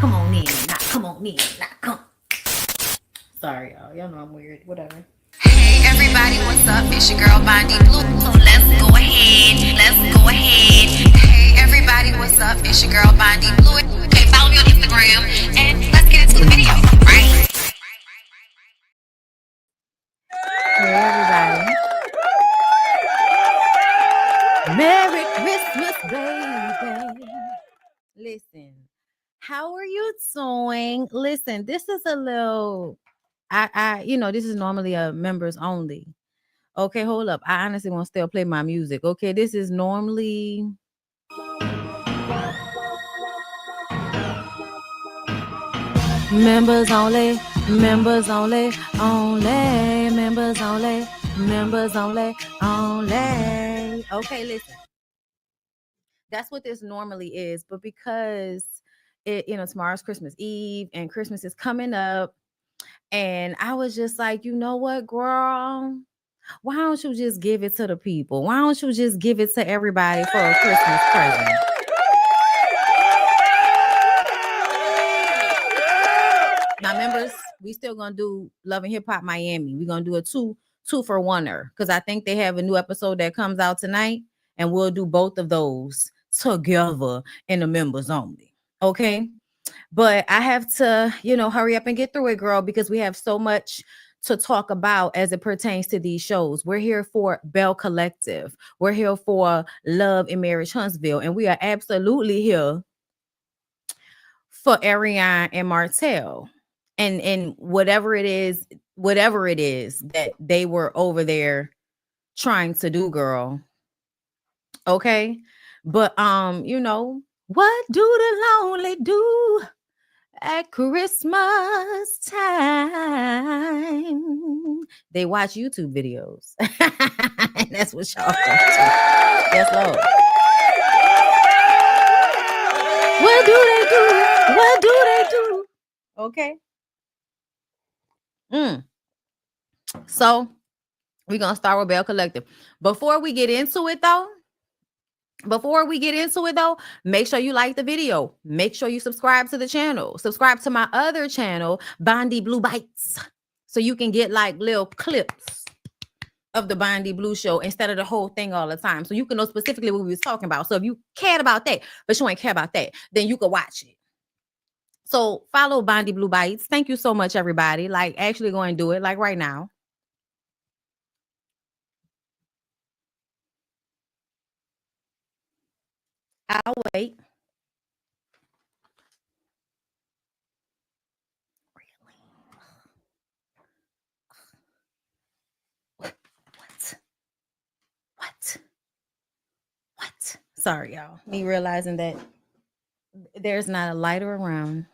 come on in, now come on in, now come. Sorry, y'all. Y'all know I'm weird. Whatever. Hey everybody, what's up? It's your girl BondyBlue. So let's go ahead. Hey everybody, what's up? It's your girl BondyBlue. Okay, follow me on Instagram and let's get into the video, right? Hey, everybody. Merry Christmas, baby. Listen, how are you doing? Listen, this is a little, this is normally a members only. Okay, hold up. I honestly want to still play my music. Okay, this is normally members only, members only, members only, members only. Okay, listen. That's what this normally is, but because tomorrow's Christmas Eve and Christmas is coming up, and I was just like, you know what, girl? Why don't you just give it to the people? Why don't you just give it to everybody for a Christmas present? Now, members, we still gonna do Love and Hip Hop Miami. We're gonna do a two for oneer because I think they have a new episode that comes out tonight, and we'll do both of those together in the members only. Okay. But I have to, hurry up and get through it, girl, because we have so much to talk about as it pertains to these shows. We're here for Belle Collective. We're here for Love and Marriage Huntsville. And we are absolutely here for Arionne and Martell. And whatever it is that they were over there trying to do, girl. Okay. But what do the lonely do at Christmas time? They watch YouTube videos. And that's what y'all do. Yes, Lord. What do they do? What do they do? Okay. So we're gonna start with Belle Collective. Before we get into it though, make sure you like the video. Make sure you subscribe to the channel. Subscribe to my other channel, BondyBlue Bites, so you can get like little clips of the BondyBlue show instead of the whole thing all the time. So you can know specifically what we was talking about. So if you cared about that, but you ain't care about that, then you can watch it. So follow BondyBlue Bites. Thank you so much, everybody. Like, actually go and do it, like right now. I'll wait. What? Sorry, y'all. Me realizing that there's not a lighter around.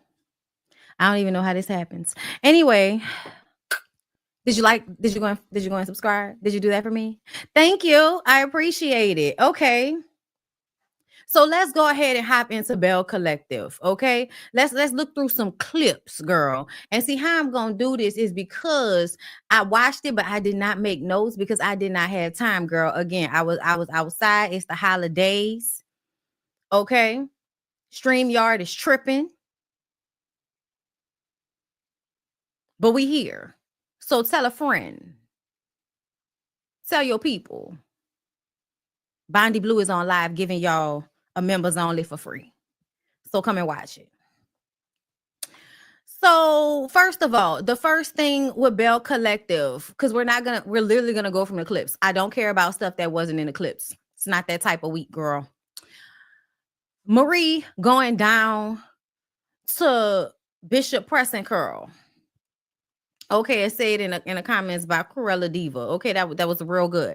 I don't even know how this happens. Anyway, did you go and subscribe? Did you do that for me? Thank you. I appreciate it. Okay. So let's go ahead and hop into Belle Collective. Okay. Let's look through some clips, girl. And see how I'm gonna do this is because I watched it, but I did not make notes because I did not have time, girl. Again, I was outside. It's the holidays. Okay. StreamYard is tripping. But we here. So tell a friend. Tell your people. BondyBlue is on live giving y'all a members only for free. So come and watch it. So first of all, the first thing with Belle Collective, because we're literally gonna go from the clips. I don't care about stuff that wasn't in the clips. It's not that type of week, girl. Marie going down to Bishop Press and Curl. Okay, it said in the comments by Cruella Diva. Okay, that was real good.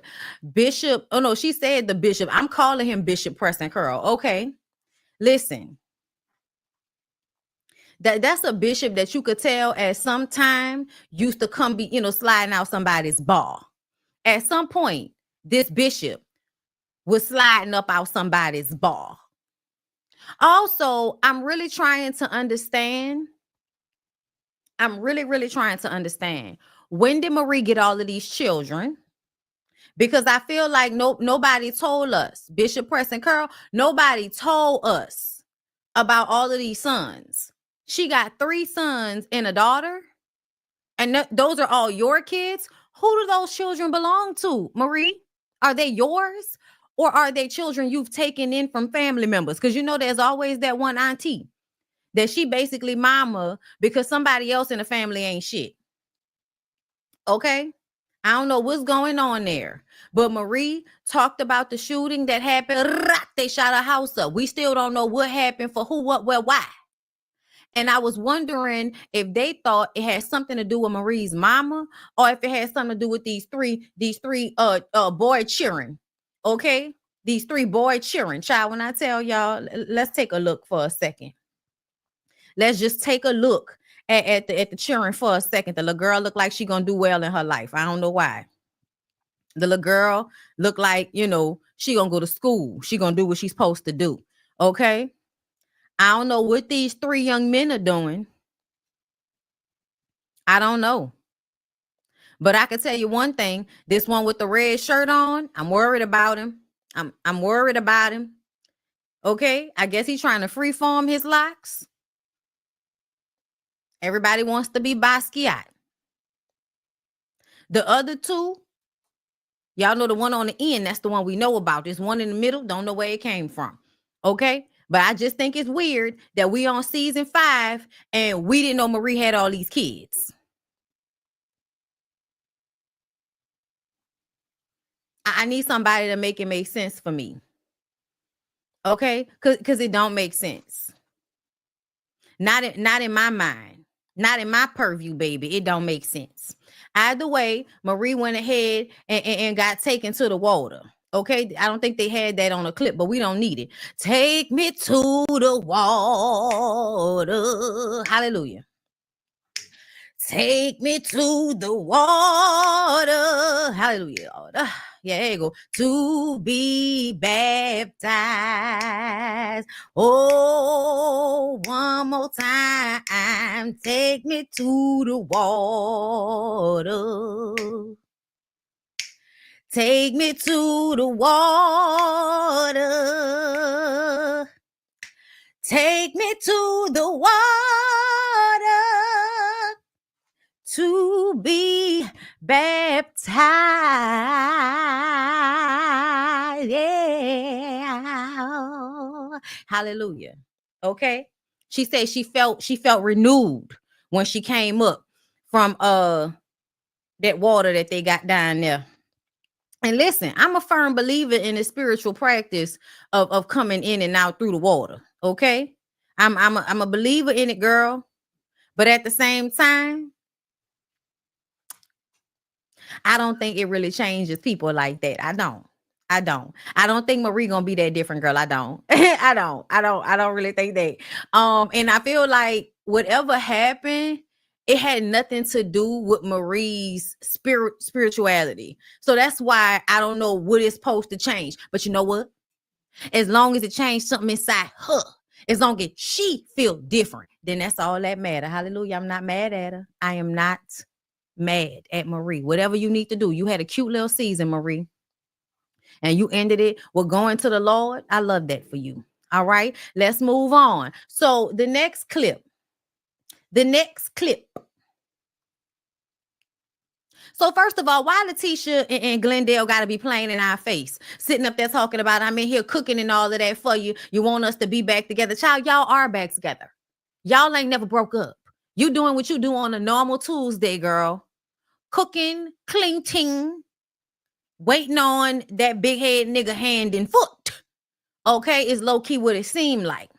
Bishop, oh no, she said the bishop. I'm calling him Bishop Preston Curl. Okay, listen. That's a bishop that you could tell at some time used to come be, sliding out somebody's ball. At some point, this bishop was sliding up out somebody's ball. Also, I'm really trying to understand. I'm really trying to understand. When did Marie get all of these children? Because I feel like nobody told us, Bishop Preston Curl, nobody told us about all of these sons. She got 3 sons and a daughter. And those are all your kids. Who do those children belong to, Marie? Are they yours? Or are they children you've taken in from family members? Because you know there's always that one auntie that she basically mama because somebody else in the family ain't shit. Okay? I don't know what's going on there. But Marie talked about the shooting that happened. They shot her house up. We still don't know what happened for who, what, where, why. And I was wondering if they thought it had something to do with Marie's mama or if it had something to do with these three boy cheering. Okay? These 3 boy cheering. Child, when I tell y'all, let's take a look for a second. Let's just take a look at the cheering for a second. The little girl looked like she gonna do well in her life. I don't know why. The little girl looked like, you know, she gonna go to school. She gonna do what she's supposed to do. Okay? I don't know what these 3 young men are doing. I don't know. But I can tell you one thing. This one with the red shirt on, I'm worried about him. I'm worried about him. Okay? I guess he's trying to freeform his locks. Everybody wants to be Basquiat. The other 2, y'all know the one on the end, that's the one we know about. This one in the middle, don't know where it came from. Okay? But I just think it's weird that we on season 5 and we didn't know Marie had all these kids. I need somebody to make it make sense for me. Okay? Because it don't make sense. Not in my mind. Not in my purview, baby. It don't make sense. Either way, Marie went ahead and got taken to the water. Okay, I don't think they had that on a clip, but we don't need it. Take me to the water. Hallelujah. Take me to the water. Hallelujah. Yeah, there you go. To be baptized. Oh, one more time. Take me to the water. Take me to the water. Take me to the water. To be baptized. Yeah. Hallelujah. Okay. She said she felt renewed when she came up from that water that they got down there. And listen, I'm a firm believer in the spiritual practice of coming in and out through the water. Okay. I'm a believer in it, girl. But at the same time, I don't think it really changes people like that. I don't think Marie gonna be that different, girl. I don't really think that. And I feel like whatever happened, it had nothing to do with Marie's spirituality. So that's why I don't know what it's supposed to change. But you know what? As long as it changed something inside her, as long as she feel different, then that's all that matter. Hallelujah. I'm not mad at her. I am not mad at Marie. Whatever you need to do. You had a cute little season, Marie, and you ended it with going to the Lord. I love that for you. All right, let's move on. So the next clip. So first of all, why Laticia and Glendale got to be playing in our face, sitting up there talking about I'm in here cooking and all of that for you. You want us to be back together. Child, y'all are back together. Y'all ain't never broke up. You doing what you do on a normal Tuesday, girl. Cooking, cleaning, waiting on that big head nigga hand and foot. Okay, it's low key what it seemed like.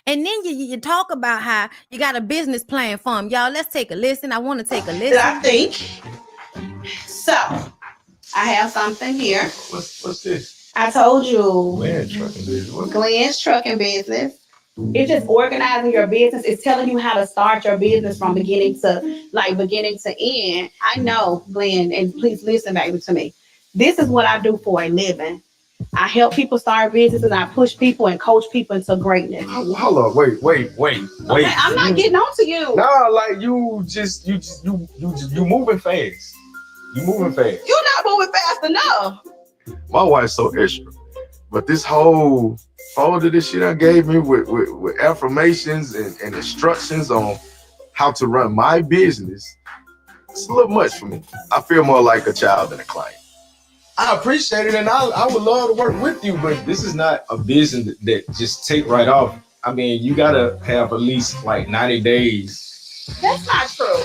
And then you talk about how you got a business plan for him. Y'all, let's take a listen. I want to take a listen. I think so. I have something here. What's this? I told you. Glenn's trucking business. Glenn's trucking business. It's just organizing your business. It's telling you how to start your business from beginning to end. I know, Glenn, and please listen, baby, to me. This is what I do for a living. I help people start businesses. I push people and coach people into greatness. Hold on, wait. Okay, I'm not getting on to you. No, like you moving fast. You moving fast. You're not moving fast enough. My wife's so extra. But this whole folder, this shit I gave me with affirmations and instructions on how to run my business, it's a little much for me. I feel more like a child than a client. I appreciate it, and I would love to work with you, but this is not a business that just take right off. I mean, you gotta have at least like 90 days. That's not true.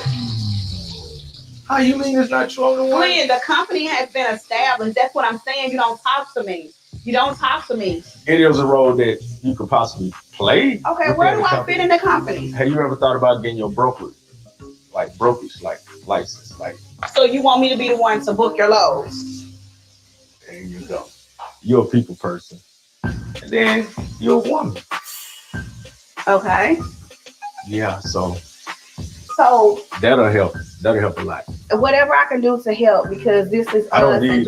How you mean it's not true on the one? Glenn, the company has been established. That's what I'm saying. You don't talk to me. You don't talk to me. It is a role that you could possibly play. Okay, where do I fit in the company? Have you ever thought about getting your brokerage license? So you want me to be the one to book your loads? There you go. You're a people person. And then you're a woman. Okay. Yeah, so that'll help. That'll help a lot. Whatever I can do to help, because this is I don't need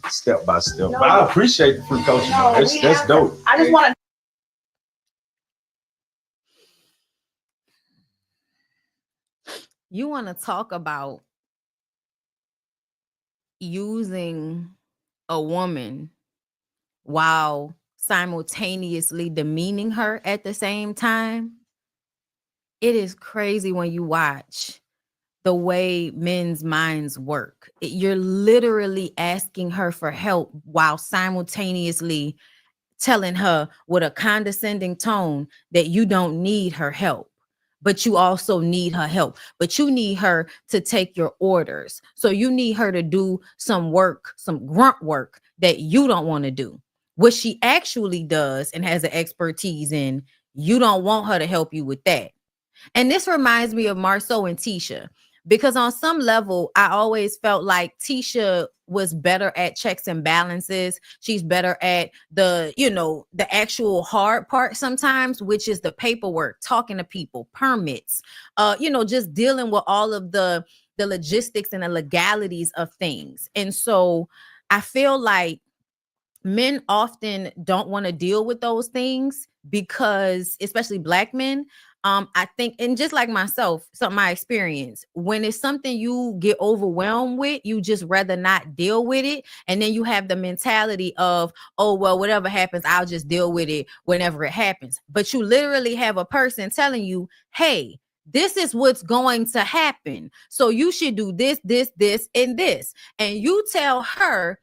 step by step. No, but I appreciate the free coaching. No, that's dope. I just want to. You want to talk about using a woman while simultaneously demeaning her at the same time? It is crazy when you watch the way men's minds work. You're literally asking her for help while simultaneously telling her with a condescending tone that you don't need her help, but you also need her help. But you need her to take your orders. So you need her to do some work, some grunt work that you don't want to do. What she actually does and has an expertise in, you don't want her to help you with that. And this reminds me of Marceau and Tisha, because on some level, I always felt like Tisha was better at checks and balances. She's better at the actual hard part sometimes, which is the paperwork, talking to people, permits, just dealing with all of the logistics and the legalities of things. And so I feel like men often don't want to deal with those things because, especially Black men, I think, and just like myself, my experience, when it's something you get overwhelmed with, you just rather not deal with it. And then you have the mentality of, oh, well, whatever happens, I'll just deal with it whenever it happens. But you literally have a person telling you, hey, this is what's going to happen. So you should do this, this, this, and this. And you tell her,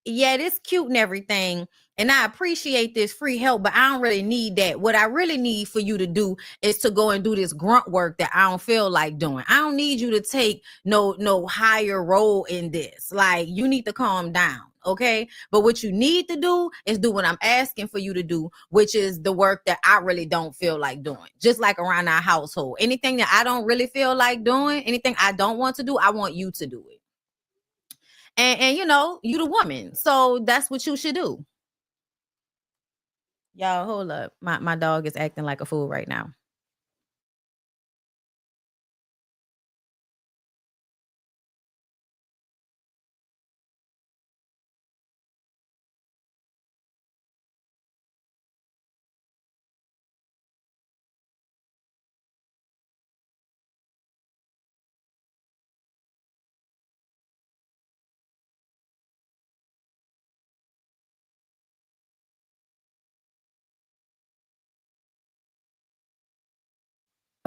yeah, it's cute and everything, and I appreciate this free help, but I don't really need that. What I really need for you to do is to go and do this grunt work that I don't feel like doing. I don't need you to take no higher role in this. Like, you need to calm down, okay? But what you need to do is do what I'm asking for you to do, which is the work that I really don't feel like doing. Just like around our household. Anything that I don't really feel like doing, anything I don't want to do, I want you to do it. And you the woman, so that's what you should do. Y'all, hold up. My dog is acting like a fool right now.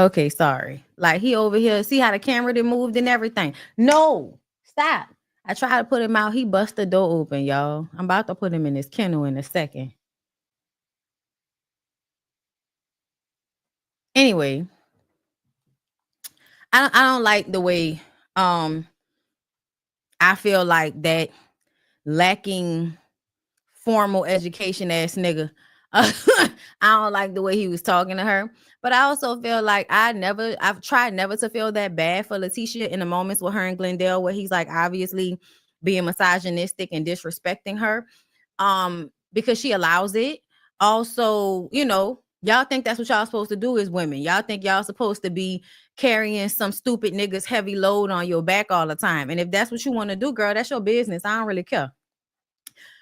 Okay, sorry. Like, he over here, see how the camera did moved and everything. No, stop. I tried to put him out. He bust the door open, y'all. I'm about to put him in his kennel in a second. Anyway, I don't like the way I feel like that lacking formal education ass nigga. I don't like the way he was talking to her, but I also feel like I've tried never to feel that bad for Laticia in the moments with her and Glendale, where he's like obviously being misogynistic and disrespecting her, because she allows it. Also, y'all think that's what y'all supposed to do as women. Y'all think y'all supposed to be carrying some stupid nigga's heavy load on your back all the time. And if that's what you want to do, girl, that's your business. I don't really care.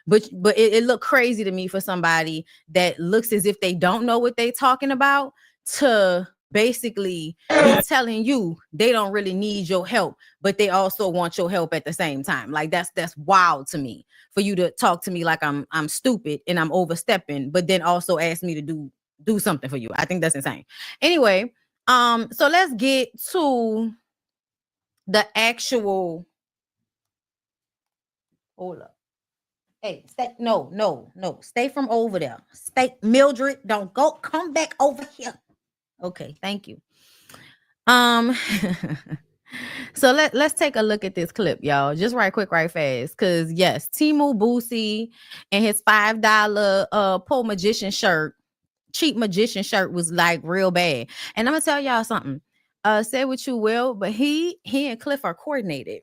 But it looked crazy to me for somebody that looks as if they don't know what they're talking about to basically be telling you they don't really need your help, but they also want your help at the same time. Like that's wild to me, for you to talk to me like I'm stupid and I'm overstepping, but then also ask me to do something for you. I think that's insane. Anyway, so let's get to the actual. Hold up. Hey, stay. No. Stay from over there. Stay, Mildred. Don't go. Come back over here. Okay, thank you. So let's take a look at this clip, y'all. Just right quick, right fast. Cause yes, Temu Boosie and his $5 pole magician shirt, cheap magician shirt, was like real bad. And I'm gonna tell y'all something. Say what you will, but he and Cliff are coordinated.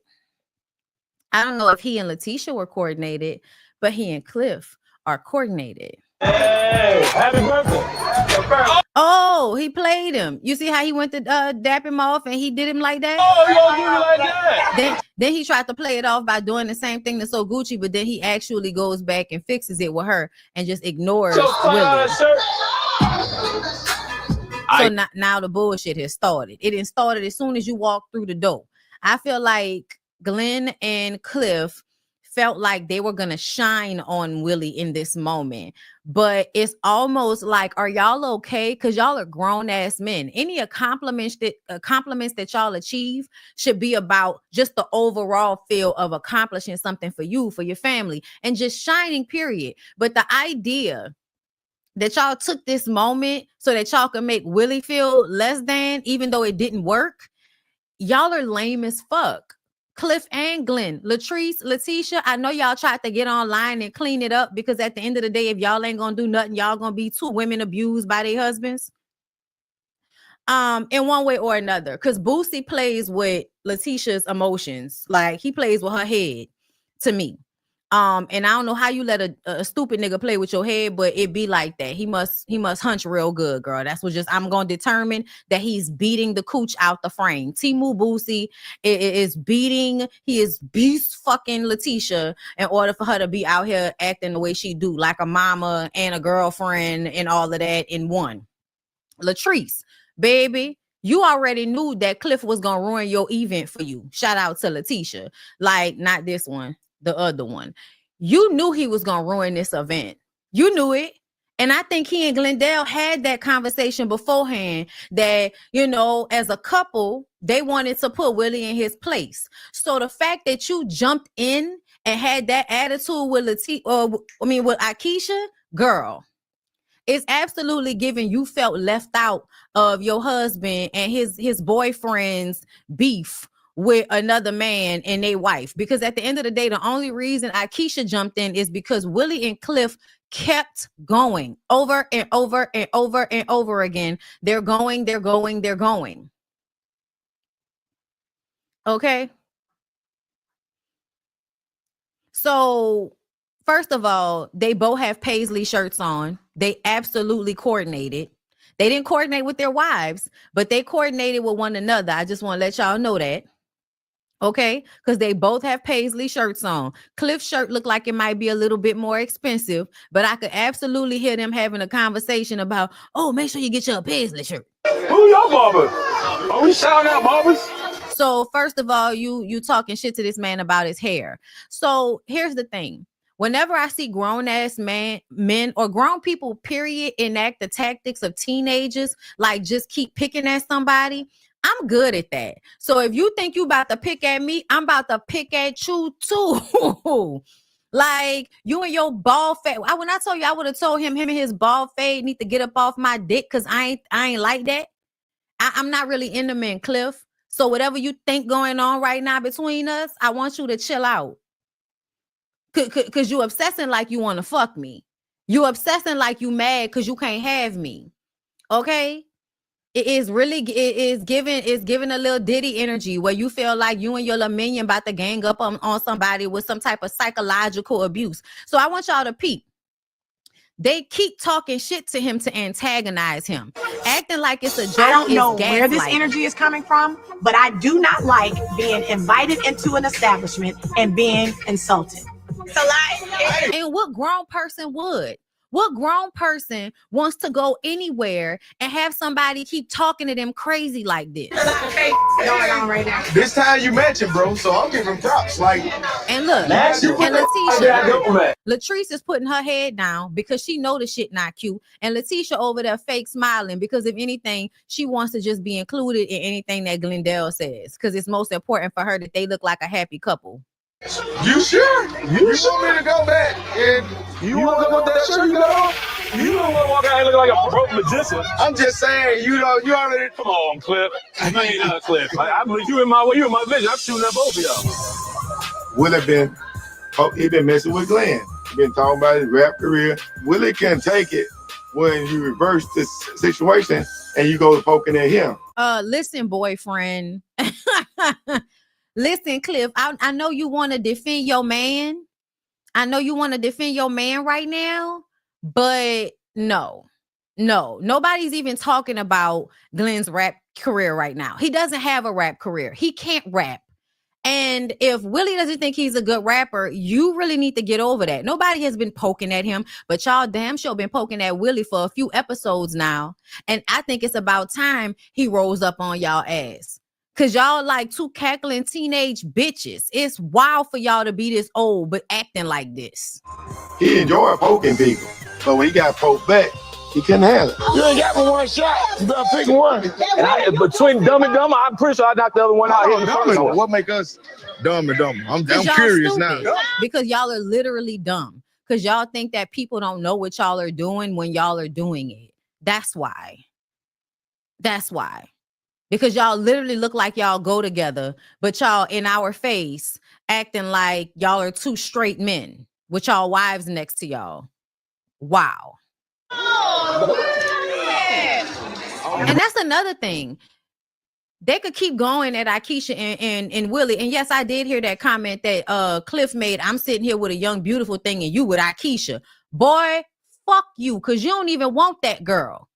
I don't know if he and Letitia were coordinated, but he and Cliff are coordinated. Hey, happy birthday. Oh, he played him. You see how he went to dap him off and he did him like that? Oh, you gonna do me like that? Then he tried to play it off by doing the same thing to So Gucci, but then he actually goes back and fixes it with her and just ignores Willie. So now the bullshit has started. It didn't started as soon as you walk through the door. I feel like Glenn and Cliff felt like they were gonna shine on Willie in this moment, but it's almost like, are y'all okay? Because y'all are grown-ass men. Any compliments that y'all achieve should be about just the overall feel of accomplishing something for you, for your family, and just shining, period. But the idea that y'all took this moment so that y'all can make Willie feel less than, even though it didn't work, y'all are lame as fuck. Cliff and Glenn, Latrice, Letitia, I know y'all tried to get online and clean it up, because at the end of the day, if y'all ain't gonna do nothing, y'all gonna be two women abused by their husbands. In one way or another. Because Boosie plays with Letitia's emotions. Like, he plays with her head, to me. And I don't know how you let a stupid nigga play with your head, but it be like that. He must hunch real good, girl. That's what I'm gonna determine that he's beating the cooch out the frame. Temu Boosie is beast fucking Letitia in order for her to be out here acting the way she do, like a mama and a girlfriend and all of that in one. Latrice, baby, you already knew that Cliff was gonna ruin your event for you. Shout out to Letitia. Like, not this one, the other one. You knew he was gonna ruin this event. You knew it. And I think he and Glendale had that conversation beforehand, that, you know, as a couple, they wanted to put Willie in his place. So the fact that you jumped in and had that attitude with with Akeisha, girl, it's absolutely giving you felt left out of your husband and his boyfriend's beef with another man and their wife. Because at the end of the day, the only reason Akeisha jumped in is because Willie and Cliff kept going over and over and over and over again. They're going. Okay. So first of all, they both have Paisley shirts on. They absolutely coordinated. They didn't coordinate with their wives, but they coordinated with one another. I just want to let y'all know that. Okay, because they both have Paisley shirts on. Cliff's shirt looked like it might be a little bit more expensive, but I could absolutely hear them having a conversation about, oh, make sure you get your Paisley shirt. Who your barbers? Are we shouting out barbers? So first of all, you talking shit to this man about his hair. So here's the thing. Whenever I see grown-ass men or grown people, period, enact the tactics of teenagers, like just keep picking at somebody, I'm good at that. So if you think you about to pick at me, I'm about to pick at you too. Like, you and your bald fade. When I told you, I would have told him and his bald fade need to get up off my dick, because I ain't like that. I'm not really into men, Cliff. So whatever you think going on right now between us, I want you to chill out. Because you obsessing like you want to fuck me. You obsessing like you mad because you can't have me. Okay? It is giving a little Diddy energy where you feel like you and your little minion about to gang up on somebody with some type of psychological abuse. So I want y'all to peep. They keep talking shit to him to antagonize him, acting like it's a joke. I don't know where this energy is coming from, but I do not like being invited into an establishment and being insulted. And what grown person would? What grown person wants to go anywhere and have somebody keep talking to them crazy like this? Going on right now. This time you mentioned, bro, so I'm giving props. Like, And look, Nasty. and Latrice is putting her head down because she know the shit not cute. And Letitia over there fake smiling because if anything, she wants to just be included in anything that Glendale says because it's most important for her that they look like a happy couple. you sure? You want me to go back and You want to go with that shirt you got on? You don't want to walk out here looking like a broke magician. I'm just saying, you already. Come on, Cliff. You ain't not Cliff. I believe you in my way. You in my vision. I'm shooting at both of y'all. He been messing with Glenn. He been talking about his rap career. Willie can take it when you reverse this situation and you go poking at him. Listen, boyfriend. Listen, Cliff, I know you want to defend your man. I know you want to defend your man right now, but no, nobody's even talking about Glenn's rap career right now. He doesn't have a rap career. He can't rap. And if Willie doesn't think he's a good rapper, you really need to get over that. Nobody has been poking at him, but y'all damn sure been poking at Willie for a few episodes now. And I think it's about time he rolls up on y'all ass. Cause y'all like two cackling teenage bitches. It's wild for y'all to be this old, but acting like this. He enjoyed poking people, but when he got poked back, he couldn't handle it. You ain't got me one shot. You better pick one. And between dumb and dumb, I'm pretty sure I knocked the other one out. What make us dumb and dumb? I'm Y'all curious stupid. now. Because y'all are literally dumb. Because y'all think that people don't know what y'all are doing when y'all are doing it. That's why. Because y'all literally look like y'all go together, but y'all in our face acting like y'all are two straight men with y'all wives next to y'all. Wow. And that's another thing. They could keep going at Akeisha and Willie. And yes, I did hear that comment that Cliff made. I'm sitting here with a young, beautiful thing and you with Akeisha. Boy, fuck you, because you don't even want that girl.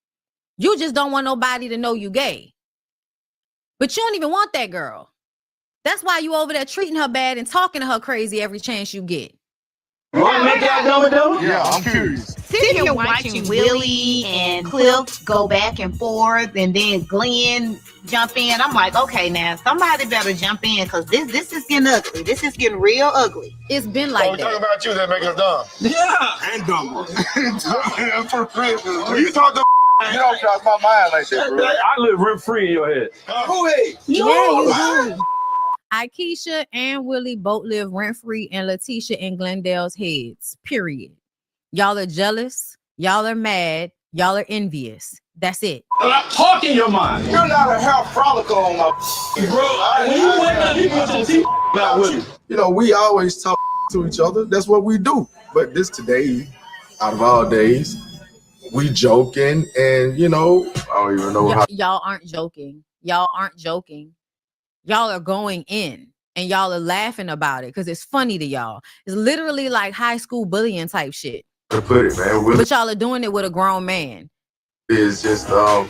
You just don't want nobody to know you gay. But you don't even want that girl. That's why you over there treating her bad and talking to her crazy every chance you get. You want to make that dumb and dumb? Yeah, I'm curious. Sitting here watching Willie and Cliff go back and forth, and then Glenn jump in. I'm like, okay, now somebody better jump in because this is getting ugly. This is getting real ugly. It's been like that. Talking about you that make us dumb. Yeah. And dumb. When you talk to you don't cross my mind like that, bro. I live rent free in your head. Who is? Yeah, you do. Akeisha and Willie both live rent-free in Laticia and Glendale's heads, period. Y'all are jealous. Y'all are mad. Y'all are envious. That's it. Talk in your mind. You're not a hair follicle on my Bro, when you went down, you put some teeth out with it. You know, we always talk to each other. That's what we do. But this today, out of all days, we joking and, you know, I don't even know how. Y'all aren't joking. Y'all aren't joking. Y'all are going in and y'all are laughing about it because it's funny to y'all. It's literally like high school bullying type shit. To put it, man. Willie But y'all are doing it with a grown man. is just a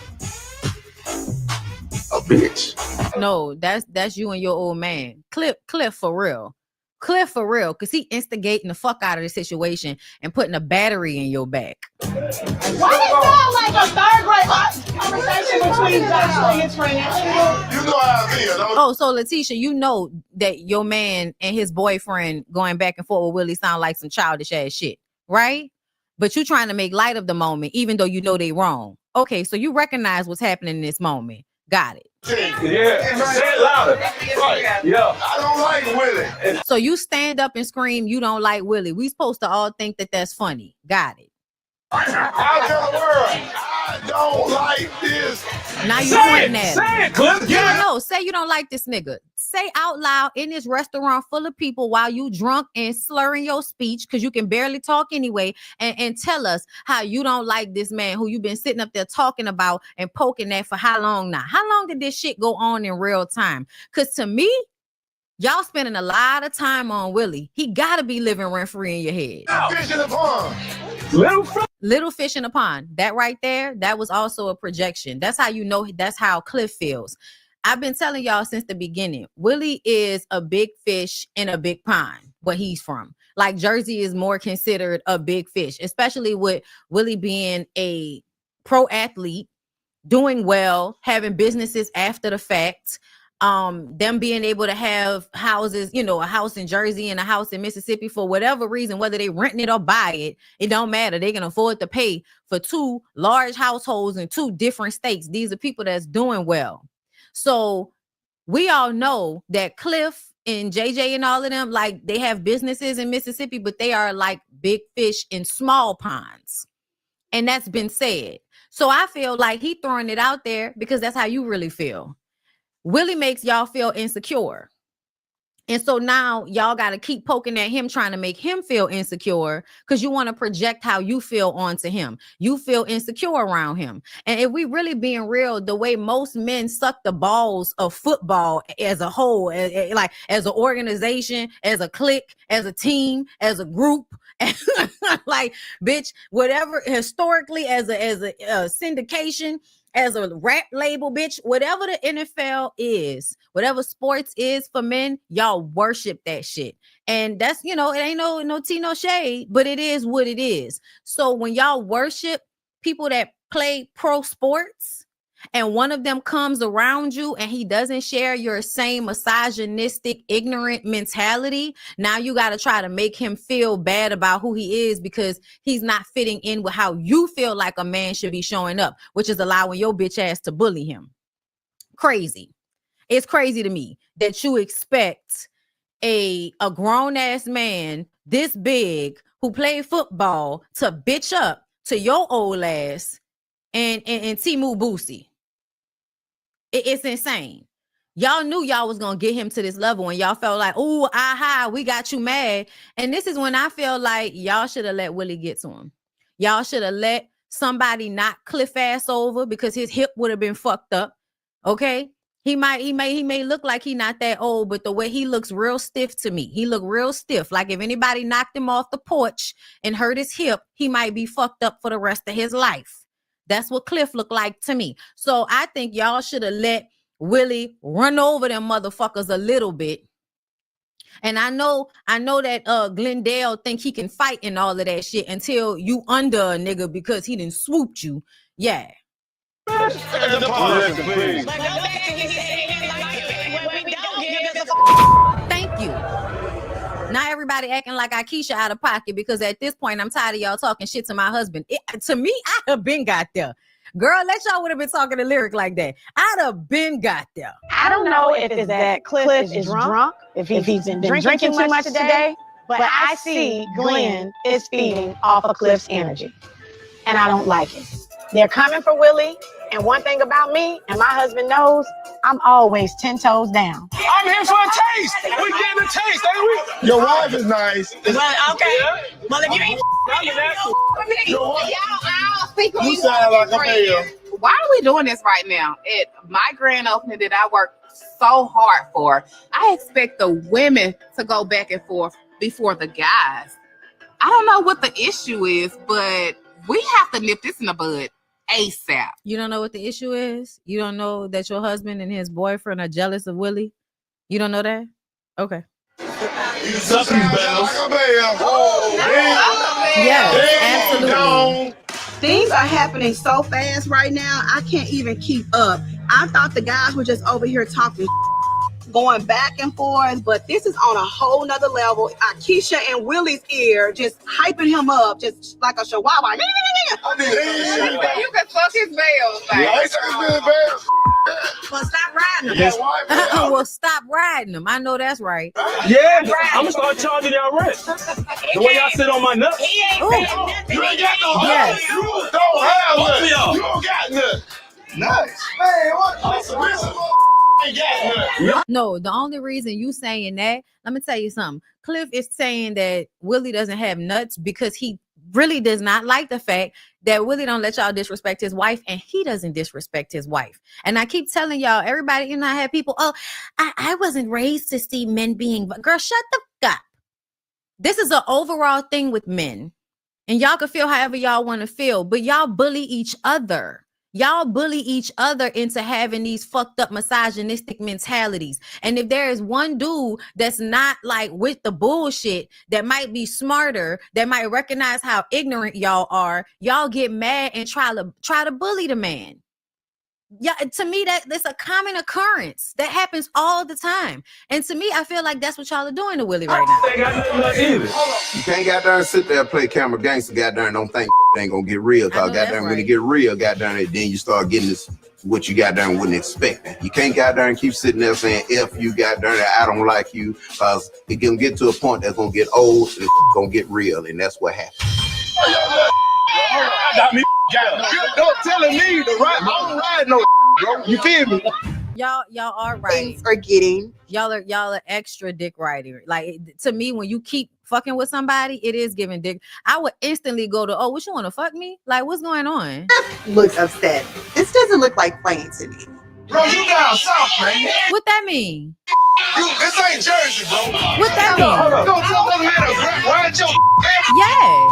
bitch. No, that's you and your old man. Cliff for real. Cliff for real, because he instigating the fuck out of the situation and putting a battery in your back. Why it sound like a third grade conversation between Joshua and his friend? You know how I feel, don't you? Oh, so Letitia, you know that your man and his boyfriend going back and forth with Willie sound like some childish ass shit, right? But you trying to make light of the moment, even though you know they wrong. Okay, so you recognize what's happening in this moment. Got it. Yeah, say it louder. Right. Yeah. I don't like Willie. So you stand up and scream, you don't like Willie. We supposed to all think that that's funny. Got it. I tell the world, I don't like this. Now you Say pointing it. at him. Say it, Cliff. Yeah, no, say you don't like this nigga. Say out loud in this restaurant full of people while you drunk and slurring your speech because you can barely talk anyway, and tell us how you don't like this man who you've been sitting up there talking about and poking at for how long now? How long did this shit go on in real time? Because to me, y'all spending a lot of time on Willie. He got to be living rent-free in your head. Fish in the pond. Little fish in a pond. That right there, that was also a projection. That's how you know that's how Cliff feels. I've been telling y'all since the beginning, Willie is a big fish in a big pond, where he's from. like Jersey is more considered a big fish, especially with Willie being a pro athlete, doing well, having businesses after the fact, them being able to have houses, you know, a house in Jersey and a house in Mississippi for whatever reason, whether they renting it or buy it don't matter. They can afford to pay for 2 large households in 2 different states. These are people that's doing well. So we all know that Cliff and JJ and all of them, like, they have businesses in Mississippi, but they are like big fish in small ponds. And that's been said. So I feel like he throwing it out there because that's how you really feel. Willie makes y'all feel insecure. And so now y'all got to keep poking at him, trying to make him feel insecure because you want to project how you feel onto him. You feel insecure around him. And if we really being real, the way most men suck the balls of football as a whole, like as an organization, as a clique, as a team, as a group, like, bitch, whatever, historically, as a syndication, as a rap label, bitch, whatever the NFL is, whatever sports is for men, y'all worship that shit. And that's, you know, it ain't no tea, no shade, but it is what it is. So when y'all worship people that play pro sports, and one of them comes around you and he doesn't share your same misogynistic, ignorant mentality, now you got to try to make him feel bad about who he is because he's not fitting in with how you feel like a man should be showing up, which is allowing your bitch ass to bully him. Crazy. It's crazy to me that you expect a grown ass man this big who played football to bitch up to your old ass and Timu Boosie. It's insane. Y'all knew y'all was gonna get him to this level and y'all felt like, oh, aha, we got you mad. And this is when I feel like y'all should have let Willie get to him. Y'all should have let somebody knock Cliff ass over because his hip would have been fucked up. Okay. He may look like he not that old, but the way he looks real stiff to me. He look real stiff. Like if anybody knocked him off the porch and hurt his hip, he might be fucked up for the rest of his life. That's what Cliff looked like to me. So I think y'all should have let Willie run over them motherfuckers a little bit. And I know that Glendale think he can fight and all of that shit until you under a nigga because he done swooped you. Yeah. Thank you. Not everybody acting like Akeisha out of pocket because at this point, I'm tired of y'all talking shit to my husband. To me, I'd have been got there. Girl, let y'all would have been talking the lyric like that. I'd have been got there. I don't know if it's that Cliff is drunk, if he's been drinking too much today, but I see Glenn is feeding off of Cliff's energy, and I don't like it. They're coming for Willie, and one thing about me, and my husband knows, I'm always 10 toes down. I'm here for a taste. We getting a taste, ain't we? Your wife is nice. Well, okay. Yeah. Well, if you ain't You sound like a male. Why are we doing this right now? At my grand opening that I worked so hard for, I expect the women to go back and forth before the guys. I don't know what the issue is, but we have to nip this in the bud ASAP. You don't know what the issue is? You don't know that your husband and his boyfriend are jealous of Willie? You don't know that? Okay. Suck these bells. Yes, absolutely. Things are happening so fast right now, I can't even keep up. I thought the guys were just over here talking, going back and forth, but this is on a whole nother level. Akeisha and Willie's ear just hyping him up, just like a chihuahua. You can suck his bells. Well, stop riding him. Well, stop riding them. I know that's right. Yeah, I'm gonna start charging y'all rent. The way y'all sit on my nuts. He ain't saying nothing. You ain't got no Yes. You don't have none. You don't got none. Nice. Man, what? No, the only reason you saying that, let me tell you something. Cliff is saying that Willie doesn't have nuts because he really does not like the fact that Willie don't let y'all disrespect his wife and he doesn't disrespect his wife. And I keep telling y'all, everybody, I have people, I wasn't raised to see men being, girl, shut the fuck up. This is an overall thing with men. And y'all can feel however y'all want to feel, but y'all bully each other. Y'all bully each other into having these fucked up misogynistic mentalities. And if there is one dude that's not like with the bullshit, that might be smarter, that might recognize how ignorant y'all are, y'all get mad and try to bully the man. Yeah, to me that's a common occurrence that happens all the time. And to me, I feel like that's what y'all are doing to Willie right now. They got nothing left either. You can't goddamn sit there and play camera gangster, goddamn, don't think ain't gonna get real. Cause goddamn, when it get real, goddamn, then you start getting this what you goddamn wouldn't expect. You can't goddamn keep sitting there saying if you goddamn I don't like you, cause it can get to a point that's gonna get old and it's gonna get real, and that's what happens. I got me. Don't telling me the right. I don't ride no, bro. You feel me? Y'all are right. Things are getting. Y'all are extra dick riding. Like, to me, when you keep fucking with somebody, it is giving dick. I would instantly go to, oh, what, you want to fuck me? Like, what's going on? Looks upset. This doesn't look like playing to me. Bro, you down south, man. What that mean? This ain't Jersey, bro. What that mean? Don't tell them how to ride your Yeah.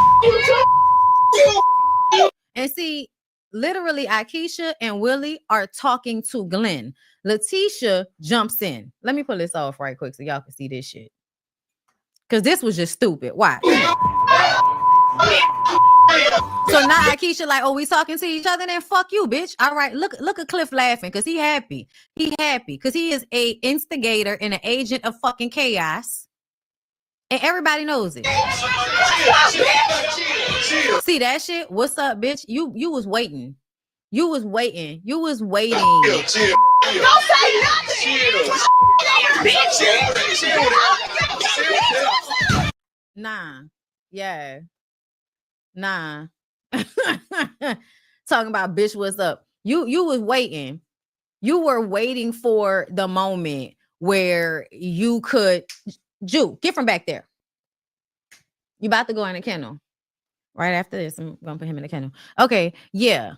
And see, literally, Akeisha and Willie are talking to Glenn. Letitia jumps in. Let me pull this off right quick so y'all can see this shit. Because this was just stupid. Why? So now Akeisha like, oh, we talking to each other? Then fuck you, bitch. All right, look at Cliff laughing because he happy. He happy because he is a instigator and an agent of fucking chaos. And everybody knows it. See that shit? What's up, bitch? You was waiting. You was waiting. You was waiting. Don't say nothing. Nah. Yeah. Nah. Talking about bitch, what's up? You was waiting. You were waiting for the moment where you could Jew, get from back there. You about to go in the kennel. Right after this, I'm gonna put him in the kennel. Okay, yeah.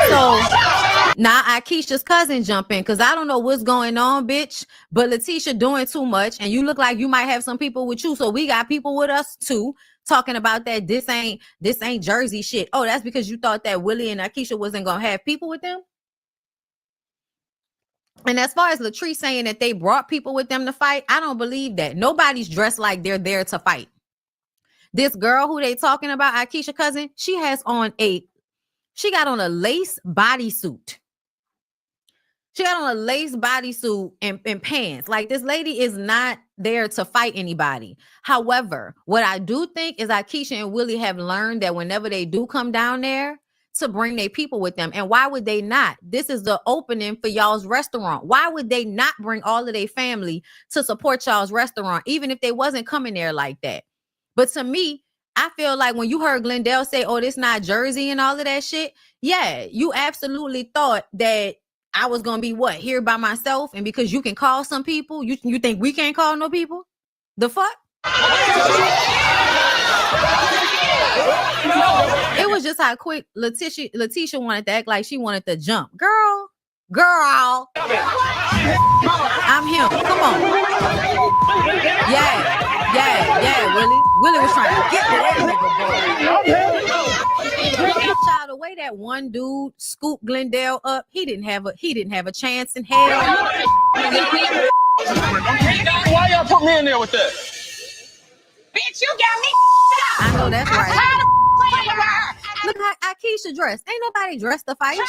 So now Akeisha's cousin jump in because I don't know what's going on, bitch. But Letitia doing too much, and you look like you might have some people with you. So we got people with us too, talking about that. This ain't Jersey shit. Oh, that's because you thought that Willie and Akeisha wasn't gonna have people with them. And as far as Latrice saying that they brought people with them to fight, I don't believe that. Nobody's dressed like they're there to fight. This girl who they talking about, Akeisha cousin, she got on a lace bodysuit. She got on a lace bodysuit and pants. Like, this lady is not there to fight anybody. However, what I do think is Akeisha and Willie have learned that whenever they do come down there, to bring their people with them. And why would they not? This is the opening for y'all's restaurant. Why would they not bring all of their family to support y'all's restaurant, even if they wasn't coming there like that? But to me, I feel like when you heard Glendale say, oh, this not Jersey and all of that shit, yeah, you absolutely thought that I was going to be what, here by myself? And because you can call some people, you think we can't call no people? The fuck? It was just how quick Letitia wanted to act like she wanted to jump. Girl, I'm him. Come on. Yeah, Willie was trying to get to that nigga, boy. Child, the way that one dude scooped Glendale up, he didn't have a chance in hell. Why y'all put me in there with that? Bitch, you got me. I know that's right. Look how Akeisha dressed. Ain't nobody dressed to fight.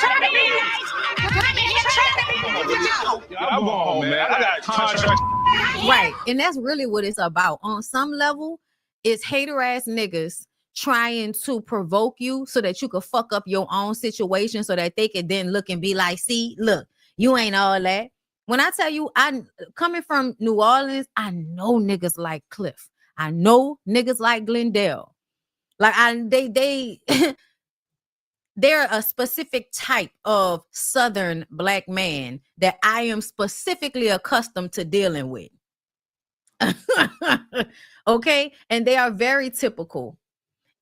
I'm home, man. I got a contract. Right. And that's really what it's about. On some level, it's hater ass niggas trying to provoke you so that you could fuck up your own situation so that they could then look and be like, see, look, you ain't all that. When I tell you, I coming from New Orleans, I know niggas like Cliff. I know niggas like Glendale. Like they're a specific type of Southern black man that I am specifically accustomed to dealing with. Okay. And they are very typical.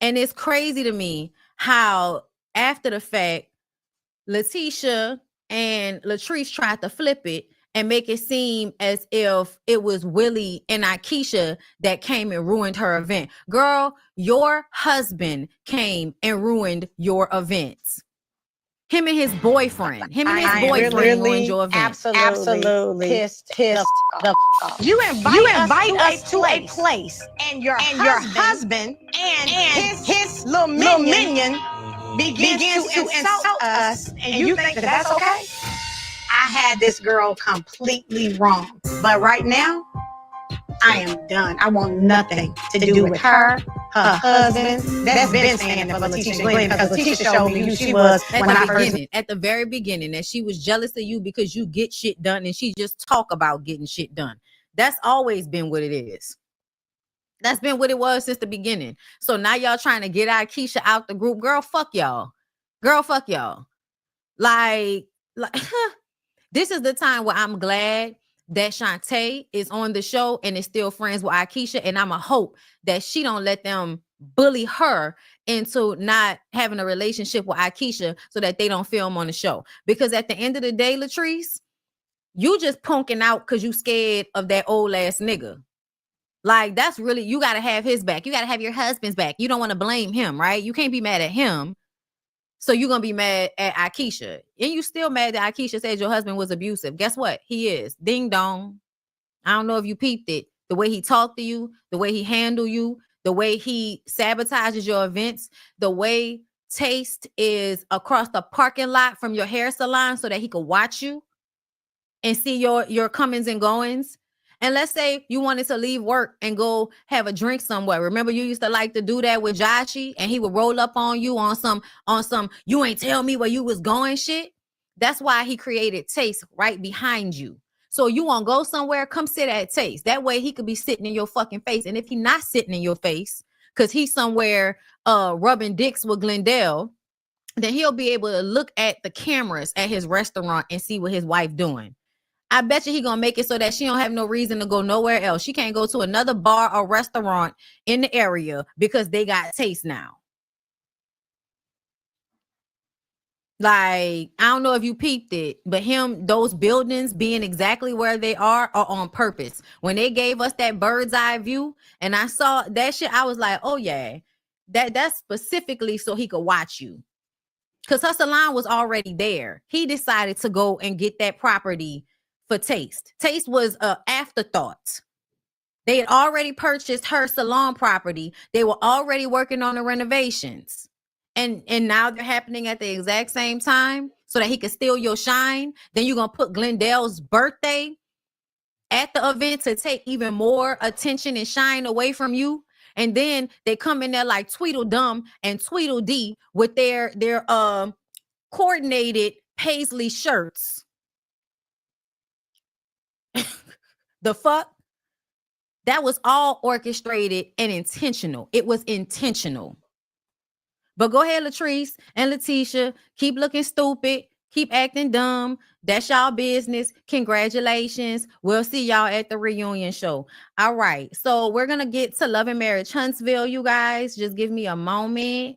And it's crazy to me how after the fact, Letitia and Latrice tried to flip it and make it seem as if it was Willie and Akeisha that came and ruined her event. Girl, your husband came and ruined your events. Him and his boyfriend. Him and his boyfriend ruined your event. Absolutely pissed the off. You invite us to a place, and your husband and his little minion begins to insult us, and you think that that's okay? I had this girl completely wrong, but right now, I am done. I want nothing to do with her husband. That's been saying for Laticia and Glendale, because Laticia showed me who she was at the very beginning, that she was jealous of you because you get shit done, and she just talk about getting shit done. That's always been what it is. That's been what it was since the beginning. So now y'all trying to get Keisha out the group. Girl, fuck y'all. Girl, fuck y'all. Like this is the time where I'm glad that Shantae is on the show and is still friends with Keisha, and I'ma hope that she don't let them bully her into not having a relationship with Keisha so that they don't film on the show. Because at the end of the day, Latrice, you just punking out because you scared of that old ass nigga. Like, that's really, you got to have his back. You got to have your husband's back. You don't want to blame him, right? You can't be mad at him. So you're going to be mad at Keisha. And you still mad that Keisha said your husband was abusive. Guess what? He is. Ding dong. I don't know if you peeped it. The way he talked to you, the way he handled you, the way he sabotages your events, the way Taste is across the parking lot from your hair salon so that he could watch you and see your comings and goings. And let's say you wanted to leave work and go have a drink somewhere. Remember, you used to like to do that with Joshy, and he would roll up on you on some you ain't tell me where you was going shit. That's why he created Taste right behind you. So you want to go somewhere, come sit at Taste. That way he could be sitting in your fucking face. And if he's not sitting in your face because he's somewhere rubbing dicks with Glendale, then he'll be able to look at the cameras at his restaurant and see what his wife doing. I bet you he gonna make it so that she don't have no reason to go nowhere else. She can't go to another bar or restaurant in the area because they got Taste now. Like, I don't know if you peeped it, but those buildings being exactly where they are on purpose. When they gave us that bird's eye view and I saw that shit, I was like, oh yeah, that's specifically so he could watch you. Because her salon was already there. He decided to go and get that property for Taste. Taste was an afterthought. They had already purchased her salon property. They were already working on the renovations. And now they're happening at the exact same time so that he could steal your shine. Then you're going to put Glendale's birthday at the event to take even more attention and shine away from you. And then they come in there like Tweedledum and Tweedledee with their coordinated paisley shirts. The fuck? That was all orchestrated and intentional. It was intentional. But go ahead, Latrice and Laticia. Keep looking stupid. Keep acting dumb. That's y'all business. Congratulations. We'll see y'all at the reunion show. All right. So we're going to get to Love and Marriage Huntsville, you guys. Just give me a moment.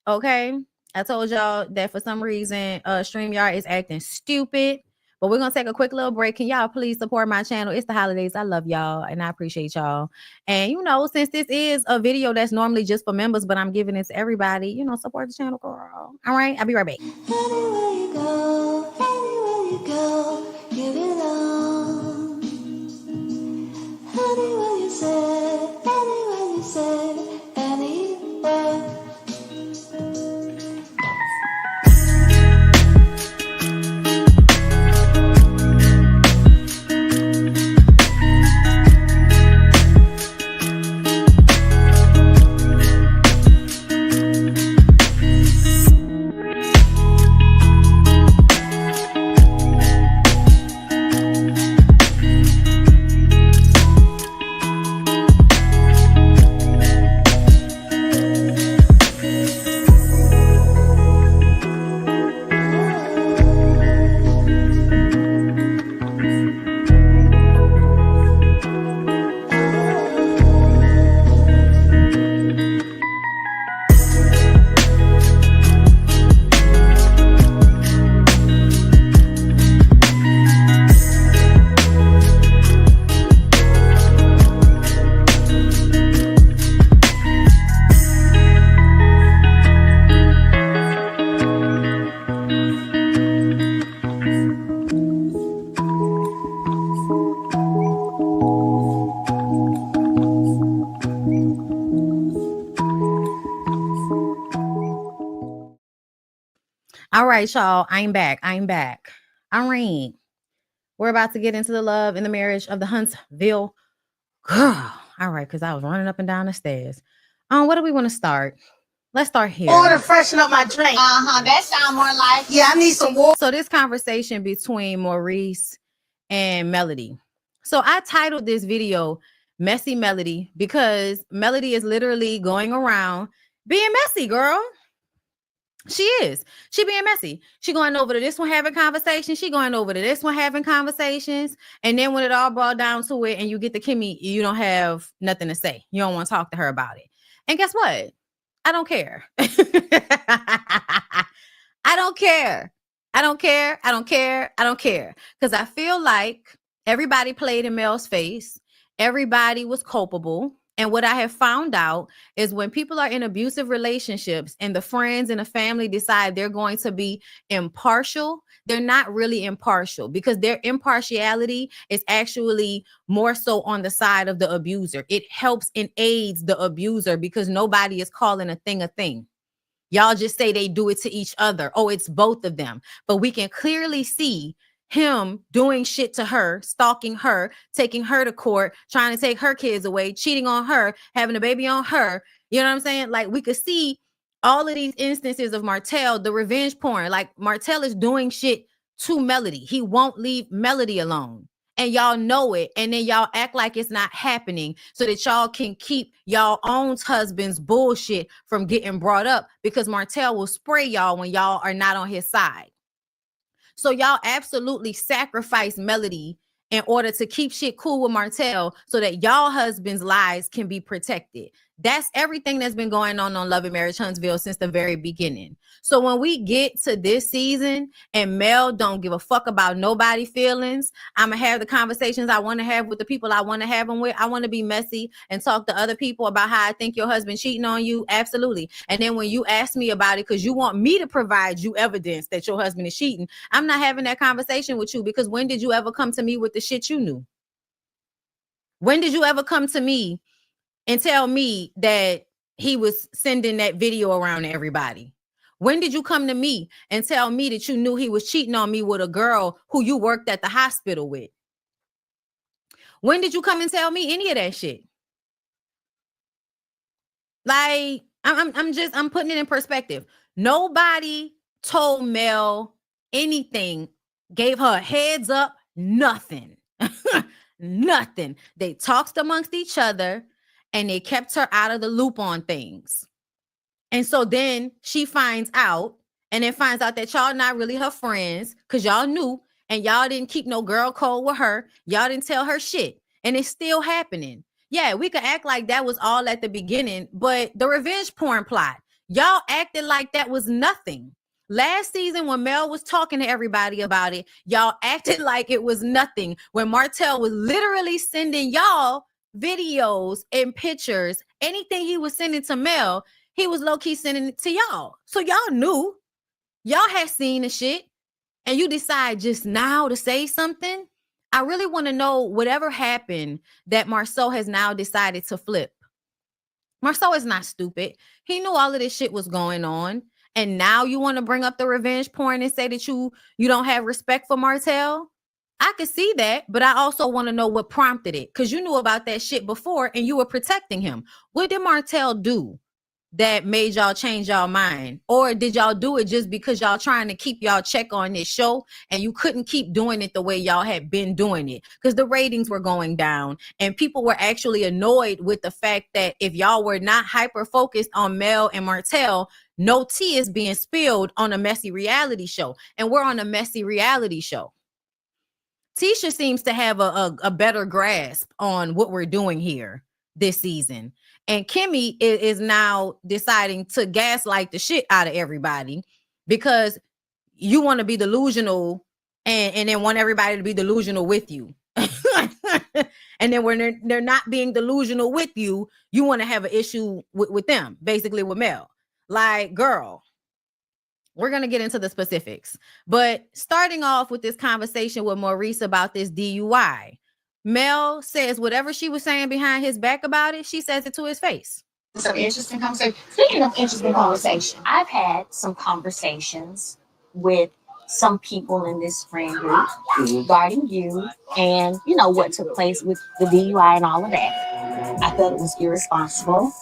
Okay. I told y'all that for some reason, StreamYard is acting stupid. But we're going to take a quick little break. Can y'all please support my channel? It's the holidays. I love y'all and I appreciate y'all. And, since this is a video that's normally just for members, but I'm giving it to everybody, support the channel, girl. All right. I'll be right back. Anywhere you go, give it on. Anywhere you say, anywhere. right, y'all. I'm back. Arionne. We're about to get into the love and the marriage of the Huntsville girl. All right, because I was running up and down the stairs. What do we want to start? Let's start here. Water freshen up my drink. That sound more like. Yeah, I need some water. So this conversation between Maurice and Melody. So I titled this video Messy Melody because Melody is literally going around being messy, girl. She is. She being messy. She going over to this one having conversations. She going over to this one having conversations. And then when it all boiled down to it and you get to Kimmy, you don't have nothing to say. You don't want to talk to her about it. And guess what? I don't care. I don't care. I don't care. I don't care. I don't care. Because I feel like everybody played in Mel's face. Everybody was culpable. And what I have found out is when people are in abusive relationships and the friends and the family decide they're going to be impartial, they're not really impartial because their impartiality is actually more so on the side of the abuser. It helps and aids the abuser because nobody is calling a thing a thing. Y'all just say they do it to each other. Oh, it's both of them. But we can clearly see him doing shit to her, stalking her, taking her to court, trying to take her kids away, cheating on her, having a baby on her. You know what I'm saying? Like we could see all of these instances of Martell, the revenge porn. Like Martell is doing shit to Melody. He won't leave Melody alone. And y'all know it. And then y'all act like it's not happening so that y'all can keep y'all own husband's bullshit from getting brought up because Martell will spray y'all when y'all are not on his side. So y'all absolutely sacrifice Melody in order to keep shit cool with Martell so that y'all husband's lives can be protected. That's everything that's been going on Love and Marriage Huntsville since the very beginning. So when we get to this season and Mel don't give a fuck about nobody's feelings, I'm going to have the conversations I want to have with the people I want to have them with. I want to be messy and talk to other people about how I think your husband cheating on you. Absolutely. And then when you ask me about it because you want me to provide you evidence that your husband is cheating, I'm not having that conversation with you because when did you ever come to me with the shit you knew? When did you ever come to me and tell me that he was sending that video around to everybody? When did you come to me and tell me that you knew he was cheating on me with a girl who you worked at the hospital with? When did you come and tell me any of that shit? Like, I'm putting it in perspective. Nobody told Mel anything, gave her a heads up, nothing. Nothing. They talked amongst each other and they kept her out of the loop on things. And so then she finds out and then finds out that y'all not really her friends because y'all knew and y'all didn't keep no girl code with her. Y'all didn't tell her shit. And it's still happening. Yeah, we could act like that was all at the beginning, but the revenge porn plot, y'all acted like that was nothing. Last season, when Mel was talking to everybody about it, y'all acted like it was nothing. When Martell was literally sending y'all videos and pictures, anything he was sending to Mel, he was low-key sending it to y'all. So y'all knew. Y'all had seen the shit. And you decide just now to say something. I really want to know whatever happened that Marceau has now decided to flip. Marceau is not stupid. He knew all of this shit was going on. And now you want to bring up the revenge porn and say that you don't have respect for Martell? I could see that, but I also want to know what prompted it because you knew about that shit before and you were protecting him. What did Martell do that made y'all change y'all mind? Or did y'all do it just because y'all trying to keep y'all check on this show and you couldn't keep doing it the way y'all had been doing it because the ratings were going down and people were actually annoyed with the fact that if y'all were not hyper focused on Mel and Martell, no tea is being spilled on a messy reality show. And we're on a messy reality show. Tisha seems to have a better grasp on what we're doing here this season. And Kimmy is now deciding to gaslight the shit out of everybody because you want to be delusional and then want everybody to be delusional with you. And then when they're not being delusional with you, you want to have an issue with them, basically with Mel. Like, girl, we're going to get into the specifics. But starting off with this conversation with Maurice about this DUI, Mel says whatever she was saying behind his back about it, she says it to his face. Some interesting conversation. Speaking of interesting conversation, I've had some conversations with some people in this friend group regarding you and, you know, what took place with the DUI and all of that. I felt it was irresponsible.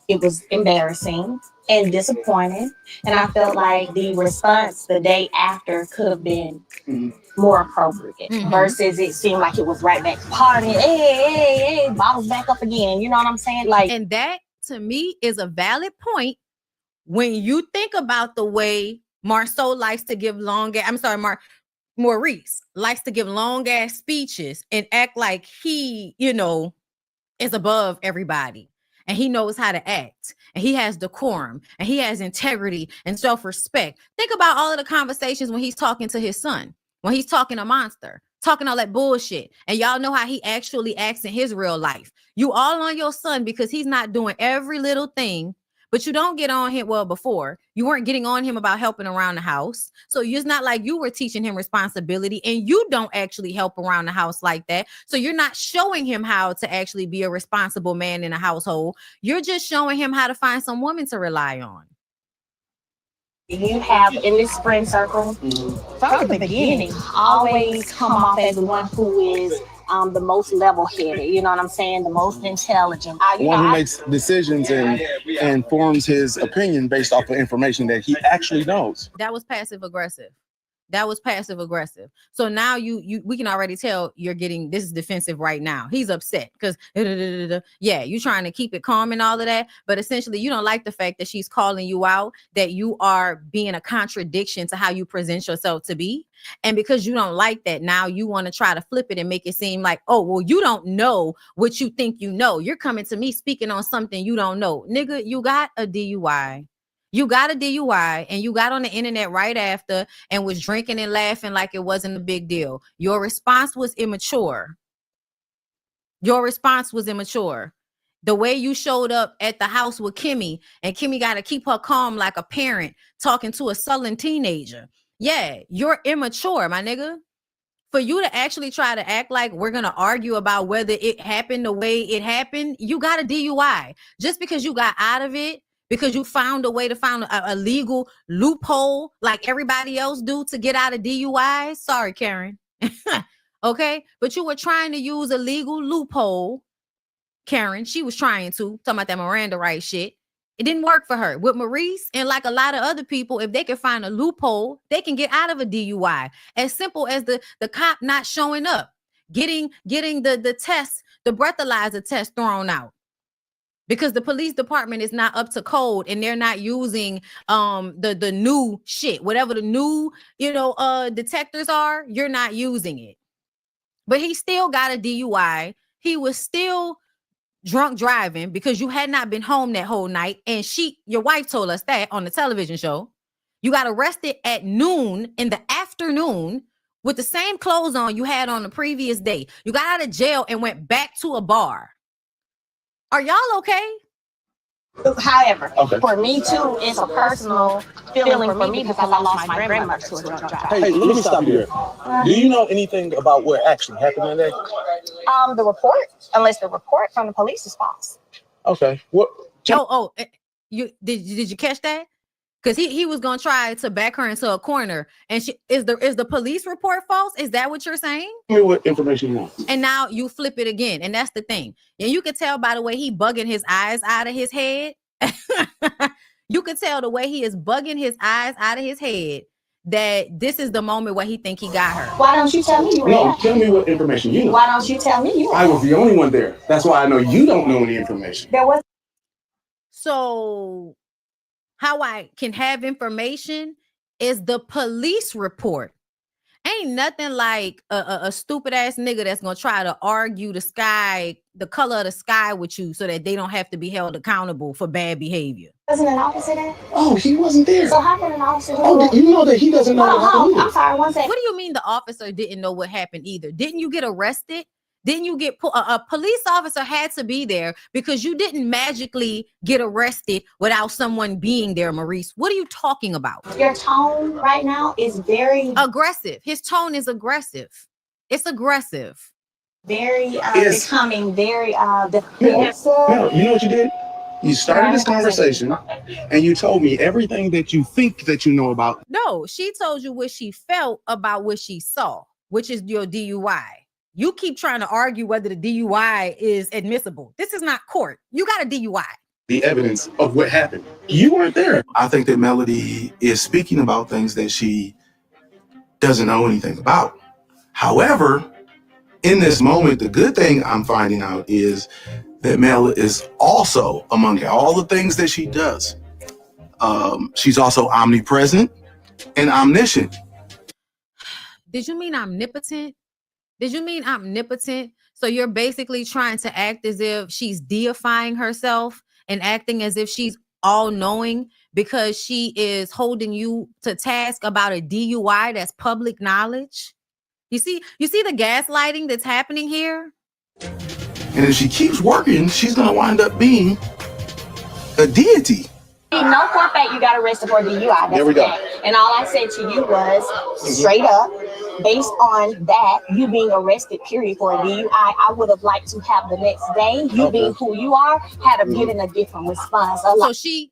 It was embarrassing and disappointing. And I felt like the response the day after could have been more appropriate versus it seemed like it was right back partying. Hey, bottles back up again. You know what I'm saying? Like, and that to me is a valid point when you think about the way Marceau likes to give Maurice likes to give long ass speeches and act like he, you know, is above everybody. And he knows how to act. And he has decorum. And he has integrity and self-respect. Think about all of the conversations when he's talking to his son. When he's talking to Monster. Talking all that bullshit. And y'all know how he actually acts in his real life. You all on your son because he's not doing every little thing. But you don't get on him. Well, before you weren't getting on him about helping around the house. So it's not like you were teaching him responsibility and you don't actually help around the house like that. So you're not showing him how to actually be a responsible man in a household. You're just showing him how to find some woman to rely on. You have in this friend circle from the beginning always come off as the one who is the most level-headed, you know what I'm saying? The most intelligent. One who makes decisions and forms his opinion based off of information that he actually knows. That was passive aggressive. That was passive aggressive. So now we can already tell you're getting, this is defensive right now. He's upset because yeah, you're trying to keep it calm and all of that. But essentially you don't like the fact that she's calling you out, that you are being a contradiction to how you present yourself to be. And because you don't like that, now you want to try to flip it and make it seem like, oh, well, you don't know what you think you know. You're coming to me speaking on something you don't know. Nigga, you got a DUI. You got a DUI and you got on the internet right after and was drinking and laughing like it wasn't a big deal. Your response was immature. Your response was immature. The way you showed up at the house with Kimmy and Kimmy got to keep her calm like a parent talking to a sullen teenager. Yeah, you're immature, my nigga. For you to actually try to act like we're going to argue about whether it happened the way it happened, you got a DUI. Just because you got out of it, because you found a way to find a legal loophole like everybody else do to get out of DUI. Sorry, Karen. Okay. But you were trying to use a legal loophole. Karen, she was trying to, talking about that Miranda right shit. It didn't work for her. With Maurice and like a lot of other people, if they can find a loophole, they can get out of a DUI. As simple as the cop not showing up, getting the test, the breathalyzer test thrown out. Because the police department is not up to code and they're not using the new shit, whatever the new, detectors are, you're not using it. But he still got a DUI. He was still drunk driving because you had not been home that whole night. And your wife told us that on the television show. You got arrested at noon in the afternoon with the same clothes on you had on the previous day. You got out of jail and went back to a bar. Are y'all okay? However, for me too, it's a personal feeling for me because I lost my grandmother to a drunk driver. Hey, let me stop you there. Do you know anything about what actually happened that day? The report, unless the report from the police is false. Okay. What? Did you catch that? Because he was gonna try to back her into a corner, and is the police report false? Is that what you're saying? Tell me what information you want. And now you flip it again, and that's the thing. And you could tell by the way he bugging his eyes out of his head. You could tell the way he is bugging his eyes out of his head that this is the moment where he think he got her. Why don't you tell me you were No, there? tell me what information you know. Why don't you tell me you were I there? was the only one there. That's why I know you don't know any information. There was. So how I can have information is the police report. Ain't nothing like a stupid ass nigga that's gonna try to argue the color of the sky with you so that they don't have to be held accountable for bad behavior. Wasn't an officer there? Oh, he wasn't there. So how can an officer? You know that he doesn't know what happened. I'm sorry, one second. What do you mean the officer didn't know what happened either? Didn't you get arrested? Didn't you get a police officer had to be there because you didn't magically get arrested without someone being there, Maurice? What are you talking about? Your tone right now is very aggressive. His tone is aggressive. It's aggressive. Very becoming very defensive. No, you know what you did? You started this conversation and you told me everything that you think that you know about. No, she told you what she felt about what she saw, which is your DUI. You keep trying to argue whether the DUI is admissible. This is not court. You got a DUI. The evidence of what happened. You weren't there. I think that Melody is speaking about things that she doesn't know anything about. However, in this moment, the good thing I'm finding out is that Mel is also, among all the things that she does, she's also omnipresent and omniscient. Did you mean omnipotent? Did you mean omnipotent? So you're basically trying to act as if she's deifying herself and acting as if she's all-knowing because she is holding you to task about a DUI that's public knowledge. You see the gaslighting that's happening here? And if she keeps working, she's gonna wind up being a deity. No, for a fact you got arrested for DUI. There we go. And all I said to you was straight up, based on that, you being arrested, period, for a DUI, I would have liked to have the next day, you being who you are, had given a different response. So she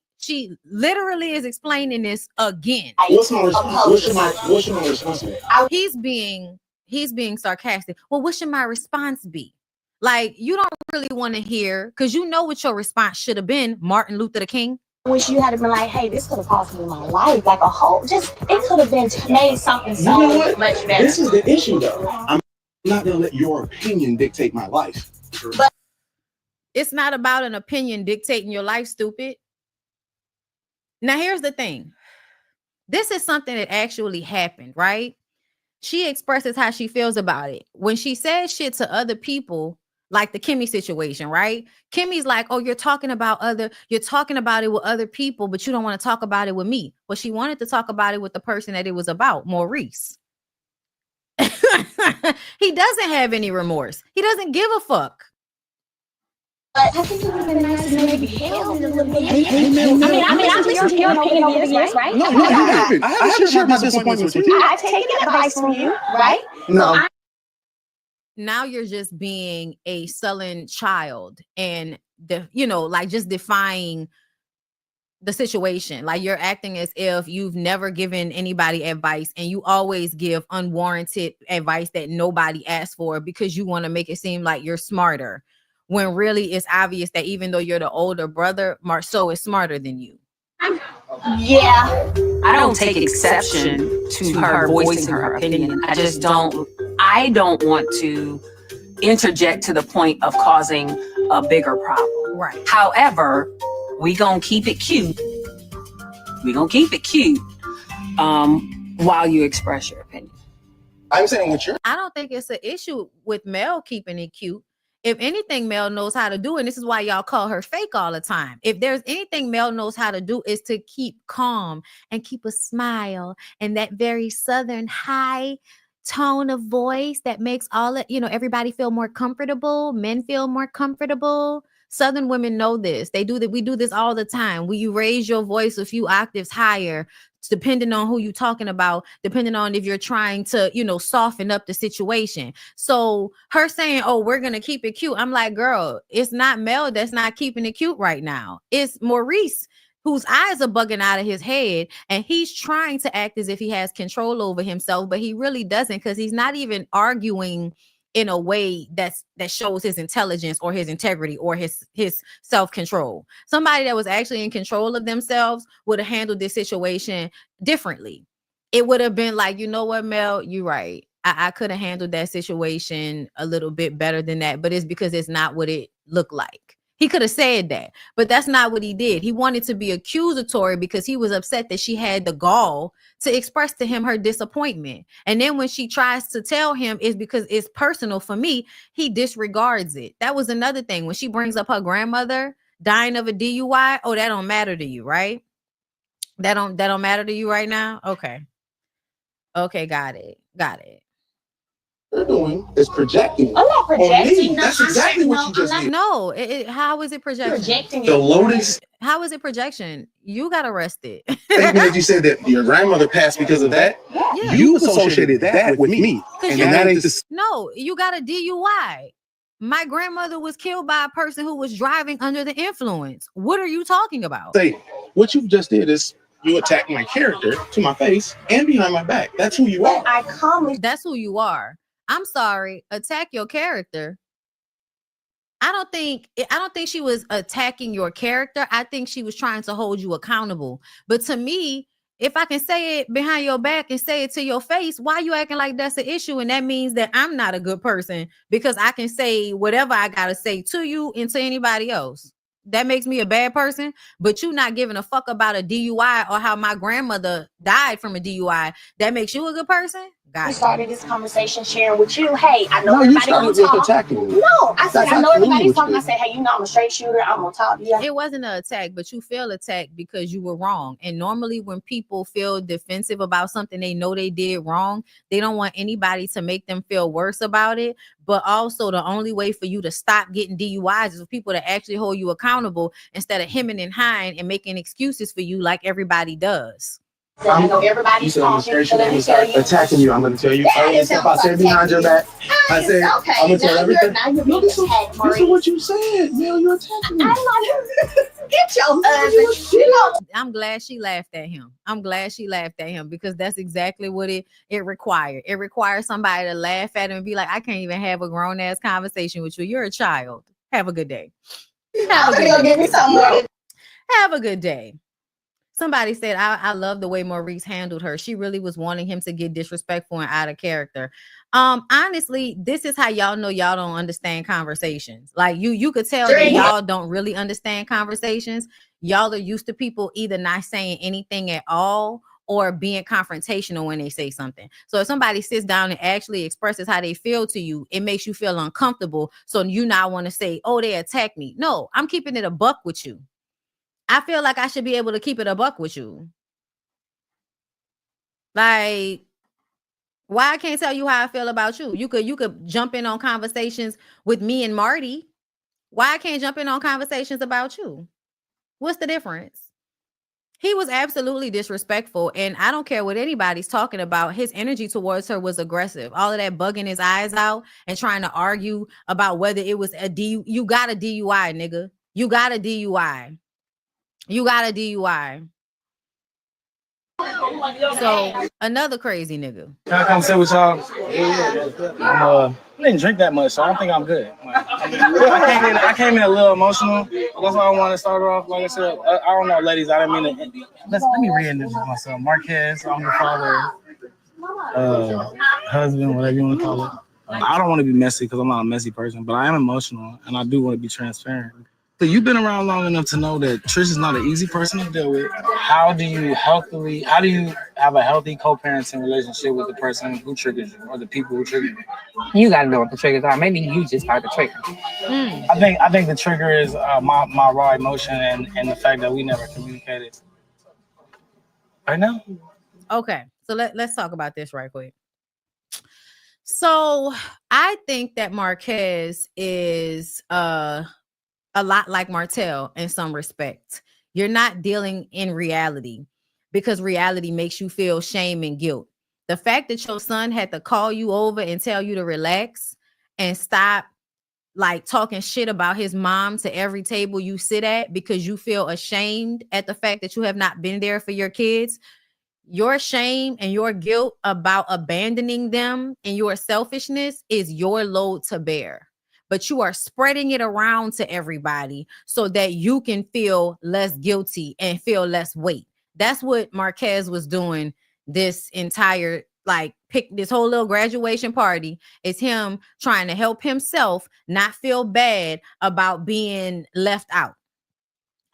literally is explaining this again. What's my response? He's being sarcastic. Well, what should my response be? Like, you don't really want to hear, because you know what your response should have been, Martin Luther King. Wish you had been like, hey, this could have cost me my life, like a whole, just, it could have been made something so much better. This is the issue, though. I'm not going to let your opinion dictate my life. But it's not about an opinion dictating your life, stupid. Now, here's the thing. This is something that actually happened, right? She expresses how she feels about it. When she says shit to other people, like the Kimmy situation, right? Kimmy's like, oh, you're talking about it with other people, but you don't want to talk about it with me. Well, she wanted to talk about it with the person that it was about, Maurice. He doesn't have any remorse. He doesn't give a fuck. But I think it would have been nice to maybe held a little bit. I'm listening to your opinion over the years, right? No, you haven't. I haven't shared my disappointments with you. I've taken advice from you, right? No. Now you're just being a sullen child and just defying the situation. Like, you're acting as if you've never given anybody advice and you always give unwarranted advice that nobody asked for because you want to make it seem like you're smarter, when really it's obvious that even though you're the older brother, Marceau is smarter than you. Yeah. I don't take exception to her voicing her opinion. I don't want to interject to the point of causing a bigger problem. Right. However, we gonna keep it cute. While you express your opinion. I'm saying what you're. I don't think it's an issue with Mel keeping it cute. If anything, Mel knows how to do, and this is why y'all call her fake all the time. If there's anything Mel knows how to do, is to keep calm and keep a smile and that very Southern high tone of voice that makes everybody feel more comfortable. Men feel more comfortable. Southern women know this. They do that. We do this all the time. Will you raise your voice a few octaves higher, depending on who you're talking about, depending on if you're trying to, soften up the situation. So her saying, oh, we're going to keep it cute. I'm like, girl, it's not Mel that's not keeping it cute right now. It's Maurice, whose eyes are bugging out of his head. And he's trying to act as if he has control over himself, but he really doesn't, because he's not even arguing in a way that shows his intelligence or his integrity or his self-control. Somebody that was actually in control of themselves would have handled this situation differently. It would have been like, you know what, Mel, you're right. I could have handled that situation a little bit better than that, but it's because it's not what it looked like. He could have said that, but that's not what he did. He wanted to be accusatory because he was upset that she had the gall to express to him her disappointment. And then when she tries to tell him it's because it's personal for me, he disregards it. That was another thing. When she brings up her grandmother dying of a DUI, oh, that don't matter to you, right? That don't matter to you right now? Okay, got it. You're doing is projecting. I'm not projecting. That's exactly what you just did. No, how is it projection? Projecting. The lotus. How is it projection? You got arrested. Even as you said that your grandmother passed because of that, Yeah. you associated that with me. And that ain't No, you got a DUI. My grandmother was killed by a person who was driving under the influence. What are you talking about? Say, what you just did is you attacked my character to my face and behind my back. That's who you are. I calmly. That's who you are. I'm sorry. Attack your character. I don't think she was attacking your character. I think she was trying to hold you accountable. But to me, if I can say it behind your back and say it to your face, why you acting like that's an issue? And that means that I'm not a good person because I can say whatever I gotta say to you and to anybody else. That makes me a bad person, but you not giving a fuck about a DUI or how my grandmother died from a DUI. That makes you a good person? I started this conversation sharing with you. Hey, I know No, you everybody started gonna with talk. attacking me. No, I said That's I know absolutely everybody's what talking. you I said, hey, you know I'm a straight shooter. I'm gonna talk to you. It wasn't an attack, but you feel attacked because you were wrong. And normally when people feel defensive about something they know they did wrong, they don't want anybody to make them feel worse about it. But also the only way for you to stop getting DUIs is for people to actually hold you accountable instead of hemming and hawing and making excuses for you like everybody does. I know everybody's talking. So let me tell you. Attacking you. I'm going to tell you. If I said behind your back, I said, okay. I'm going to tell everything. Now you're being attacked, Maurice. This is what you said. Mel, you're attacking me. I'm not. Get your husband. You know. I'm glad she laughed at him. I'm glad she laughed at him because that's exactly what it required. It requires somebody to laugh at him and be like, I can't even have a grown ass conversation with you. You're a child. Have a good day. Have a good day. Give me some more. Have a good day. Somebody said, I love the way Maurice handled her. She really was wanting him to get disrespectful and out of character. Honestly, this is how y'all know y'all don't understand conversations. Like you could tell that y'all don't really understand conversations. Y'all are used to people either not saying anything at all or being confrontational when they say something. So if somebody sits down and actually expresses how they feel to you, it makes you feel uncomfortable. So you now want to say, oh, they attacked me. No, I'm keeping it a buck with you. I feel like I should be able to keep it a buck with you. Like, why I can't tell you how I feel about you? You could jump in on conversations with me and Marty. Why I can't jump in on conversations about you? What's the difference? He was absolutely disrespectful, and I don't care what anybody's talking about. His energy towards her was aggressive. All of that bugging his eyes out and trying to argue about whether it was you got a DUI, nigga. You got a DUI. You got a DUI. So another crazy nigga. Can I come sit with y'all? I didn't drink that much, so I don't think I'm good. I came in a little emotional. That's why I want to start off. Like I said, I don't know, ladies. I didn't mean to. Let me reintroduce myself. Marquez. I'm your father, husband, whatever you want to call it. I don't want to be messy because I'm not a messy person, but I am emotional and I do want to be transparent. So you've been around long enough to know that Trish is not an easy person to deal with. How do you have a healthy co-parenting relationship with the person who triggers you or the people who trigger you? You got to know what the triggers are. Maybe you just are the trigger. I think the trigger is my raw emotion and the fact that we never communicated. Right now? Okay, so let's talk about this right quick. So I think that Marquez is a lot like Martel in some respects. You're not dealing in reality because reality makes you feel shame and guilt. The fact that your son had to call you over and tell you to relax and stop like talking shit about his mom to every table you sit at because you feel ashamed at the fact that you have not been there for your kids. Your shame and your guilt about abandoning them and your selfishness is your load to bear. But you are spreading it around to everybody so that you can feel less guilty and feel less weight. That's what Marquez was doing this entire, this whole little graduation party is him trying to help himself not feel bad about being left out.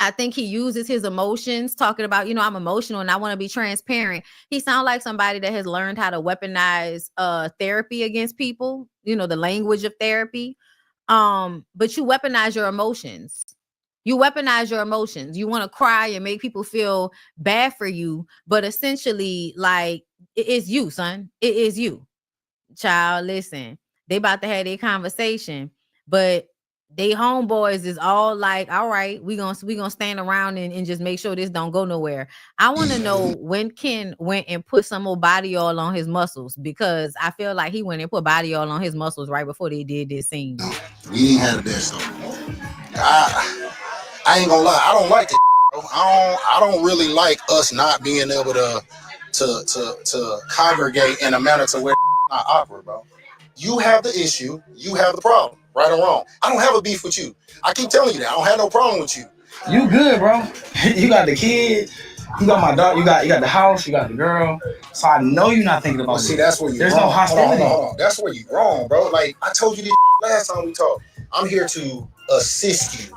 I think he uses his emotions talking about, I'm emotional and I want to be transparent. He sounds like somebody that has learned how to weaponize therapy against people, the language of therapy. But you weaponize your emotions. You weaponize your emotions. You want to cry and make people feel bad for you, but essentially, it is you, son. It is you. Child, listen. They about to have their conversation, but they homeboys is all like, all right, we gonna stand around and just make sure this don't go nowhere. I want to know when Ken went and put some more body oil on his muscles, because I feel like he went and put body oil on his muscles right before they did this scene. We ain't had that, so I ain't gonna lie, I don't like it. I don't really like us not being able to congregate in a manner to where it's not awkward, bro. You have the issue, you have the problem, right or wrong. I don't have a beef with you. I keep telling you that. I don't have no problem with you. You good, bro. You got the kid, you got my dog, you got the house, you got the girl. So I know you're not thinking about See, it. that's where you're There's wrong. no hostility. Hold on. That's where you're wrong, bro. Like, I told you this last time we talked. I'm here to assist you.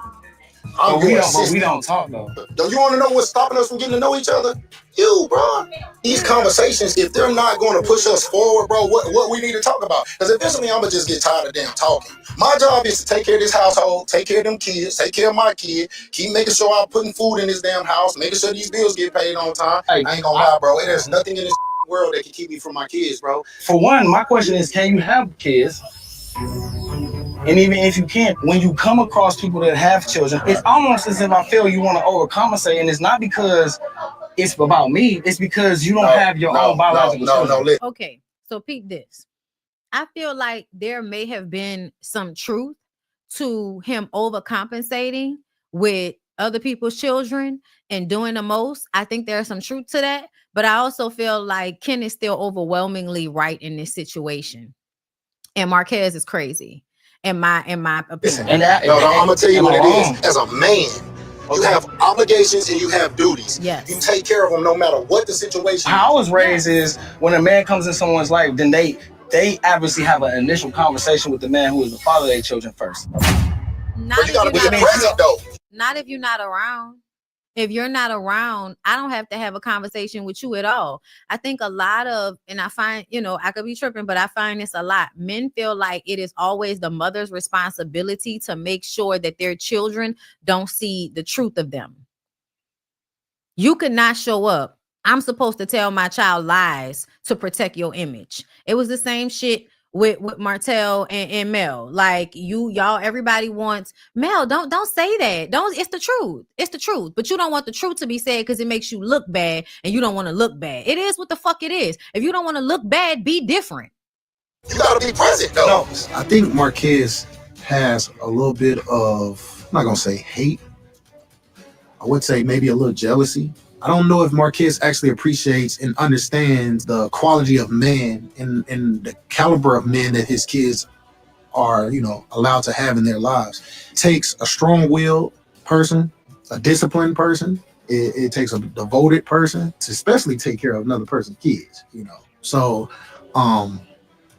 But we don't talk, though. Don't you want to know what's stopping us from getting to know each other? You, bro. These conversations, if they're not going to push us forward, bro, what we need to talk about? Because eventually I'm going to just get tired of damn talking. My job is to take care of this household, take care of them kids, take care of my kid, keep making sure I'm putting food in this damn house, making sure these bills get paid on time. Hey, I ain't going to lie, bro. There's nothing in this world that can keep me from my kids, bro. For one, my question is, can you have kids? And even if you can't, when you come across people that have children, it's almost as if I feel you want to overcompensate, and it's not because it's about me, it's because you don't have your own biological children. Okay, so peep this. I feel like there may have been some truth to him overcompensating with other people's children and doing the most. I think there's some truth to that, but I also feel like Ken is still overwhelmingly right in this situation, and Marquez is crazy. In my opinion. I'm gonna tell you what it is. As a man, you have obligations and you have duties. Yes. You take care of them no matter what the situation. How I was raised is when a man comes in someone's life, then they obviously have an initial conversation with the man who is the father of their children first. Not if you're not present, though. Not if you're not around. If you're not around, I don't have to have a conversation with you at all. I think a lot of, and I find, I could be tripping, but I find this a lot. Men feel like it is always the mother's responsibility to make sure that their children don't see the truth of them. You could not show up. I'm supposed to tell my child lies to protect your image. It was the same shit with Martell and Mel. Like y'all, everybody wants Mel. Don't say that. It's the truth. It's the truth. But you don't want the truth to be said because it makes you look bad, and you don't want to look bad. It is what the fuck it is. If you don't want to look bad, be different. You gotta be present though. No, I think Marquez has a little bit of, I'm not gonna say hate. I would say maybe a little jealousy. I don't know if Marquez actually appreciates and understands the quality of man and the caliber of men that his kids are, allowed to have in their lives. It takes a strong-willed person, a disciplined person. It takes a devoted person to especially take care of another person's kids, So,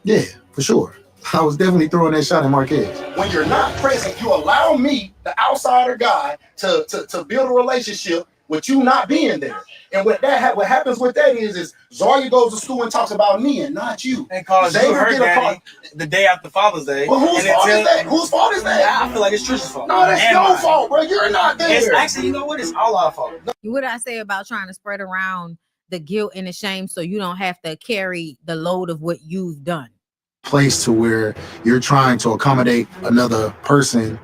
yeah, for sure. I was definitely throwing that shot at Marquez. When you're not present, you allow me, the outsider guy, to build a relationship with you not being there. And what happens with that is Zarya goes to school and talks about me and not you. They call you her daddy the day after Father's Day. Well, whose fault is that? Whose fault is that? I feel like it's Trish's fault. No, that's your fault, bro. You're not there. It's actually, you know what? It's all our fault. What I say about trying to spread around the guilt and the shame so you don't have to carry the load of what you've done. Place to where you're trying to accommodate another person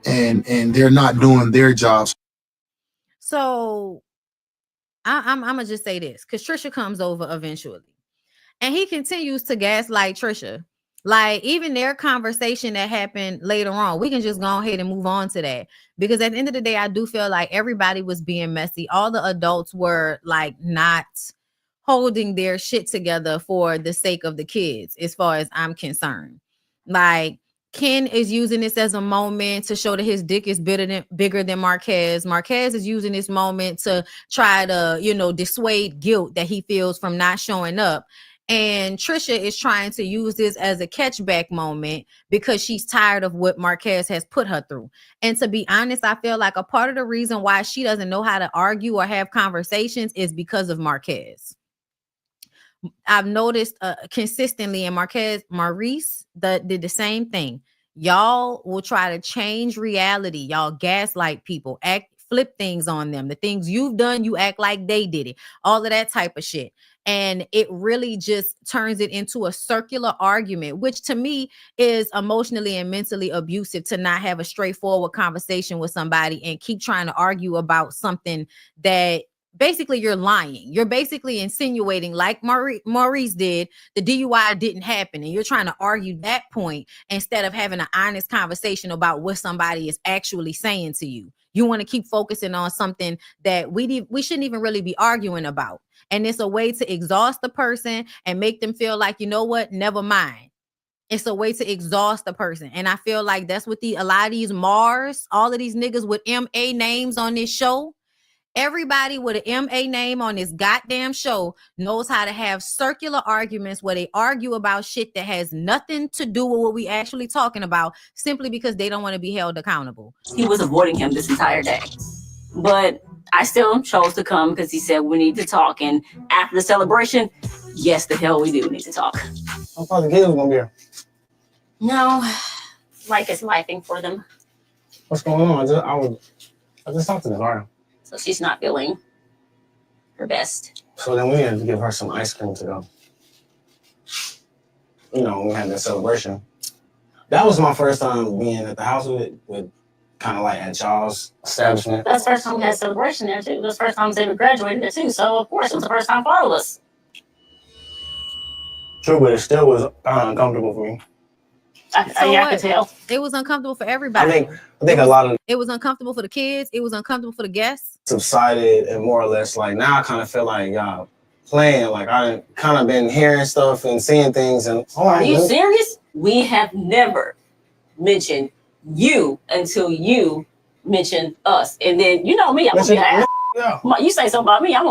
and they're not doing their jobs. So I'm gonna just say this, because Trisha comes over eventually, and he continues to gaslight Trisha. Like, even their conversation that happened later on, we can just go ahead and move on to that, because at the end of the day, I do feel like everybody was being messy. All the adults were like not holding their shit together for the sake of the kids, as far as I'm concerned. Like, Ken is using this as a moment to show that his dick is bigger than Marquez. Marquez is using this moment to try to, dissuade guilt that he feels from not showing up. And Trisha is trying to use this as a catchback moment because she's tired of what Marquez has put her through. And to be honest, I feel like a part of the reason why she doesn't know how to argue or have conversations is because of Marquez. I've noticed consistently, and Maurice did the same thing. Y'all will try to change reality. Y'all gaslight people, flip things on them. The things you've done, you act like they did it. All of that type of shit. And it really just turns it into a circular argument, which to me is emotionally and mentally abusive, to not have a straightforward conversation with somebody and keep trying to argue about something that basically you're lying. You're basically insinuating, like Maurice did, the DUI didn't happen. And you're trying to argue that point instead of having an honest conversation about what somebody is actually saying to you. You want to keep focusing on something that we shouldn't even really be arguing about. And it's a way to exhaust the person and make them feel like, you know what, never mind. It's a way to exhaust the person. And I feel like that's what a lot of these Mars, all of these niggas with MA names on this show, everybody with an MA name on this goddamn show knows how to have circular arguments where they argue about shit that has nothing to do with what we actually talking about, simply because they don't want to be held accountable. He was avoiding him this entire day. But I still chose to come because he said we need to talk. And after the celebration, yes, the hell we do need to talk. I thought the kids were gonna be here. No, like it's lifing for them. What's going on? I just talked to them, alright. So she's not feeling her best. So then we had to give her some ice cream to go. You know, when we had that celebration. That was my first time being at the house with kind of like at y'all's establishment. That's the first time we had a celebration there too. That's the first time they graduated there too. So of course it was the first time for all of us. True, but it still was kind of uncomfortable for me. I could tell. It was uncomfortable for everybody. I think a lot of it was uncomfortable for the kids. It was uncomfortable for the guests. Subsided and more or less like now I kind of feel like y'all playing. Like I kind of been hearing stuff and seeing things. And are you serious? We have never mentioned you until you mentioned us, and then you know me. I'm gonna be an ass. You say something about me, I'm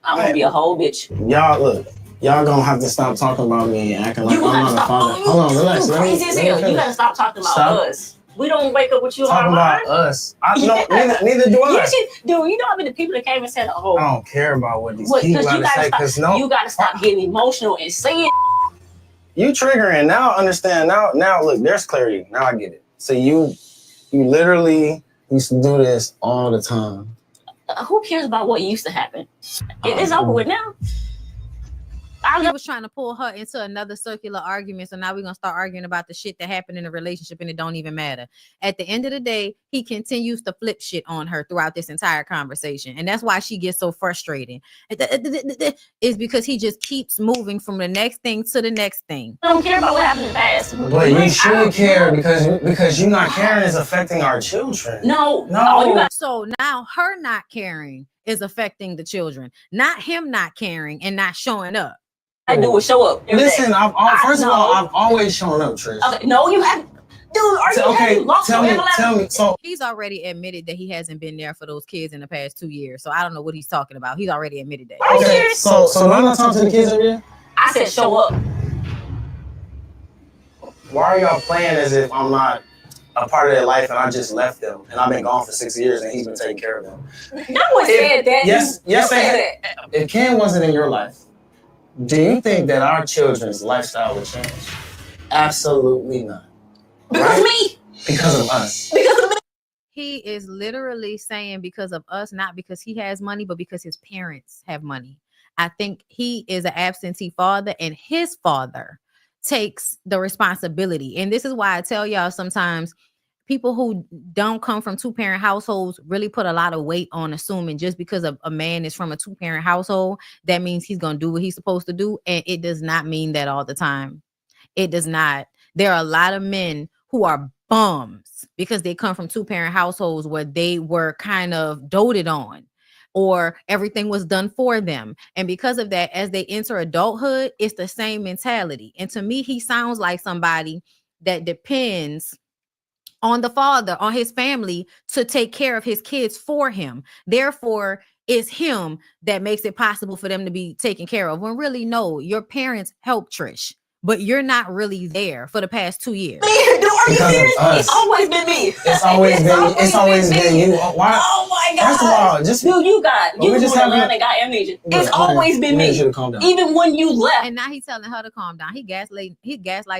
gonna be a whole bitch. Y'all look. Y'all gonna have to stop talking about me and acting like I'm not a father. Hold on, relax. You crazy as hell. You gotta stop talking about us. We don't wake up with you talking about us. Neither do I. Yes, dude, you know how many people that came and said, "Oh, I don't care about what these people gotta say." Because you gotta stop getting emotional and saying. You triggering now. Understand now. Look, there's clarity. Now I get it. So you literally used to do this all the time. Who cares about what used to happen? It's over with now. He was trying to pull her into another circular argument. So now we're going to start arguing about the shit that happened in the relationship and it don't even matter. At the end of the day, he continues to flip shit on her throughout this entire conversation. And that's why she gets so frustrated. It's because he just keeps moving from the next thing to the next thing. I don't care about what happened in the past. But you should care because you not caring is affecting our children. No. So now her not caring is affecting the children, not him not caring and not showing up. I do is show up. Listen, first of all, I've always shown up, Trish. Okay, no, you haven't. Dude, are you okay? Tell me. So he's already admitted that he hasn't been there for those kids in the past 2 years. So I don't know what he's talking about. He's already admitted that. Are you serious? So I'm not talking to the kids over there? I said show up. Why are y'all playing as if I'm not a part of their life and I just left them and I've been gone for 6 years and he's been taking care of them? No one said that. Yes, if Ken wasn't in your life, do you think that our children's lifestyle would change? Absolutely not. Because of me. Because of us. Because of me. He is literally saying because of us, not because he has money, but because his parents have money. I think he is an absentee father and his father takes the responsibility. And this is why I tell y'all sometimes people who don't come from two-parent households really put a lot of weight on assuming just because a man is from a two-parent household, that means he's going to do what he's supposed to do. And it does not mean that all the time. It does not. There are a lot of men who are bums because they come from two-parent households where they were kind of doted on or everything was done for them. And because of that, as they enter adulthood, it's the same mentality. And to me, he sounds like somebody that depends on the father, on his family to take care of his kids for him. Therefore, it's him that makes it possible for them to be taken care of. When really, no, your parents help Trish, but you're not really there for the past 2 years. Are you serious? It's always been me. It's always been you. Why? Oh my God. First of all, just dude, you got amnesia. It's always been me. Even when you left. And now he's telling her to calm down. He gaslighting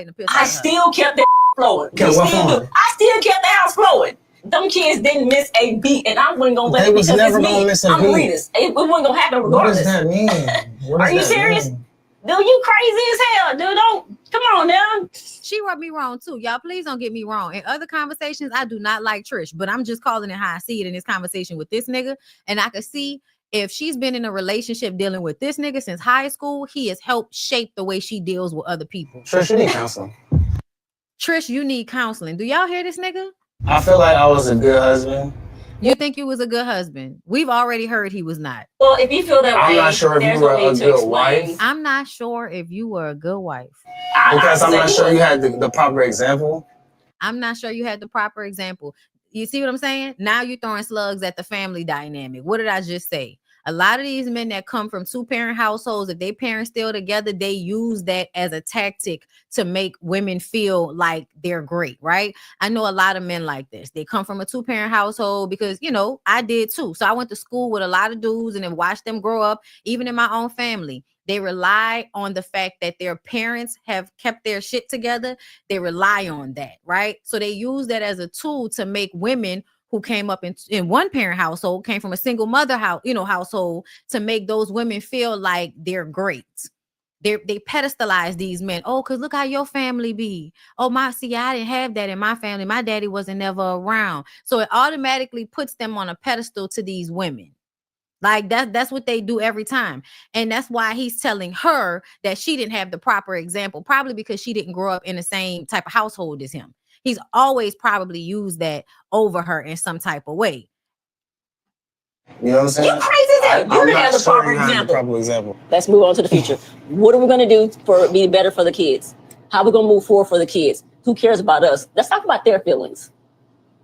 the piss. I still kept that flowing. I still kept the house flowing. them kids didn't miss a beat, and I wasn't gonna let They it was because never it's gonna me. miss a I'm beat. Marita. It wasn't gonna happen What regardless. does that mean? What Are you does that serious? mean? Dude, you crazy as hell, dude. Don't come on now. She rubbed me wrong too. Y'all, please don't get me wrong. In other conversations, I do not like Trish, but I'm just calling it how I see it in this conversation with this nigga. And I could see if she's been in a relationship dealing with this nigga since high school, he has helped shape the way she deals with other people. Trish, you need counseling. Trish, you need counseling. Do y'all hear this nigga? I feel like I was a good husband. You think you was a good husband? We've already heard he was not. Well, if you feel that way, I'm not sure if there's you were no a need to good explain. wife. I'm not sure if you were a good wife. Because I'm not sure you had the proper example. I'm not sure you had the proper example. You see what I'm saying? Now you're throwing slugs at the family dynamic. What did I just say? A lot of these men that come from two-parent households, if their parents still together, they use that as a tactic to make women feel like they're great, right? I know a lot of men like this. They come from a two-parent household because, you know, I did too. So I went to school with a lot of dudes and then watched them grow up, even in my own family. They rely on the fact that their parents have kept their shit together. They rely on that, right? So they use that as a tool to make women who came up in one parent household, came from a single mother household, to make those women feel like they're great. They pedestalize these men. Oh, because look how your family be. Oh, I didn't have that in my family. My daddy wasn't never around. So it automatically puts them on a pedestal to these women. Like that's what they do every time. And that's why he's telling her that she didn't have the proper example, probably because she didn't grow up in the same type of household as him. He's always probably used that over her in some type of way. You know what I'm saying? You crazy as hell. You didn't have the proper example. Let's move on to the future. What are we gonna do for be better for the kids? How are we gonna move forward for the kids? Who cares about us? Let's talk about their feelings.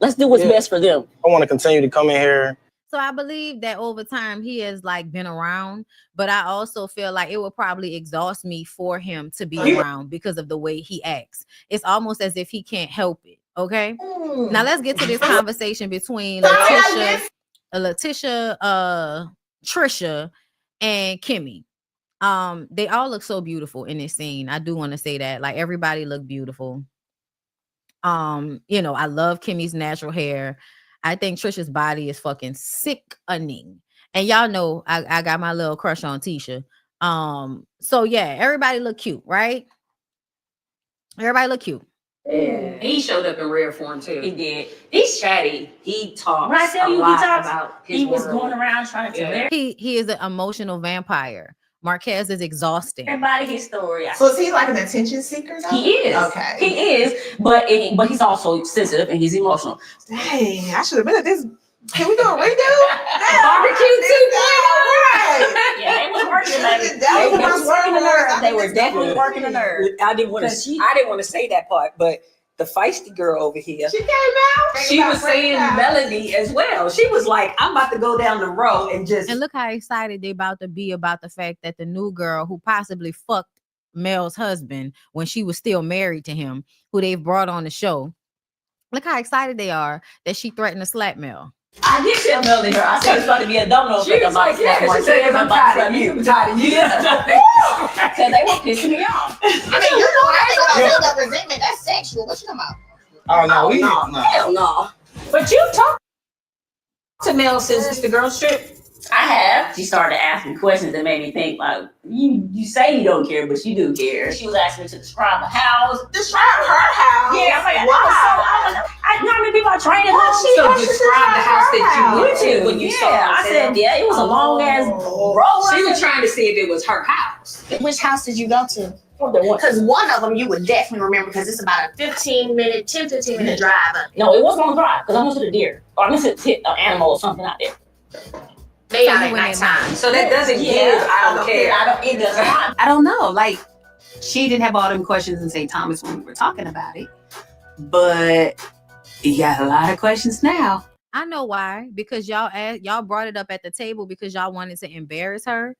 Let's do what's best for them. I want to continue to come in here. So I believe that over time he has like been around, but I also feel like it would probably exhaust me for him to be around because of the way he acts. It's almost as if he can't help it. Okay. Now let's get to this conversation between Laticia, Trisha, and Kimmy. They all look so beautiful in this scene. I do want to say that. Like everybody looked beautiful. You know, I love Kimmy's natural hair. I think Trisha's body is fucking sickening. And y'all know I got my little crush on Tisha. So yeah, everybody look cute, right? Everybody look cute. Yeah, he showed up in rare form too. He did. He's chatty. He talks. When I tell you, he talks about he was going around trying to tell He is an emotional vampire. Marquez is exhausting. everybody his story. So is he like an attention seeker now? He is. Okay. He is, but he's also sensitive and he's emotional. Dang, I should have been at this. Can we do a redo? Barbecue 2.0. Right. Yeah, they was working, baby. They were definitely working the nerve. I didn't want to say that part, but the feisty girl over here, She came out. she was saying Melody as well. She was like, I'm about to go down the road and just. And look how excited they about to be about the fact that the new girl who possibly fucked Mel's husband when she was still married to him, who they've brought on the show. Look how excited they are that she threatened to slap Mel. I did tell Melody her. I said it's about to be a domino. She was like, yeah, she said, I'm tired of you. I'm tired of you. Because they were pissing me off. I mean, you know, I ain't gonna build up resentment. That's sexual. What you talking about? Oh no, Hell no. But you talked to Mel since the girl trip. I have. She started asking questions that made me think, like, you say you don't care, but you do care. She was asking me to describe the house. Describe her house. Yeah, I'm like, Wow. I know how many people are training Well, home. she So has to describe the house that you went to when you saw her. I said, yeah, it was a long ass roll. She was trying to see if it was her house. Which house did you go to? Because one of them you would definitely remember because it's about a 15 minute drive up. No, it wasn't on the drive because I went to the deer. Or I went to the animal or something out there. They out at nighttime. So that doesn't give, I don't care. It doesn't matter. I don't know. Like, she didn't have all them questions in St. Thomas when we were talking about it. But you got a lot of questions now. I know why, because y'all brought it up at the table because y'all wanted to embarrass her.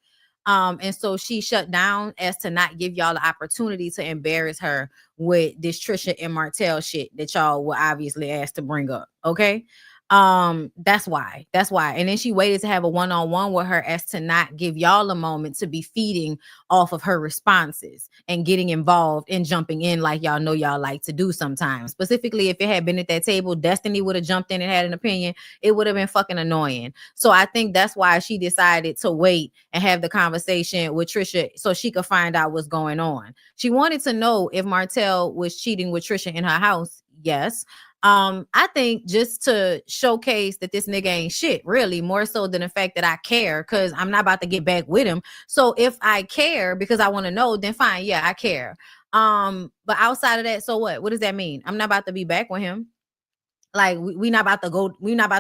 And so she shut down as to not give y'all the opportunity to embarrass her with this Trisha and Martell shit that y'all were obviously asked to bring up. Okay. That's why. And then she waited to have a one-on-one with her as to not give y'all a moment to be feeding off of her responses and getting involved and jumping in like y'all know y'all like to do sometimes. Specifically, if it had been at that table, Destiny would have jumped in and had an opinion. It would have been fucking annoying. So I think that's why she decided to wait and have the conversation with Trisha so she could find out what's going on. She wanted to know if Martell was cheating with Trisha in her house. Yes. I think just to showcase that this nigga ain't shit, really, more so than the fact that I care, because I'm not about to get back with him. So if I care because I want to know, then fine, yeah, I care. But outside of that, so what? What does that mean? I'm not about to be back with him. Like we're not about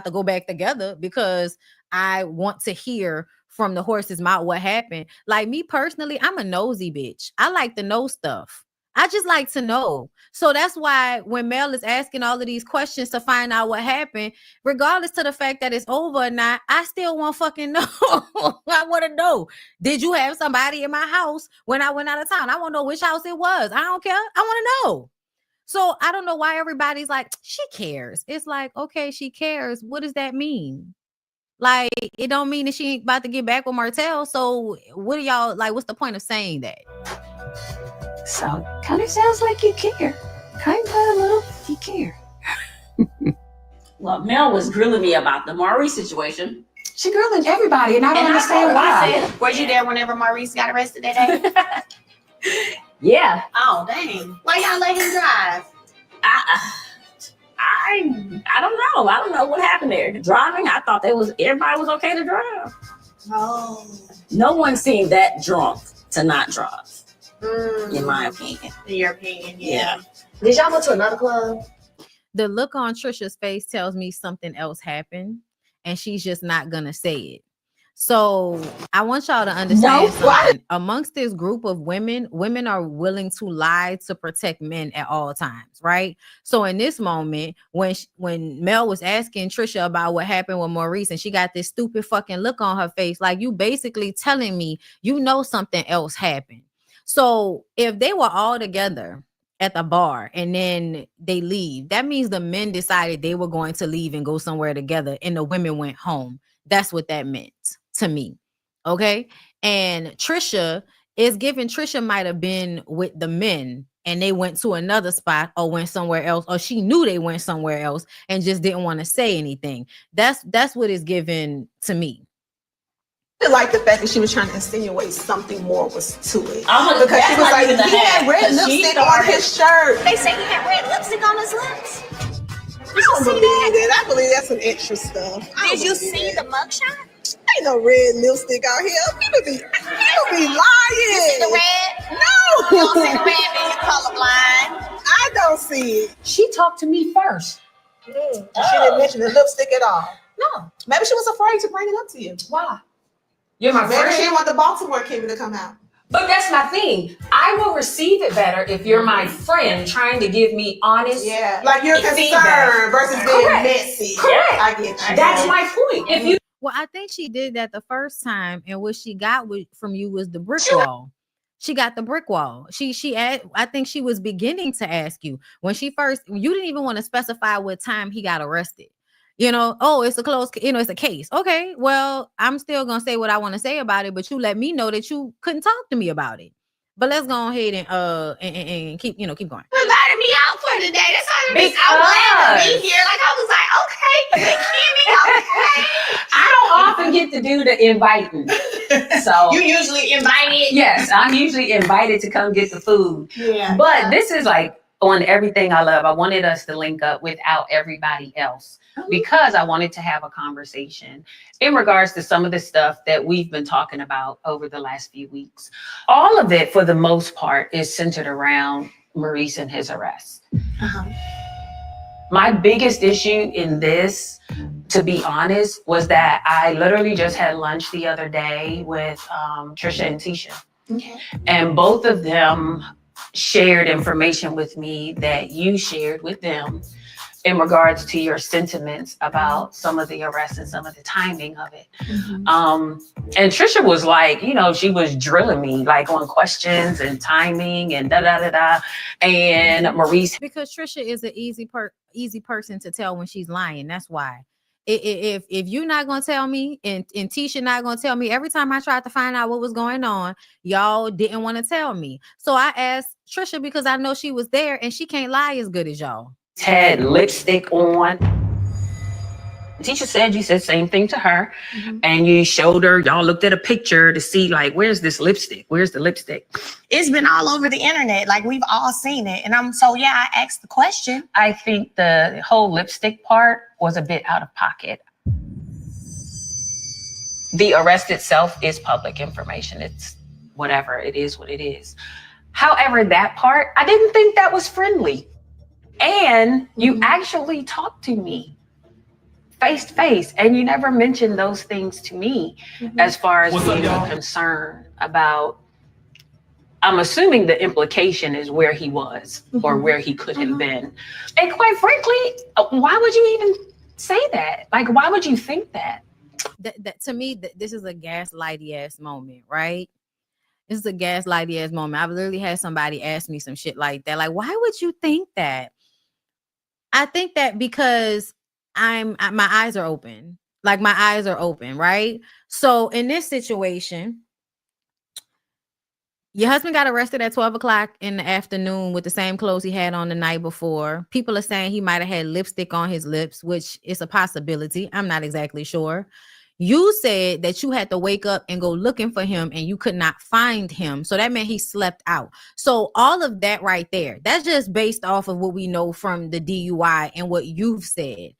to go back together because I want to hear from the horse's mouth what happened. Like me personally, I'm a nosy bitch. I like to know stuff. I just like to know. So that's why when Mel is asking all of these questions to find out what happened, regardless to the fact that it's over or not, I still want fucking know. I want to know. Did you have somebody in my house when I went out of town? I want to know which house it was. I don't care. I want to know. So I don't know why everybody's like, she cares. It's like, okay, she cares. What does that mean? Like, it don't mean that she ain't about to get back with Martell. So what are y'all like? What's the point of saying that? So kind of sounds like you care. Kind of a little, you care. Well, Mel was grilling me about the Maurice situation. She grilling everybody, and I don't understand why. Were you there whenever Maurice got arrested that day? Yeah. Oh, dang. Why y'all let him drive? I don't know. I don't know what happened there. The driving, I thought everybody was okay to drive. Oh. No one seemed that drunk to not drive. In my opinion. In your opinion, yeah. Did y'all go to another club? The look on Trisha's face tells me something else happened, and she's just not gonna say it. So I want y'all to understand something. Amongst this group of women are willing to lie to protect men at all times, right? So in this moment, when Mel was asking Trisha about what happened with Maurice, and she got this stupid fucking look on her face, like you basically telling me you know something else happened. So if they were all together at the bar and then they leave, that means the men decided they were going to leave and go somewhere together, and the women went home. That's what that meant to me. Okay. And Trisha might have been with the men and they went to another spot or went somewhere else, or she knew they went somewhere else and just didn't want to say anything. That's what is given to me. I like the fact that she was trying to insinuate something more was to it. Because she was like, he had red lipstick on his shirt. They say he had red lipstick on his lips. I don't believe that. I believe that's some extra stuff. Did you see the mugshot? Ain't no red lipstick out here. People be lying. You see the red? No. You don't see the red, then you colorblind. I don't see it. She talked to me first. She didn't mention the lipstick at all. No. Maybe she was afraid to bring it up to you. Why? You're my Maybe friend. she didn't want the Baltimore Kimmy to come out. But that's my thing. I will receive it better if you're my friend trying to give me honest. Yeah, like you're concerned versus being messy. Correct. I get you. That's my point. If you Well, I think she did that the first time, and what she got from you was the brick wall. She got the brick wall. I think she was beginning to ask you when she first. You didn't even want to specify what time he got arrested. You know, oh, it's a close. You know, it's a case. Okay, well, I'm still gonna say what I want to say about it, but you let me know that you couldn't talk to me about it. But let's go ahead and keep going. Invited me out for today. That's how I'm glad to be here. Like I was like, okay, Kimmy, okay. I don't often get to do the inviting. So You usually invited. yes, I'm usually invited to come get the food. Yeah. But this is like on Everything I Love. I wanted us to link up without everybody else because I wanted to have a conversation in regards to some of the stuff that we've been talking about over the last few weeks. All of it, for the most part, is centered around Maurice and his arrest. My biggest issue in this, to be honest, was that I literally just had lunch the other day with Trisha and Tisha. Okay. And both of them shared information with me that you shared with them in regards to your sentiments about some of the arrests and some of the timing of it. And Trisha was like, you know, she was drilling me like on questions and timing and da-da-da-da. And Maurice. Because Trisha is an easy person to tell when she's lying. That's why. If you're not gonna tell me, and Tisha not gonna tell me, every time I tried to find out what was going on, y'all didn't want to tell me. So I asked Trisha because I know she was there, and she can't lie as good as y'all. Had lipstick on. Teacher said you said same thing to her, and you showed her. Y'all looked at a picture to see like, where's this lipstick? Where's the lipstick? It's been all over the internet. Like, we've all seen it. And I asked the question. I think the whole lipstick part was a bit out of pocket. The arrest itself is public information. It's whatever. It is what it is. However, that part, I didn't think that was friendly. And you actually talked to me face to face, and you never mentioned those things to me as far as being concerned about. I'm assuming the implication is where he was or where he could have been. And quite frankly, why would you even say that? Like, why would you think that? That to me, this is a gaslighty ass moment, right? This is a gaslighty ass moment. I've literally had somebody ask me some shit like that. Like, why would you think that? I think that because my eyes are open. Like, my eyes are open, right? So in this situation, your husband got arrested at 12 o'clock in the afternoon with the same clothes he had on the night before. People are saying he might have had lipstick on his lips, which is a possibility. I'm not exactly sure. You said that you had to wake up and go looking for him and you could not find him. So that meant he slept out. So all of that right there, that's just based off of what we know from the DUI and what you've said.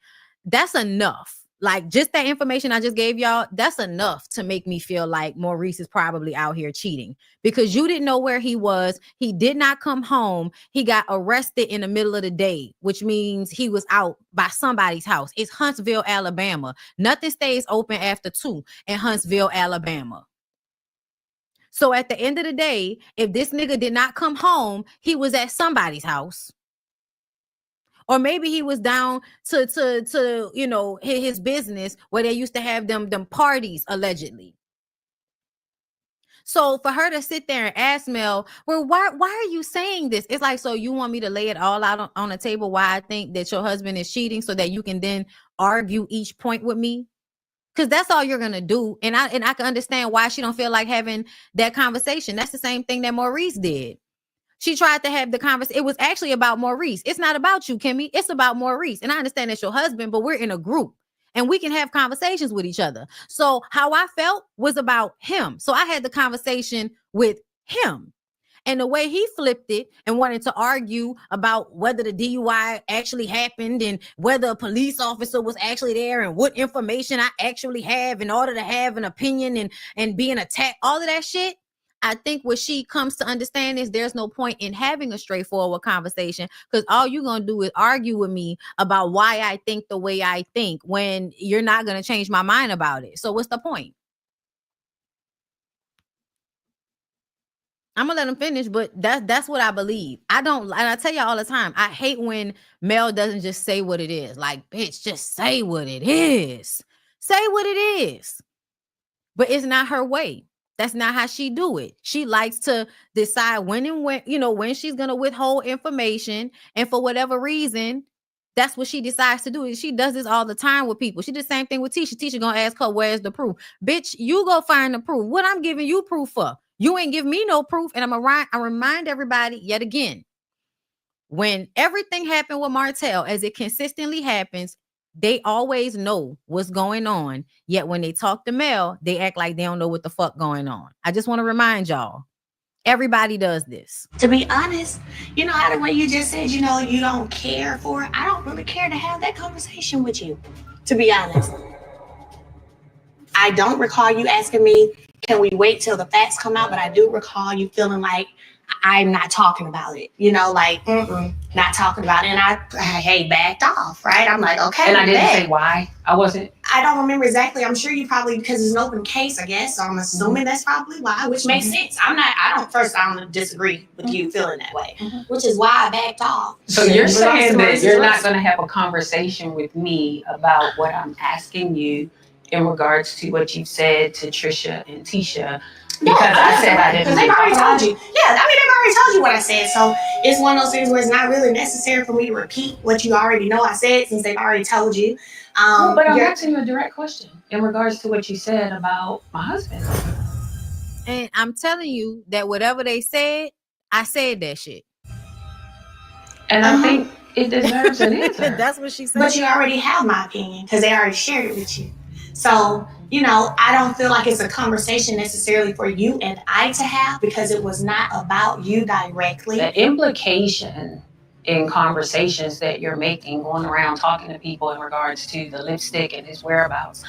That's enough. Like, just that information I just gave y'all, that's enough to make me feel like Maurice is probably out here cheating, because you didn't know where he was. He did not come home. He got arrested in the middle of the day, which means he was out by somebody's house. It's Huntsville, Alabama. Nothing stays open after 2 in Huntsville, Alabama. So at the end of the day, if this nigga did not come home, he was at somebody's house. Or maybe he was down to you know, his business where they used to have them parties, allegedly. So for her to sit there and ask Mel, well, why are you saying this? It's like, so you want me to lay it all out on the table why I think that your husband is cheating, so that you can then argue each point with me? Because that's all you're gonna do. And I can understand why she don't feel like having that conversation. That's the same thing that Maurice did. She tried to have the conversation. It was actually about Maurice. It's not about you, Kimmy. It's about Maurice. And I understand that's your husband, but we're in a group and we can have conversations with each other. So how I felt was about him. So I had the conversation with him. And the way he flipped it and wanted to argue about whether the DUI actually happened and whether a police officer was actually there and what information I actually have in order to have an opinion and being attacked, all of that shit. I think what she comes to understand is there's no point in having a straightforward conversation, because all you're going to do is argue with me about why I think the way I think when you're not going to change my mind about it. So what's the point? I'm gonna let him finish, but that's what I believe. And I tell you all the time, I hate when Mel doesn't just say what it is. Like, bitch, just say what it is. Say what it is. But it's not her way. That's not how she do it. She likes to decide when she's gonna withhold information, and for whatever reason, that's what she decides to do. She does this all the time with people. She did the same thing with Tisha. Tisha gonna ask her, where's the proof? Bitch, you go find the proof. What I'm giving you proof for? You ain't give me no proof. And I remind everybody yet again, when everything happened with Martell, as it consistently happens, they always know what's going on. Yet when they talk to Mel, they act like they don't know what the fuck going on. I just want to remind y'all, everybody does this. To be honest, you know how the way you just said, you know, you don't care for it. I don't really care to have that conversation with you, to be honest. I don't recall you asking me, can we wait till the facts come out? But I do recall you feeling like I'm not talking about it, you know, like, not talking about it. And I backed off, right? I'm like, okay. And I didn't say why. I don't remember exactly. I'm sure you probably, because it's an open case, I guess. So I'm assuming that's probably why, which makes sense. I don't disagree with you feeling that way, which is why I backed off. So you're saying that you're not going to have a conversation with me about what I'm asking you in regards to what you said to Trisha and Tisha Because I said I didn't. Because they've already told you. Yeah, I mean, they've already told you what I said. So it's one of those things where it's not really necessary for me to repeat what you already know I said since they've already told you. But I'm asking you a direct question in regards to what you said about my husband. And I'm telling you that whatever they said, I said that shit. And I think it deserves an answer. That's what she said. But you already have my opinion because they already shared it with you. So, you know, I don't feel like it's a conversation necessarily for you and I to have because it was not about you directly. The implication in conversations that you're making, going around talking to people in regards to the lipstick and his whereabouts,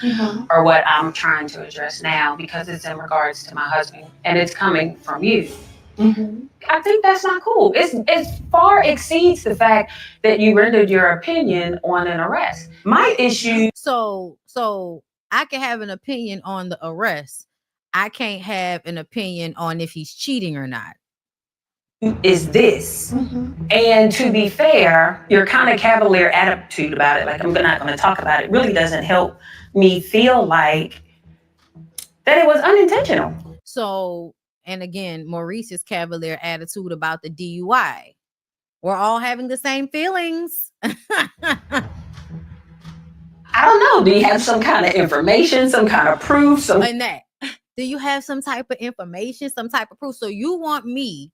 are what I'm trying to address now because it's in regards to my husband and it's coming from you. I think that's not cool. It far exceeds the fact that you rendered your opinion on an arrest. My issue. So I can have an opinion on the arrest. I can't have an opinion on if he's cheating or not. Is this. And to be fair, your kind of cavalier attitude about it, like I'm not going to talk about it, really doesn't help me feel like that it was unintentional. So, and again, Maurice's cavalier attitude about the DUI. We're all having the same feelings. I don't know. Do you have some kind of information, some kind of proof? And that, do you have some type of information, some type of proof? So you want me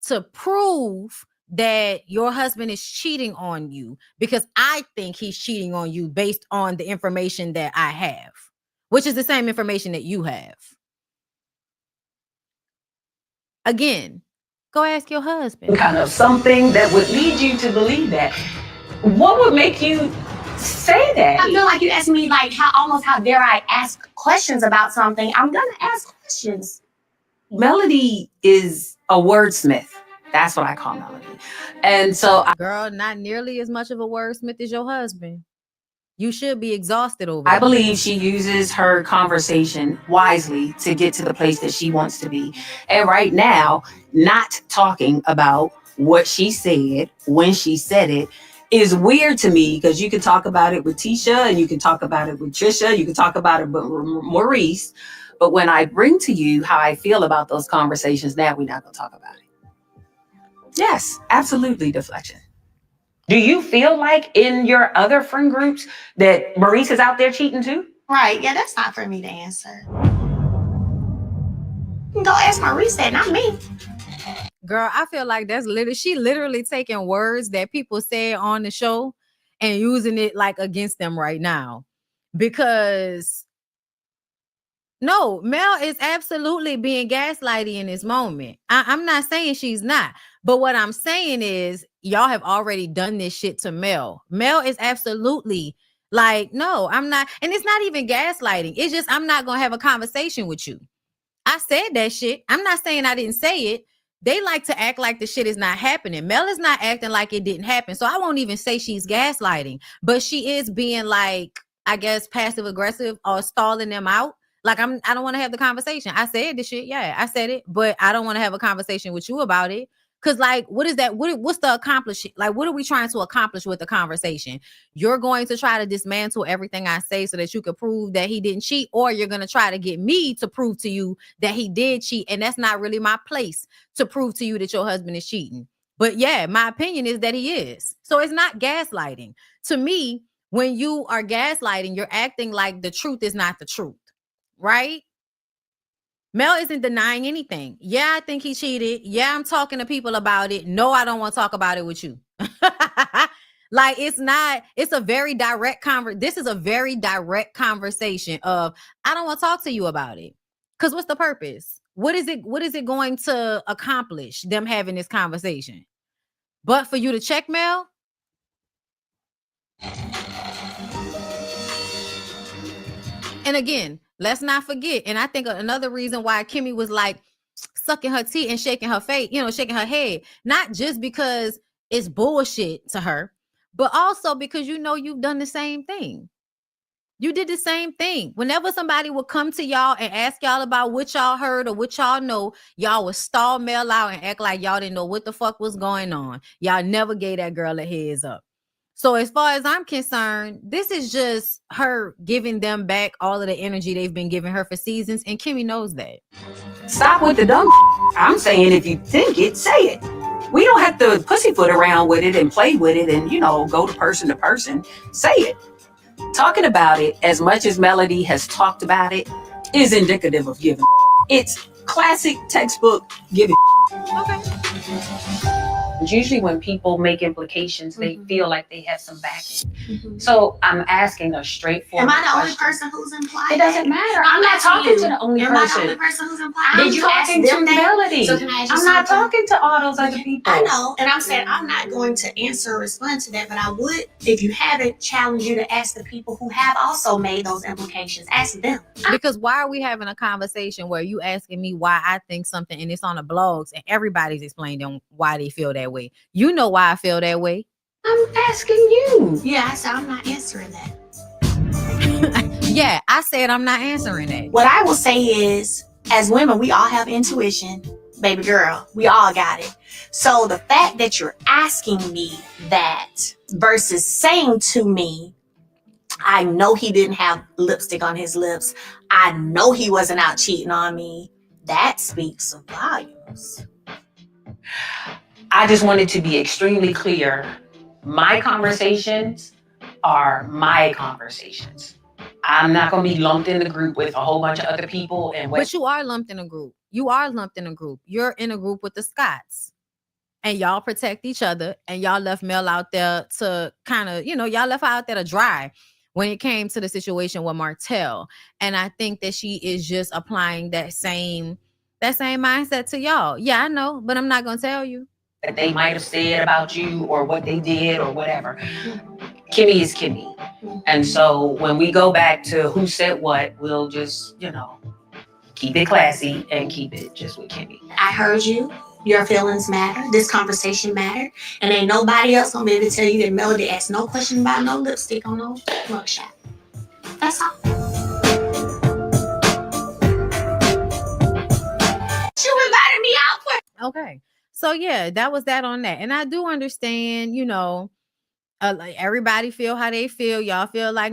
to prove that your husband is cheating on you because I think he's cheating on you based on the information that I have, which is the same information that you have. Again, go ask your husband. Kind of something that would lead you to believe that. What would make you say that? I feel like you asked me like how dare I ask questions about something. I'm gonna ask questions. Melody is a wordsmith. That's what I call Melody. And so girl, not nearly as much of a wordsmith as your husband. You should be exhausted over I it. believe she uses her conversation wisely to get to the place that she wants to be. And right now, not talking about what she said when she said it is weird to me because you can talk about it with Tisha and you can talk about it with Trisha. You can talk about it with Maurice. But when I bring to you how I feel about those conversations, now we're not going to talk about it. Yes, absolutely deflection. Do you feel like in your other friend groups that Maurice is out there cheating too? Right. Yeah, that's not for me to answer. You can go ask Maurice that, not me. Girl, I feel like she literally taking words that people say on the show and using it like against them right now. Because no, Mel is absolutely being gaslighty in this moment. I'm not saying she's not. But what I'm saying is y'all have already done this shit to Mel. Mel is absolutely like, no, I'm not. And it's not even gaslighting. It's just, I'm not going to have a conversation with you. I said that shit. I'm not saying I didn't say it. They like to act like the shit is not happening. Mel is not acting like it didn't happen. So I won't even say she's gaslighting, but she is being like, I guess, passive aggressive or stalling them out. Like I don't want to have the conversation. I said this shit. Yeah, I said it, but I don't want to have a conversation with you about it. Cause like, what is that? What's the accomplishment? Like, what are we trying to accomplish with the conversation? You're going to try to dismantle everything I say so that you can prove that he didn't cheat, or you're going to try to get me to prove to you that he did cheat. And that's not really my place to prove to you that your husband is cheating. But yeah, my opinion is that he is. So it's not gaslighting. To me, when you are gaslighting, you're acting like the truth is not the truth, right? Mel isn't denying anything. Yeah, I think he cheated. Yeah, I'm talking to people about it. No, I don't want to talk about it with you. Like, it's a very direct this is a very direct conversation of, I don't want to talk to you about it. Because what's the purpose? What is it going to accomplish, them having this conversation? But for you to check Mel? And again, let's not forget. And I think another reason why Kimmy was like sucking her teeth and shaking her face, shaking her head, not just because it's bullshit to her, but also because you've done the same thing. You did the same thing. Whenever somebody would come to y'all and ask y'all about what y'all heard or what y'all know, y'all would stall Mel out and act like y'all didn't know what the fuck was going on. Y'all never gave that girl a heads up. So as far as I'm concerned, this is just her giving them back all of the energy they've been giving her for seasons, and Kimmy knows that. Stop with the dumb. I'm saying if you think it, say it. We don't have to pussyfoot around with it and play with it and, go to person. Say it. Talking about it as much as Melody has talked about it is indicative of giving. It's classic textbook giving. Okay. Usually when people make implications, they feel like they have some backing. So I'm asking a straightforward Am I the only question. person who's implied? It doesn't matter. I'm not talking to the only Am I person. the only person who's implied? Did you talking to Melody? So can I ask you I'm not something? talking to all those other people. I know, and I'm saying I'm not going to answer or respond to that, but I would, if you haven't, challenge you to ask the people who have also made those implications. Ask them. Because why are we having a conversation where you asking me why I think something and it's on the blogs and everybody's explaining why they feel that way? You know why I feel that way. I'm asking you. Yeah, I said I'm not answering that. Yeah, I said I'm not answering that. What I will say is, as women, we all have intuition. Baby girl, we all got it. So the fact that you're asking me that versus saying to me, I know he didn't have lipstick on his lips. I know he wasn't out cheating on me. That speaks volumes. I just wanted to be extremely clear. My conversations are my conversations. I'm not going to be lumped in the group with a whole bunch of other people. But you are lumped in a group. You are lumped in a group. You're in a group with the Scotts. And y'all protect each other. And y'all left Mel out there to kind of, y'all left her out there to dry when it came to the situation with Martell. And I think that she is just applying that same mindset to y'all. Yeah, I know, but I'm not going to tell you. That they might have said about you or what they did or whatever. Kimmy is Kimmy. And so when we go back to who said what, we'll just, keep it classy and keep it just with Kimmy. I heard you. Your feelings matter. This conversation matter. And ain't nobody else gonna be able to tell you that Melody asked no question about no lipstick on no mugshot. That's all. You invited me out for. Okay. So yeah, that was that on that. And I do understand, like everybody feel how they feel. Y'all feel like,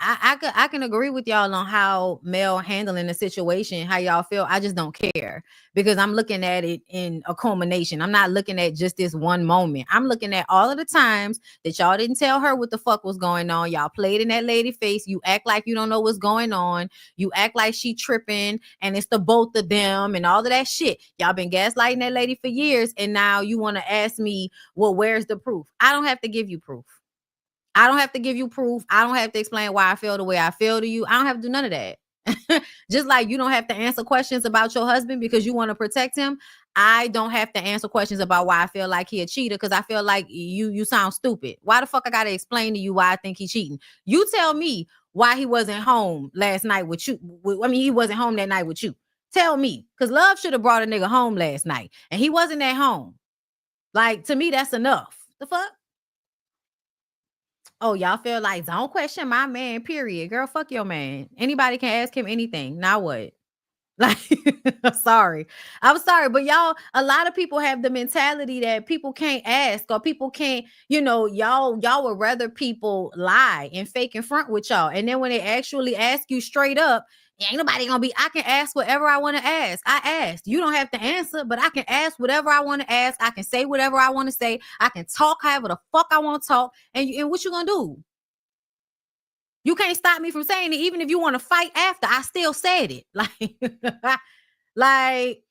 I can agree with y'all on how Mel handling the situation, how y'all feel. I just don't care because I'm looking at it in a culmination. I'm not looking at just this one moment. I'm looking at all of the times that y'all didn't tell her what the fuck was going on. Y'all played in that lady face. You act like you don't know what's going on. You act like she tripping and it's the both of them and all of that shit. Y'all been gaslighting that lady for years. And now you want to ask me, well, where's the proof? I don't have to give you proof. I don't have to give you proof. I don't have to explain why I feel the way I feel to you. I don't have to do none of that. Just like you don't have to answer questions about your husband because you want to protect him. I don't have to answer questions about why I feel like he a cheater because I feel like you sound stupid. Why the fuck I got to explain to you why I think he's cheating? You tell me why he wasn't home last night with you. He wasn't home that night with you. Tell me, because Love should have brought a nigga home last night and he wasn't at home. Like, to me, that's enough. The fuck? Oh, y'all feel like don't question my man, period. Girl, fuck your man. Anybody can ask him anything. Now what? Like, sorry. I'm sorry, but y'all, a lot of people have the mentality that people can't ask or people can't, y'all would rather people lie and fake in front with y'all. And then when they actually ask you straight up, ain't nobody gonna be, I can ask whatever I want to ask. I asked. You don't have to answer, but I can ask whatever I want to ask. I can say whatever I want to say. I can talk however the fuck I want to talk. And what you gonna do? You can't stop me from saying it. Even if you want to fight after, I still said it. Like,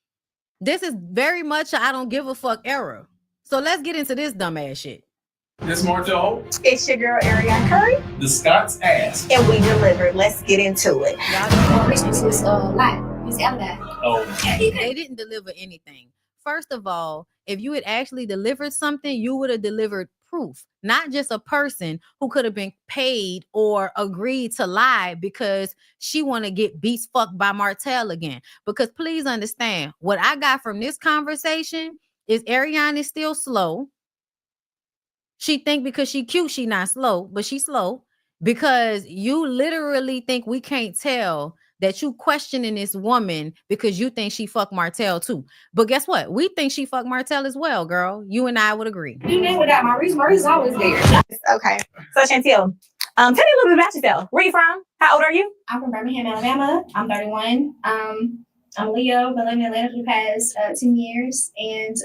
this is very much a I don't give a fuck era. So let's get into this dumbass shit. This Martel. It's your girl, Arionne Curry. The Scots asked. And we delivered. Let's get into it. Maurice was lie. He's alibi. Oh. They didn't deliver anything. First of all, if you had actually delivered something, you would have delivered proof, not just a person who could have been paid or agreed to lie because she want to get beat fucked by Martell again. Because please understand, what I got from this conversation is Arionne is still slow. She think because she cute, she not slow, but she's slow because you literally think we can't tell that you questioning this woman because you think she fucked Martell too. But guess what? We think she fucked Martell as well, girl. You and I would agree. You never got Maurice. Maurice is always there. Okay. So Chantel, tell me a little bit about yourself. Where you from? How old are you? I'm from Birmingham, Alabama. I'm 31. I'm a Leo, been living in Atlanta for the past 10 years. And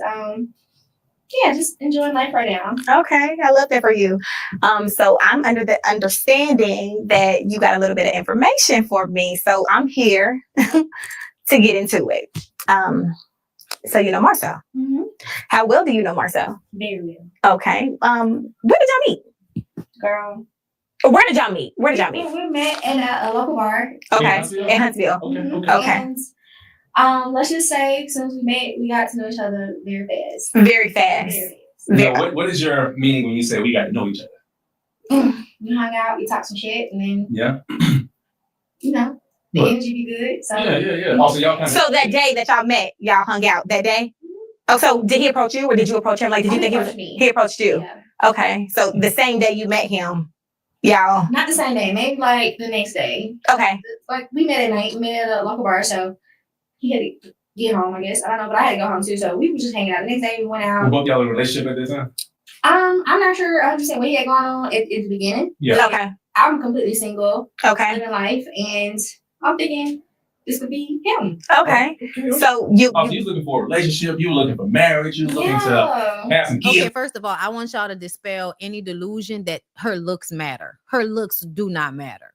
yeah, just enjoying life right now. Okay, I love that for you. So I'm under the understanding that you got a little bit of information for me. So I'm here to get into it. So you know Marcel. Mm-hmm. How well do you know Marcel? Very well. Okay. Where did y'all meet? Girl. Where did y'all meet? Where did y'all meet? We met in a local bar. Okay, in Huntsville. Okay. And let's just say since we met, we got to know each other very fast. Very fast. Now, what is your meaning when you say we got to know each other? We hung out, we talked some shit, and then Yeah. you know, the energy be good. So Yeah. Also, y'all kind of. So that day that y'all met, y'all hung out that day? Oh, so did he approach you or did you approach him? Like, did you think he approached you? Yeah. Okay. So the same day you met him, y'all. Not the same day, maybe like the next day. Okay. Like we met at night, we met at a local bar, so he had to get home, I guess. I don't know, but I had to go home too. So we were just hanging out. The next day we went out. Were both y'all in a relationship at this time? I'm not sure 100% what he had going on at the beginning. Yeah. Okay. I'm completely single. Okay. Living life, and I'm thinking this could be him. Okay. So you was looking for a relationship. You were looking for marriage. You were looking to have some kids. Okay, first of all, I want y'all to dispel any delusion that her looks matter. Her looks do not matter.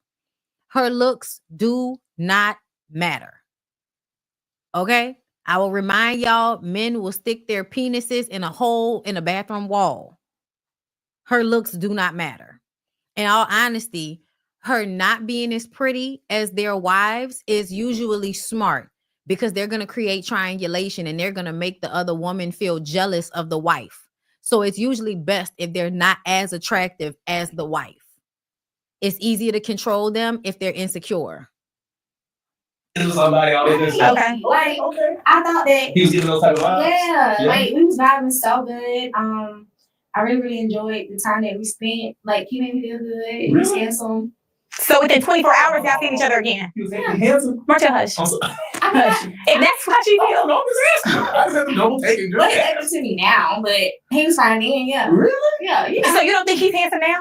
Her looks do not matter. Okay? I will remind y'all, men will stick their penises in a hole in a bathroom wall. Her looks do not matter. In all honesty, her not being as pretty as their wives is usually smart because they're going to create triangulation and they're going to make the other woman feel jealous of the wife. So it's usually best if they're not as attractive as the wife. It's easier to control them if they're insecure. Somebody always Okay. Like, I thought that he was giving those type of vibes. Yeah, like we was vibing so good. I really enjoyed the time that we spent. Like he made me feel good. He was handsome. So within 24 hours, y'all seen each other again. He was handsome. Martel, hush. Hush. If that's what you feel. I just have to double take it. Well, he's able to me now, but he was fine then. Yeah. Really? Yeah. You know. So you don't think he's handsome now?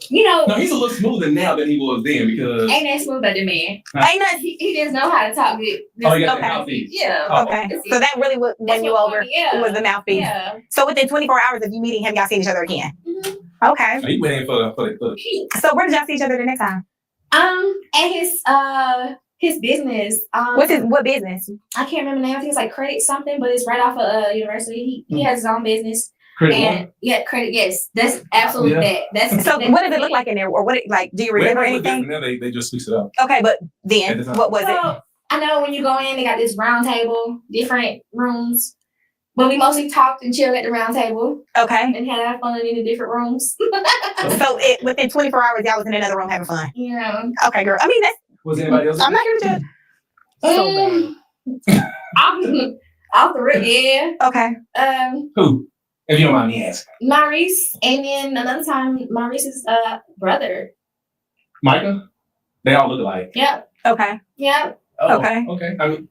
You know. No, he's a little smoother now than he was then because. Ain't that smooth better man? Ain't that he just know how to talk good. Oh, you got that mouthpiece. Yeah. Oh. Okay. So that really won you over. Yeah. Was the mouthpiece. Yeah. So within 24 hours of you meeting him, y'all seen each other again. Okay. So he went in for the key. So where did y'all see each other the next time? At his business. What business? I can't remember the name. I think it's like Credit something, but it's right off of university. He has his own business. Credit and yeah, Credit. Yes, that's absolutely that. That's so. What does it look like in there, or what? Like, do you remember anything? Now they just fix it up. Okay, but then what was it? I know when you go in, they got this round table, different rooms. But we mostly talked and chilled at the round table. Okay. And had our fun in the different rooms. So within 24 hours, y'all was in another room having fun. Yeah. Okay, girl. I mean, that's. Was anybody else? I'm not here to judge. So bad. Off the rip, yeah. Okay. Who? If you don't mind me asking. Maurice, and then another time, Maurice's brother. Micah? They all look alike. Yep. Okay. Yep. Oh, okay. Okay. I mean,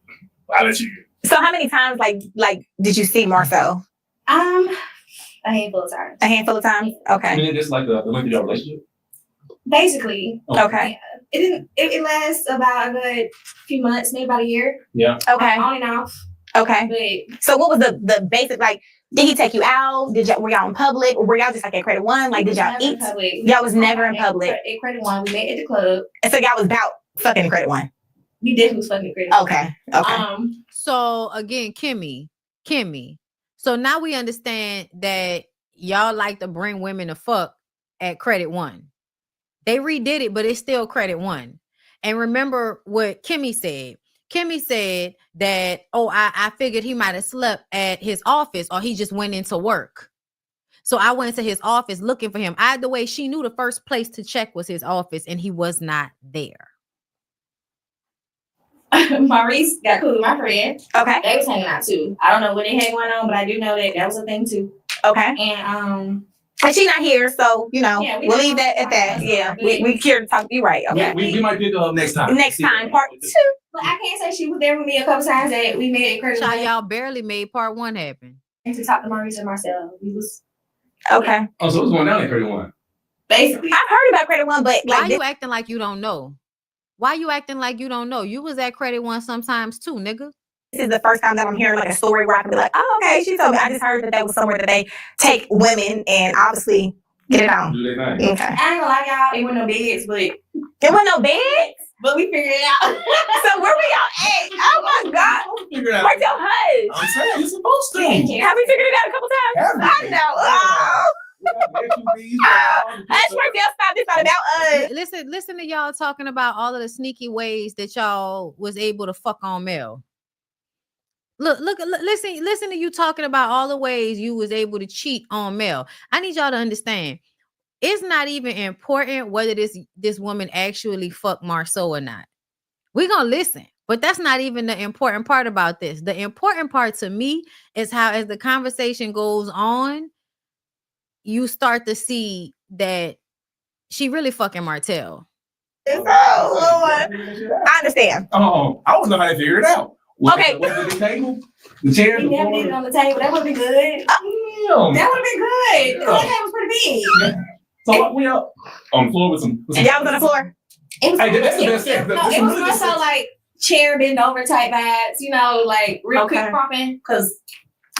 I'll let you. So how many times, like, did you see Marcel? A handful of times. A handful of times? Okay. I mean, just like the length of your relationship? Basically. Okay. Yeah. It lasts about a good few months, maybe about a year. Yeah. Okay. On and off. Okay. But, so what was the basic, like, did he take you out? Were y'all in public? Or were y'all just like at Credit One? Like, did y'all eat? Y'all was never in public. At Credit One, we met at the club. And so y'all was about fucking at Credit One. We definitely was fucking at Credit One. Okay. So again, Kimmy. So now we understand that y'all like to bring women to fuck at Credit One. They redid it, but it's still Credit One. And remember what Kimmy said. Kimmy said that, I figured he might have slept at his office or he just went into work. So I went to his office looking for him. Either way, she knew the first place to check was his office and he was not there. Maurice got cool with my friend. Okay. They was hanging out too. I don't know what they had going on, but I do know that was a thing too. Okay. And And she's not here, so we'll leave that at that. Yeah, we here to talk. You right? Okay. We might pick it up next time. Next time, part 2. But I can't say she was there with me a couple times that we made it credit. Y'all barely made part 1 happen. And to talk to Maurice and Marcel, we was okay. Oh, so what's going down in Credit One? Basically, I've heard about Credit One, but why you acting like you don't know? Why you acting like you don't know? You was at Credit One sometimes too, nigga. This is the first time that I'm hearing like a story where I can be like, oh, okay, she told me. I just heard that was somewhere that they take women and obviously get it on. Do they not? Okay. I ain't gonna lie, y'all. It wasn't no beds, but there wasn't no beds. But we figured it out. So where we all at? Oh my God. Figure it out. Martel hush. I'm saying you're supposed to. Have we figured it out a couple times? I know. Oh. Hush, Martel, stop. This not about us. Listen to y'all talking about all of the sneaky ways that y'all was able to fuck on Mel. Listen to you talking about all the ways you was able to cheat on Mel. I need y'all to understand. It's not even important whether this woman actually fucked Marceau or not. We're gonna listen, but that's not even the important part about this. The important part to me is how, as the conversation goes on, you start to see that she really fucking Martel. Oh, Lord. I understand. Oh, I don't know how to figure it out. Okay. Was it the table? The chair? We never did it on the table. That would be good. That would have been good. The table was pretty big. So we up on the floor with some. Y'all was on the floor. It was, Hey, that's the best thing. No, it was more so like chair bend over type vibes, like real quick popping. Cause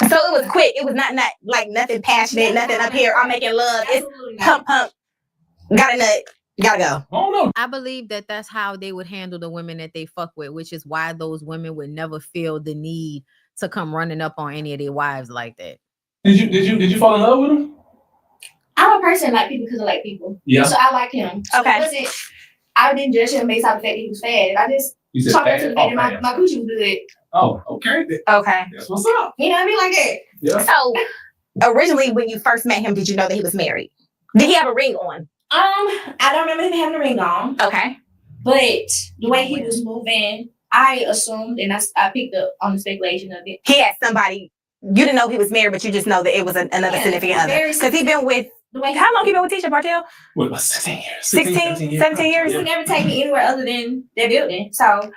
so it was quick. It was not like nothing passionate, nothing up here. I'm making love. It's pump. Got a nut. Gotta go. Oh no. I believe that that's how they would handle the women that they fuck with, which is why those women would never feel the need to come running up on any of their wives like that. Did you fall in love with him? I'm a person like people because I like people. Yeah. So I like him. So okay. I didn't judge him based on the fact that he was fat. I just talked to the fact that my coochie was good. Oh, okay. Okay. That's what's up. You know what I mean? Like that. Yeah. So originally when you first met him, did you know that he was married? Did he have a ring on? I don't remember him having a ring on. Okay. But the way he was moving, I assumed and I picked up on the speculation of it. He had somebody, you didn't know he was married, but you just know that it was another significant other. Because he been with, how long he been with Tisha Martel? What, 16 years? 16, 17 years? He never take me anywhere other than that building. So,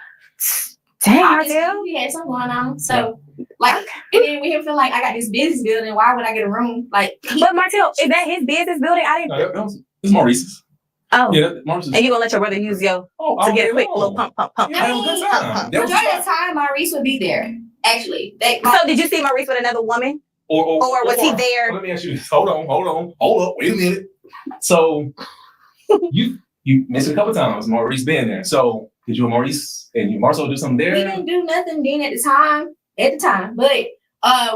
dang, Martel. We had something going on. So, and then we him feel like I got this business building. Why would I get a room? But Martel, is that his business building? I didn't. No, it's Maurice's. Oh. Yeah, Maurice's. And you gonna let your brother use your to get a quick little pump. Majority of the time, Maurice would be there. Actually, so did you see Maurice with another woman? Or was he there? Let me ask you this. Hold up. Wait a minute. So you missed it a couple times, Maurice being there. So did you and Maurice and Marcel do something there? We didn't do nothing then at the time. But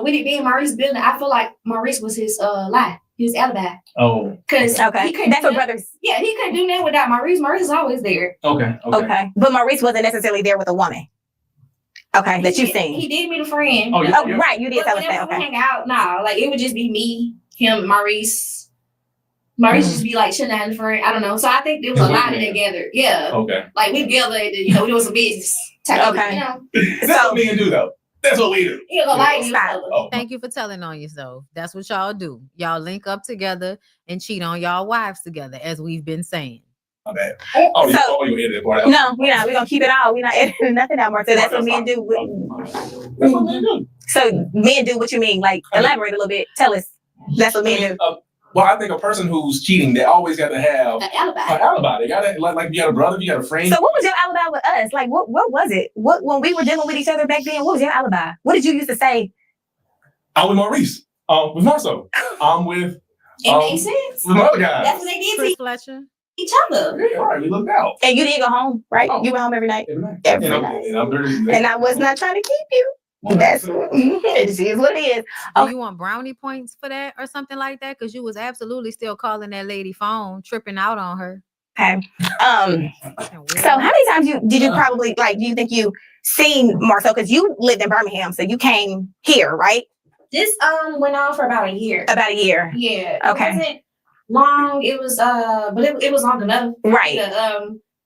with it being Maurice's building, I feel like Maurice was his lie. His alibi. Oh. Because that's what brothers. Yeah, he couldn't do that without Maurice. Maurice is always there. Okay. But Maurice wasn't necessarily there with a woman. Okay, that you've seen. He did meet a friend. Oh, yeah. Right. You did tell us that. Okay. We hang out, it would just be me, him, Maurice. Maurice just be like chilling out in the front. I don't know. So I think there was a lot of together. Yeah. Okay. Like we together, we doing some business. Okay. That's what me and do though. That's what we do. Thank you for telling on yourself. That's what y'all do. Y'all link up together and cheat on y'all wives together, as we've been saying. My bad. You edit that part out. No, we're not. We're gonna keep it all. We're not editing nothing out, Martell. That's what men do. That's what men do. So men do what you mean. Like elaborate a little bit. Tell us. That's what men do. Well, I think a person who's cheating, they always got to have an alibi. An alibi. They got to like you got a brother, you got a friend. So what was your alibi with us? Like what was it? What when we were dealing with each other back then? What was your alibi? What did you used to say? I'm with Maurice. With Marceau. I'm with. It makes sense. With my other guys. That's what they did to Fletcher. Each other. Yeah, all right. We looked out. And you didn't go home, right? You went home every night. Every night. And I was not trying to keep you. That's it is what it is. Do you want brownie points for that or something like that? Because you was absolutely still calling that lady phone, tripping out on her. Okay. So how many times did you probably do you think you seen Marcel? Because you lived in Birmingham, so you came here, right? This went on for about a year. About a year. Yeah. Okay. It wasn't long. It was but it was long enough. Right.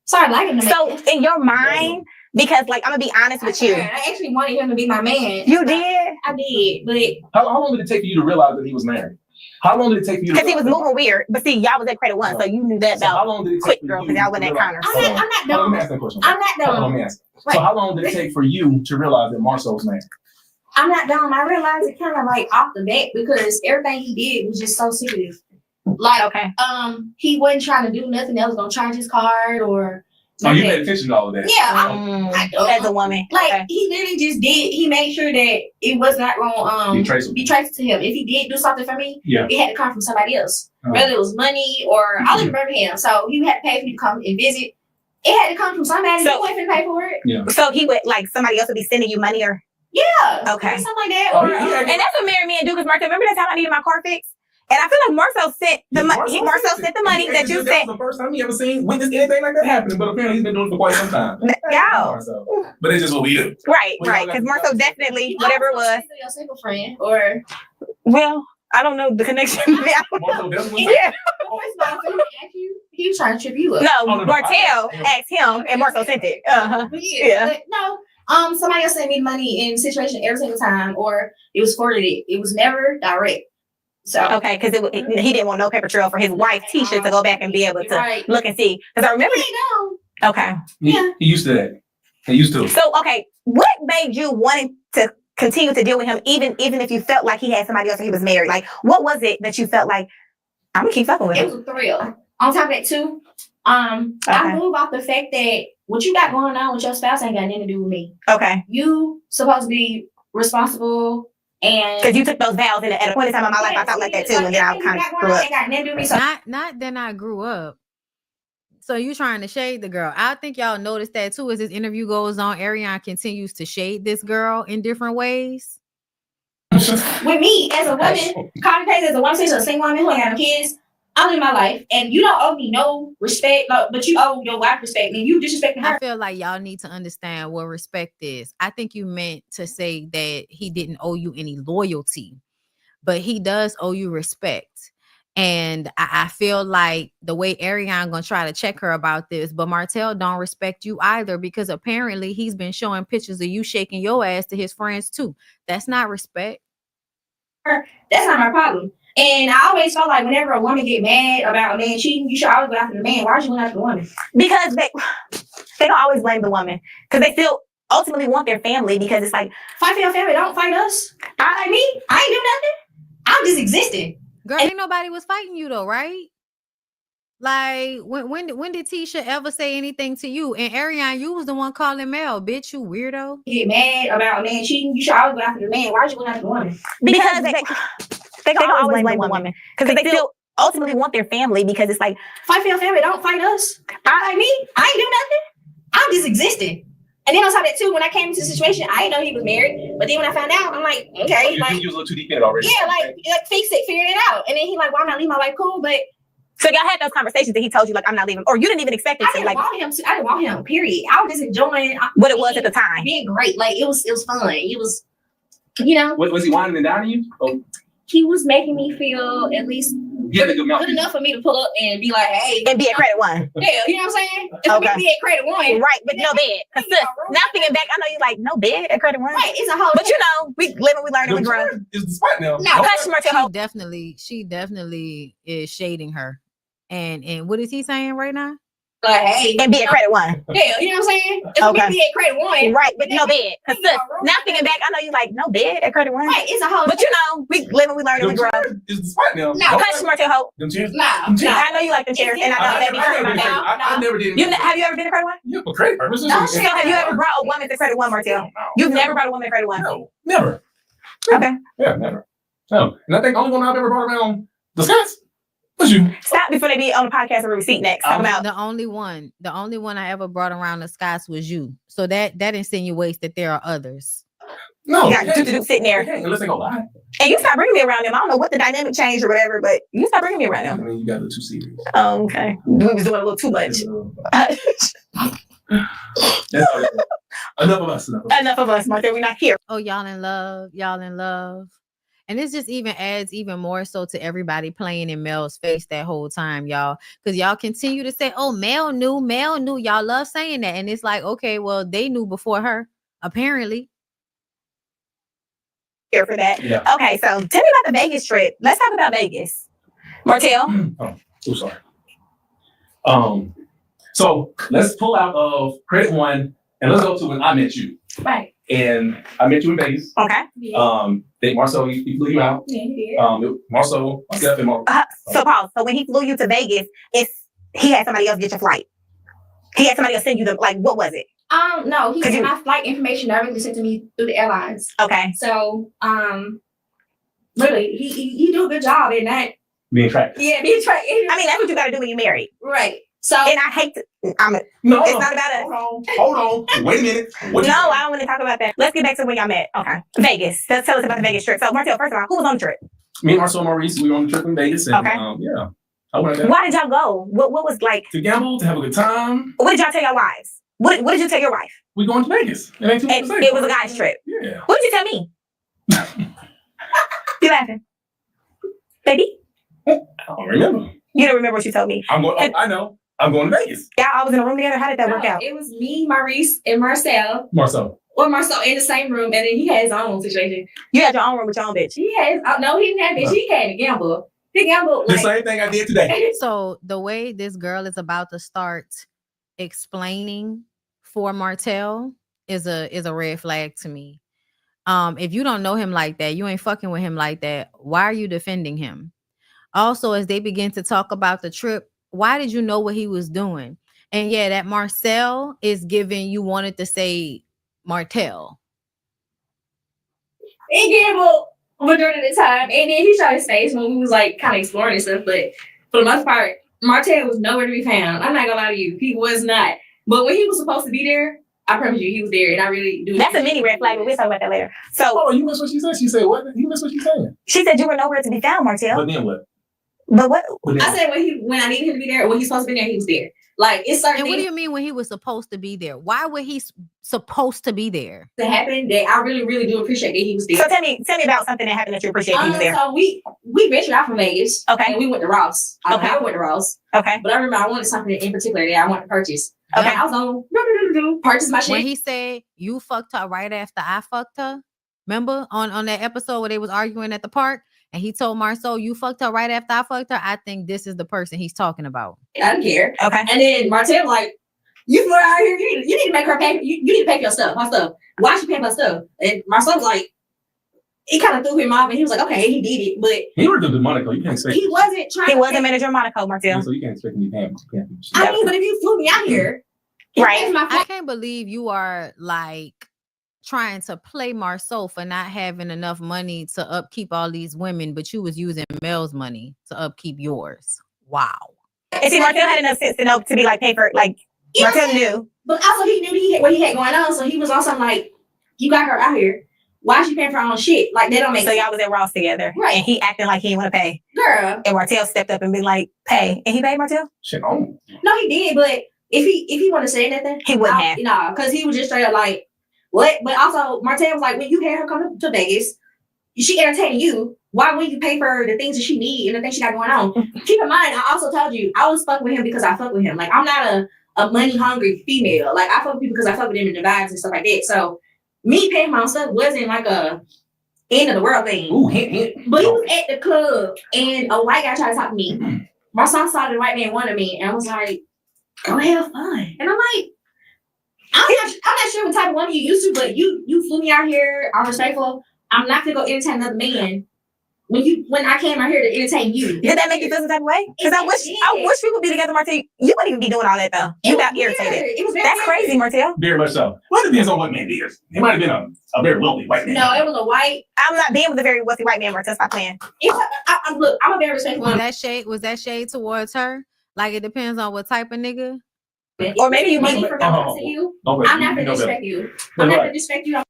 Sorry, liking him. So in your mind. Because, I'm gonna be honest with you. I actually wanted him to be my man. You did? I did, but how long did it take for you to realize that he was married? How long did it take for you? Because he was moving weird. But see, y'all was at credit one, so you knew that about how long did it quick take girl, for because you y'all wasn't at Connors. I'm not Let dumb. me ask that question. I'm not dumb. Let me ask. So how long did it take for you to realize that Marcel was mad? I'm not dumb. I realized it kind of like off the bat because everything he did was just so secretive. Like, okay. He wasn't trying to do nothing else, gonna charge his card or. Oh, you paid attention to all of that? Yeah, as a woman. Like he literally just did. He made sure that it was not gonna be traceable to him. If he did do something for me, it had to come from somebody else, whether it was money or I live in Birmingham, so he had to pay for me to come and visit. It had to come from somebody. So, he wasn't pay for it. Yeah. So he would like somebody else would be sending you money or. Yeah. Okay. Something like that. Or, and that's what married me and Duke is Martel. Remember that time I needed my car fixed? And I feel like Marcel sent the money. Marcel sent the money that you sent. That was the first time he ever witnessed anything like that happening. But apparently he's been doing it for quite some time. Yeah. But it's just what we do. Right. Because Marcel definitely, whatever it was. Your single friend or. Well, I don't know the connection. Yeah. He was trying to trip you up. No, Martel asked him and Marcel sent it. Yeah. But no. Somebody else sent me money in situation every single time, or it was forwarded. It was never direct. So okay, because he didn't want no paper trail for his wife Tisha to go back and be able to look and see. Because I remember. Okay. He used to that. He used to. So okay, what made you want to continue to deal with him, even if you felt like he had somebody else and he was married? Like, what was it that you felt like I'm gonna keep fucking with him? It was a thrill. On top of that too, I knew about the fact that what you got going on with your spouse ain't got nothing to do with me. Okay. You supposed to be responsible. And because you took those vows at a point in time in my life, I felt like that too, and then I kind of grew up. Not then I grew up. So you trying to shade the girl? I think y'all noticed that too. As this interview goes on, Arionne continues to shade this girl in different ways. With me as a woman, Connie Crazy as a woman, she's a single woman who ain't got no kids. I live my life, and you don't owe me no respect, but you owe your wife respect, and you disrespecting her. I feel like y'all need to understand what respect is. I think you meant to say that he didn't owe you any loyalty, but he does owe you respect. And I feel like the way Arionne gonna try to check her about this, but Martel don't respect you either, because apparently he's been showing pictures of you shaking your ass to his friends too. That's not respect. That's not my problem. And I always felt like whenever a woman get mad about a man cheating, you should always go after the man. Why are you going after the woman? Because they don't always blame the woman, because they still ultimately want their family. Because it's like, fight for your family, don't fight us. I ain't do nothing. I'm just existing. Girl, ain't nobody was fighting you though, right? Like when did Tisha ever say anything to you? And Arionne, you was the one calling Mel, bitch, you weirdo. You get mad about a man cheating, you should always go after the man. Why are you going after the woman? Because they don't always blame the woman, because they still ultimately want their family. Because it's like, fight for your family, don't fight us. I ain't do nothing. I'm just existing. And then on top of that too, when I came into the situation, I didn't know he was married. But then when I found out, I'm like, okay, you was a little too deep in it already. Yeah, like fix it, figure it out. And then he like, well, I'm not leaving my wife, cool, but. So y'all had those conversations that he told you like, I'm not leaving, or you didn't even expect it to. I didn't want him. Period. I was just enjoying what it was at the time. Being great, like it was fun. It was, you know. Was he whining and dining you? Oh. He was making me feel at least good enough for me to pull up and be like, hey, and be at credit one. Yeah, you know what I'm saying? Okay. Be at credit one, right? But no bed. Because now thinking back, I know you like no bed at credit one. Right, it's a whole. But you know, we live and we learn and we grow. It's the spot now. No, she definitely is shading her. And what is he saying right now? Like, hey, and be at credit one. Yeah, you know what I'm saying? Okay. Be at credit one. Right, but no bed. Because now thinking back, I know you like no bed at credit one. Right, it's a whole. But you know, we live and we learn and we grow. It's the spot now. No, hush, Martel Hope. Them chairs? Nah. I know you like the chairs, and I know that be true. I never did. Have you ever been to credit one? Yeah, for credit purposes. No, so have you ever brought a woman to credit one, Martel? You've never brought a woman to credit one? No, never. Okay. Yeah, never. No, and I think the only one I've ever brought around the Scots. You? Stop before they be on the podcast or receipt next. The only one I ever brought around the Scots was you. So that insinuates that there are others. No, you got sitting there. Unless they go lie. And you stop bringing me around them. I don't know what the dynamic changed or whatever, but you stop bringing me around them. I mean, you got a little too serious. Oh, okay. We was doing a little too much. Enough of us. Enough of us, Martha. We're not here. Oh, y'all in love. And this just even adds even more so to everybody playing in Mel's face that whole time, y'all. Because y'all continue to say, oh, Mel knew. Y'all love saying that. And it's like, okay, well, they knew before her, apparently. here for that. Yeah. Okay, so tell me about the Vegas trip. Let's talk about Vegas. Martell. Sorry. So let's pull out of credit one and let's go to when I met you. Right. And I met you in Vegas. Okay. Think Marcel, he flew you out. Yeah, he did. Marcel, myself, and So pause. So when he flew you to Vegas, he had somebody else get your flight. He had somebody else send you the what was it? No, he had my flight information directly sent to me through the airlines. Okay. So really, he do a good job in that. Being tracked. Yeah, being tracked. I mean, that's what you got to do when you're married, right? So and I hate to. It's not about us. Hold on. Wait a minute. I don't want to talk about that. Let's get back to when y'all met. Okay. Vegas. Let's tell us about the Vegas trip. So Martell, first of all, who was on the trip? Me and Marcel and Maurice, we were on the trip in Vegas. And, okay. Yeah. I went there. Why did y'all go? What was like? To gamble, to have a good time. What did y'all tell your wives? What did you tell your wife? We going to Vegas. It ain't too much to say. It was a guy's trip. Yeah. What did you tell me? You laughing, baby? I don't remember. You don't remember what you told me? I know. I'm going to Vegas. Yeah, I was in a room together. How did that work out? It was me, Maurice, and Marcel. Marcel in the same room, and then he had his own situation. You had your own room with your own bitch. He had. No, he didn't have bitch. He came to gamble. He gambled the same thing I did today. So the way this girl is about to start explaining for Martel is a red flag to me. If you don't know him like that, you ain't fucking with him like that. Why are you defending him? Also, as they begin to talk about the trip, why did you know what he was doing? And yeah, that Marcel is giving, you wanted to say Martel. He gambled majority of the time, and then he shot his face when we was like kind of exploring and stuff. But for the most part, Martel was nowhere to be found. I'm not gonna lie to you, he was not. But when he was supposed to be there, I promise you, he was there, and I really do. That's a mini red flag, but we'll talk about that later. So, you missed what she said. She said what? You missed what she said. She said you were nowhere to be found, Martel. But then what? But what? I said when I needed him to be there, when he's supposed to be there, he was there. Like it's certain. And what do you mean when he was supposed to be there? Why would he supposed to be there? To happen that I really, really do appreciate that he was there. So tell me about something that happened that you appreciate he was there. So we ventured out from Vegas. Okay. And we went to Ross. I went to Ross. Okay. But I remember I wanted something in particular that I wanted to purchase. Okay. And I was on purchase my shit. When he said you fucked her right after I fucked her, remember on that episode where they was arguing at the park? And he told Marcel, you fucked her right after I fucked her. I think this is the person he's talking about. I don't care. Okay. And then Martel like, you flew out here, you need to make her pay. You need to pay for your stuff, my stuff. Why she pay my stuff? And Marcel was like, he kind of threw him off, and he was like, okay, he did it, but he was doing Monaco. You can't expect. He wasn't trying. He wasn't manager of Monaco, Martel. So you can't expect me to pay. I mean, but if you flew me out here, right? I can't believe you are like trying to play Marceau for not having enough money to upkeep all these women, but you was using Mel's money to upkeep yours. Wow. And see, Martel had enough sense to know to be like paper, like Martel knew. But also he knew what he had going on, so he was also like, you got her out here. Why is she paying for her own shit? Like that don't make sense. So y'all was at Ross together. Right. And he acting like he didn't want to pay. Girl. And Martel stepped up and been like, pay. And he paid Martel? Shit on. No, he did, but if he wanted to say anything, he wouldn't have. No, because he was just straight up like, what? But also, Martel was like, when you had her come to Vegas, she entertaining you. Why wouldn't you pay for the things that she need and the things she got going on? Keep in mind, I also told you, I was fucking with him because I fuck with him. Like, I'm not a money-hungry female. Like, I fuck with people because I fuck with them in the vibes and stuff like that. So, me paying my own stuff wasn't like a end of the world thing. Ooh, hint. But he was at the club, and a white guy tried to talk to me. My son saw the white man wanted me, and I was like, go have fun. And I'm like, I'm not sure what type of woman you used to, but you flew me out here. I'm respectful. I'm not gonna go entertain another man when I came out here to entertain you. Did that make you feel some type of way? Because I wish we would be together, Martel. You wouldn't even be doing all that though. You got irritated. It was That's crazy, Martel. Very much so. Well, it depends on what man it is. It might have been a very wealthy white man. No, it was a white. I'm not being with a very wealthy white man, Martel. Stop playing. Look, I'm a very respectful woman. Was that shade towards her? Like it depends on what type of nigga. Or maybe you money for coming to you. I'm not gonna disrespect you. I'm not gonna disrespect you.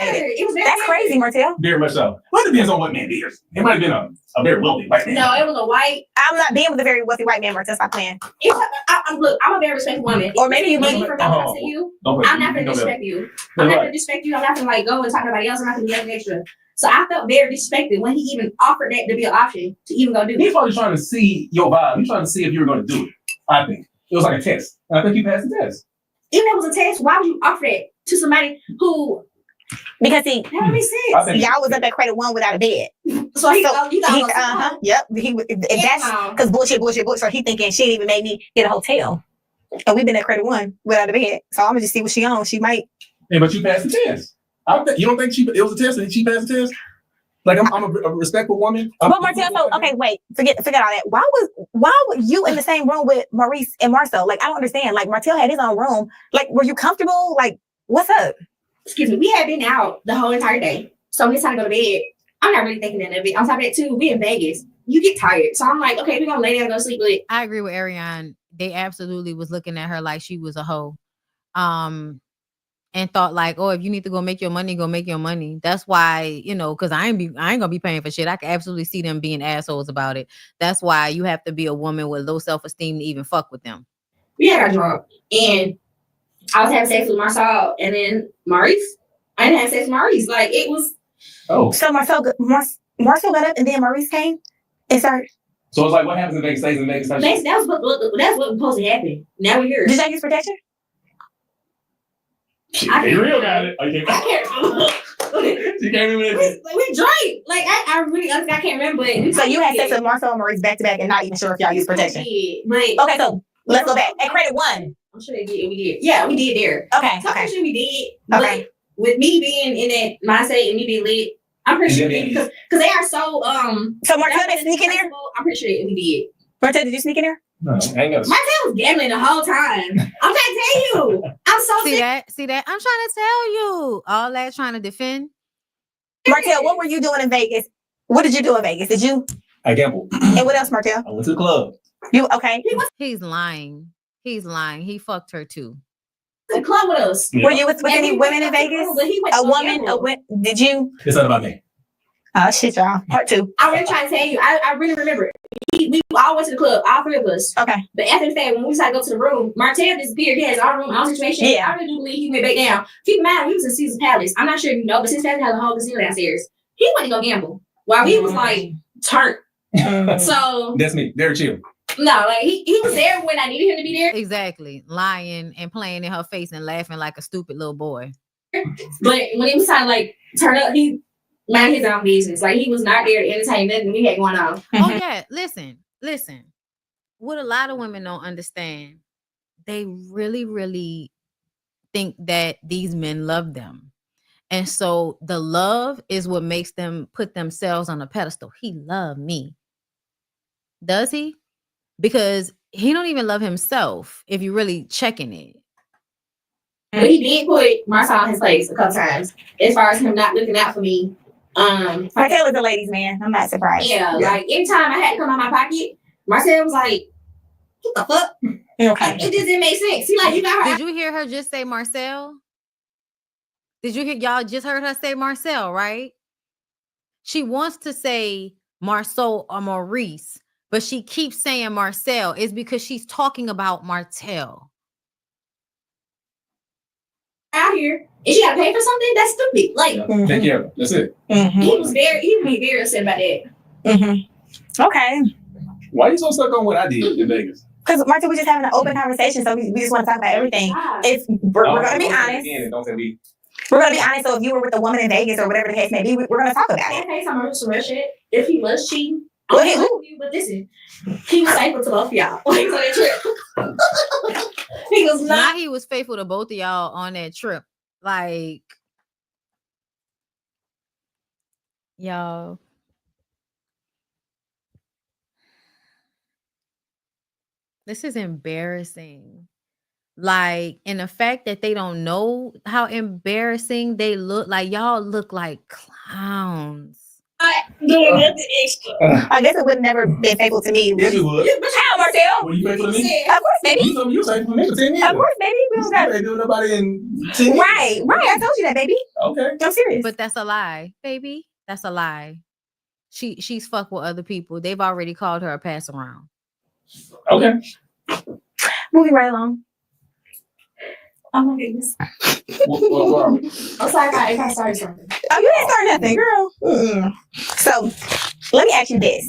It was That's crazy, Martel. Very much so. Well, it depends on what man it is. It might have been a very wealthy white man. No, it was a white. I'm not being with a very wealthy white man, Martel. Stop playing. Look, I'm a very respectful woman. Or maybe you money for coming to you. I'm not gonna disrespect you. I'm not gonna disrespect you. I'm not gonna like go and talk to anybody else. I'm not gonna be nothing extra. So I felt very disrespected when he even offered that to be an option to even go do it. He's probably trying to see your vibe. He's trying to see if you were going to do it. I think it was like a test. And I think you passed the test. Even if it was a test, why would you offer that to somebody who Because see, that makes sense. Y'all was up at credit one without a bed. So he thought yep. That's because bullshit. So he thinking she didn't even make me get a hotel. And we've been at credit one without a bed. So I'm gonna just see what she on. She might. Hey, but you passed the test. You don't think it was a test and she passed the test? Like I'm a respectful woman. But Martell, so okay, wait, forget all that. Why were you in the same room with Maurice and Marcel? Like I don't understand. Like Martell had his own room. Like were you comfortable? Like what's up? Excuse me, we had been out the whole entire day. So when it's time to go to bed, I'm not really thinking that of it. On top of that too, we in Vegas. You get tired. So I'm like, okay, we're gonna lay down and go to sleep. But I agree with Arionne. They absolutely was looking at her like she was a hoe. And thought like, oh, if you need to go make your money, go make your money. That's why, because I ain't gonna be paying for shit. I can absolutely see them being assholes about it. That's why you have to be a woman with low self-esteem to even fuck with them. We had got drunk and I was having sex with Marcel and then Maurice. I didn't have sex with Maurice. Like it was. Oh. So Marcel got up and then Maurice came and started. So it's like what happens in Vegas stays in Vegas. That's what was supposed to happen. Now we're here. Did y'all use protection? I real got it. I can't remember. She can't remember. We drank. Like I really honestly I can't remember. So you had sex with Marcel and Maurice back to back and not even sure if y'all used protection. But okay, so let's go back. At credit one. I'm sure they did. We did. Yeah, we did there. Okay. So I'm sure we did. Okay. With me being in that mindset and me being lit, I'm pretty sure we did because they are so So Martel did sneak in there? I'm pretty sure we did. Martel, did you sneak in there? No, I ain't got. Martel was gambling the whole time. I'm trying to tell you. I'm so see that. I'm trying to tell you. All that trying to defend. Martel, what were you doing in Vegas? What did you do in Vegas? Did you? I gambled. And what else, Martel? I went to the club. You okay? He's lying. He fucked her too. The club with us. Yeah. Were you with any women in Vegas? A woman? Did you? It's not about me. Oh shit, y'all. Part two. I'm really trying to tell you. I really remember it. We all went to the club, all three of us. Okay. But after the fact, when we decided to go to the room, Martel disappeared. He has our room, our situation. Yeah. I really do believe he went back down. Keep in mind, we was in Caesar Palace. I'm not sure if you know, but Caesar Palace has a whole casino downstairs. He went to go gamble while we was like turned. So that's me. Very chill. No, like he was there when I needed him to be there. Exactly. Lying and playing in her face and laughing like a stupid little boy. But when it was time to like turn up, he mind his own business. Like he was not there to entertain nothing we had going on. Oh yeah, listen. What a lot of women don't understand, they really, really think that these men love them. And so the love is what makes them put themselves on a pedestal. He loved me. Does he? Because he don't even love himself if you're really checking it. But he did put Marcel on his place a couple times as far as him not looking out for me. Martel is a ladies' man. I'm not surprised. Yeah, like anytime I had to come out my pocket, Marcel was like, "What the fuck?" Okay. It just didn't make sense. He like, you got her. Did you hear her just say Marcel? Did you hear y'all just heard her say Marcel, right? She wants to say Marceau or Maurice, but she keeps saying Marcel. It's because she's talking about Martel. Out here, and she got to pay for something? That's stupid. Like, take care of it. That's it. He was very upset about that. Okay. Why are you so stuck on what I did in Vegas? Because Martel, we're just having an open conversation, so we just want to talk about everything. If we're going to be honest. Don't say me. We're going to be honest. So if you were with a woman in Vegas or whatever the case may be, we're going to talk about it. Okay, some real shit. If he was cheating, but listen, he was faithful to both of y'all on that trip. He was not. He was faithful to both of y'all on that trip. Like, y'all. This is embarrassing. Like, and the fact that they don't know how embarrassing they look, like y'all look like clowns. Doing nothing extra. I guess it would never been faithful to me. Yes, you would. How, Martel? Were you faithful to me? Of course, baby. You was faithful to me for 10 years. Of course, baby. We don't got you ain't doing nobody in 10 years. Right. I told you that, baby. Okay. I'm serious. But that's a lie, baby. That's a lie. She's fucked with other people. They've already called her a pass around. Okay. Moving right along. Oh my goodness. I'm sorry if I started something. Oh, you didn't start nothing, girl. So, let me ask you this.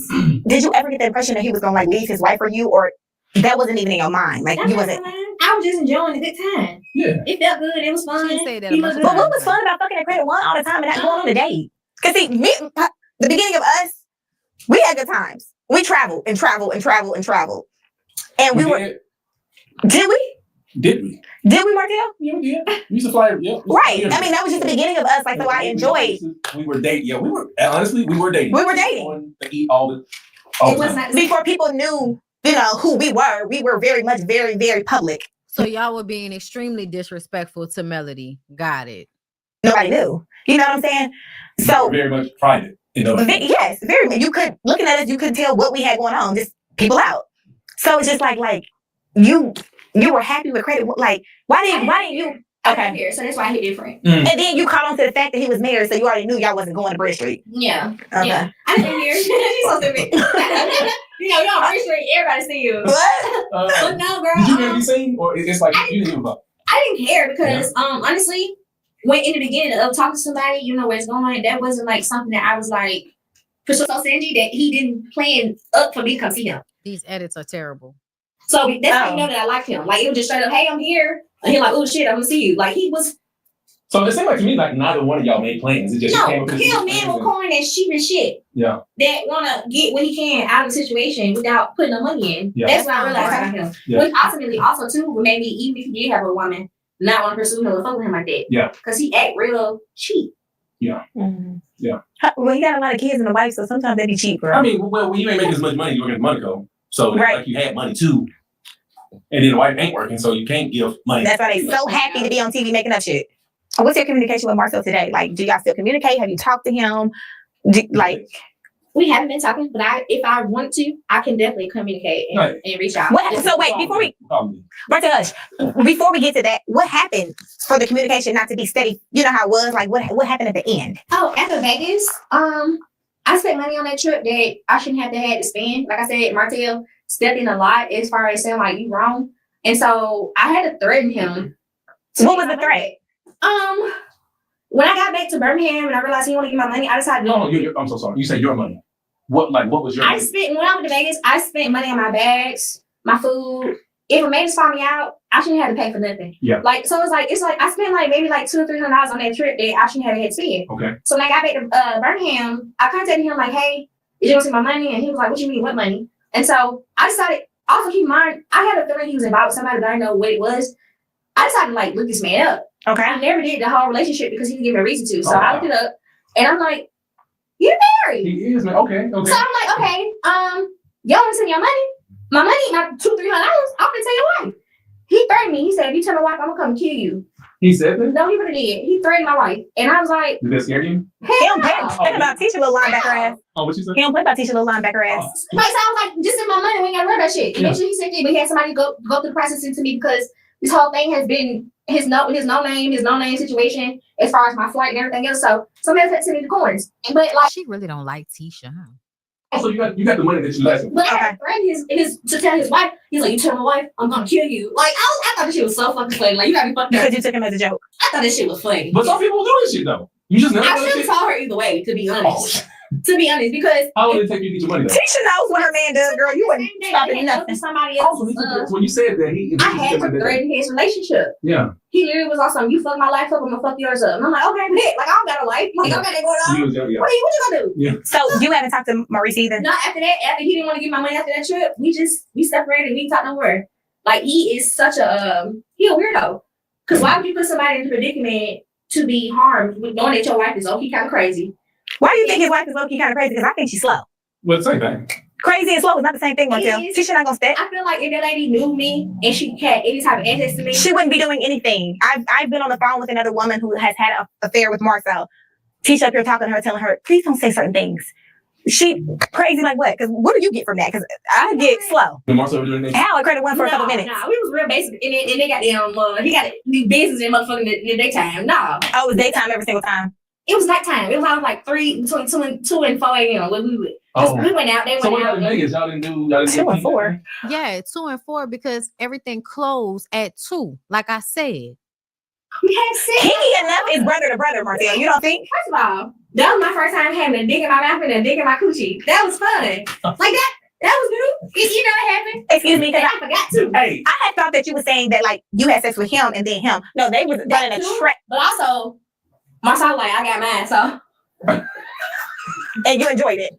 Did you ever get the impression that he was going to like leave his wife for you, or that wasn't even in your mind? Like, you wasn't. I was just enjoying a good time. Yeah. It felt good. It was fun. She say that He a bunch looked of But good. what was fun about fucking at Credit One all the time and not going on a date? Because see, the beginning of us, we had good times. We traveled and traveled and traveled and traveled. And we were. Did we? Did we? Did we, Martel? Yeah, we did. We used to fly. Yeah. Right. I mean, that was just the beginning of us. Like, so I enjoyed. We were dating. Yeah, we were. Honestly, we were dating. We were dating. To eat all the. It was not before people knew, you know, who we were. We were very much, very, very public. So y'all were being extremely disrespectful to Melody. Got it. Nobody knew. You know what I'm saying? So very much private. You know. Yes, very. You could looking at us, you couldn't tell what we had going on. Just people out. So it's just like you were happy with Credit. Like why didn't you? Okay. Here, so that's why he different. And then you caught on to the fact that he was married, so you already knew y'all wasn't going to Bridge Street. Yeah. Okay. Yeah. I didn't hear. She's so stupid. You know, you're on Bridge Street, everybody see you. What? But no, girl. Did you really be seen, or it's like you didn't give a fuck? I didn't care because honestly, when in the beginning of talking to somebody, you know where it's going. That wasn't like something that I was like, for so stingy that he didn't plan up for me to come see him. These edits are terrible. So that's how you know that I liked him. Like it was just straight up, hey, I'm here. And he's like, oh shit, I'm gonna see you. Like he was. So it seemed like to me like neither one of y'all made plans. It just No, came up. him man with coin and cheap and shit. Yeah. That wanna get what he can out of the situation without putting the money in. Yeah. That's what I realized about him. Yeah. Which ultimately also too would maybe even if he did have a woman, not want to pursue him or fuck with him like that. Yeah. Because he act real cheap. Yeah. Mm-hmm. Yeah. Well, he got a lot of kids and a wife, so sometimes they be cheap, bro. I mean, well, when you ain't making as much money, you working at Monaco. So Right. like you had money too. And then the wife ain't working, so you can't give money. That's why they so happy to be on TV making up shit. What's your communication with Marcel today? Like, do y'all still communicate? Have you talked to him? We haven't been talking, but if I want to, I can definitely communicate and reach out. So wait, before we Marcel, hush. Before we get to that, what happened for the communication not to be steady? You know how it was? Like what happened at the end? Oh, after Vegas, I spent money on that trip that I shouldn't have to spend. Like I said, Martel stepped in a lot as far as saying like you wrong. And so I had to threaten him. What was the threat? When I got back to Birmingham and I realized he wanted to get my money, I decided No, I'm so sorry. You said your money. What was your money? when I went to Vegas, I spent money on my bags, my food. If a man just found me out, I shouldn't have to pay for nothing. Yeah. Like so it's like I spent like maybe like $200 or $300 on that trip that I shouldn't have had to spend. Okay. So when I got back to Birmingham, I contacted him like, hey, did you want to see my money? And he was like, what you mean, what money? And so I decided, also keep in mind, I had a feeling he was involved with somebody that I didn't know what it was. I decided to like look this man up. Okay. I never did the whole relationship because he didn't give me a reason to. So I looked it up and I'm like, you're married. He is, man. Okay. So I'm like, okay, y'all want to send your money? My money, my $200-300, I'm gonna tell your wife. He threatened me. He said, if you tell my wife, I'm gonna come kill you. He said that? No, he really did. He threatened my wife. And I was like, did that scare you? He don't play about teach a little linebacker ass. Oh, what you said? He don't play about teach a little linebacker ass. Right, so I was like, just send my money, we ain't gotta worry about shit. Eventually he said, yeah, but he had somebody go through the processing to me because this whole thing has been his no name situation as far as my flight and everything else. So somebody had to send me the coins. But like she really don't like Tisha, huh? Also, you got the money that you left. But I had a friend his to tell his wife, he's like, you tell my wife, I'm gonna kill you. Like I thought this shit was so fucking funny. Like you gotta be fucked up. Because you took him as a joke. I thought this shit was funny. But some people do this shit though. You just never. I should have told her either way, to be honest. To be honest, because how long did it take you to get your money though? Tisha knows what her man does, girl. You wouldn't stop at nothing. Somebody else. When you said that I had to threaten his relationship. Yeah. He literally was awesome. You fuck my life up, I'm gonna fuck yours up. And I'm like, okay, bet. Like I don't got a life. Like I don't got that going on. What are you gonna do? Yeah. So you haven't talked to Maurice either? No, after he didn't want to give my money after that trip, we separated. We talked no more. Like he is such a he a weirdo. Cause why would you put somebody in a predicament to be harmed with knowing that your wife is okay, kind of crazy? Why do you think his wife is low-key kind of crazy? Because I think she's slow. Well, the same thing. Crazy and slow is not the same thing, Martel. Tisha not gonna stay. I feel like if that lady knew me and she had any type of access to me, she wouldn't be doing anything. I've been on the phone with another woman who has had an affair with Marcel. Tisha up here talking to her, telling her, please don't say certain things. She crazy like what? Because what do you get from that? Because I get slow. Did Marcel doing that? How I credit one for a couple minutes. Nah, we was real basic. And they got them, he got to do business in motherfucking the daytime. Nah. Oh, it was daytime every single time. It was nighttime. It was around like between 2 and 4 a.m. when we went. We went out. They went so what out. about in Vegas? Y'all didn't do 2 and 4. Yeah, 2 and 4 because everything closed at 2. Like I said. We had sex. Kinky enough is brother to brother, Martel. You don't think? First of all, that was my first time having a dick in my mouth and a dick in my coochie. That was fun. Like That was new. You know what happened? Excuse me, because I forgot to. Hey, I had thought that you were saying that like you had sex with him and then him. No, they was running a track. But also, Marcel like, I got mine, so. And you enjoyed it.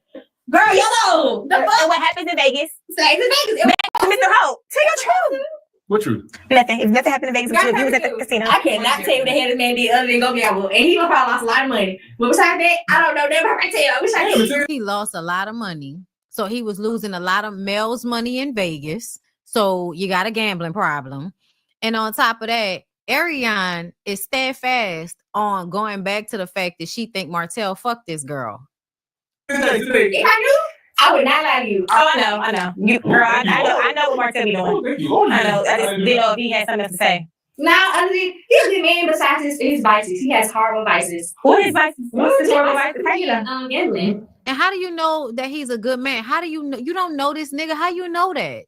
Girl, you know. And what happens in Vegas? Stays in Vegas. Mr. Hope, tell your truth. what truth? Nothing. If nothing happened in Vegas with you, if you was at the casino. I cannot tell you what the hell this man did other than go gamble. And he probably lost a lot of money. But besides that, I don't know. Never can tell. I wish I could. He lost a lot of money. So he was losing a lot of Mel's money in Vegas. So you got a gambling problem. And on top of that, Arionne is steadfast on going back to the fact that she think Martel fucked this girl. If I knew, I would not lie to you. Oh, I know. You, girl, I know what Martel be doing. I know. I just didn't know if he had something else to say. Now, other than he's a good man besides his vices. He has horrible vices. What is vices? What's his horrible vices? How you know? Gambling. And how do you know that he's a good man? How do you know? You don't know this nigga. How you know that?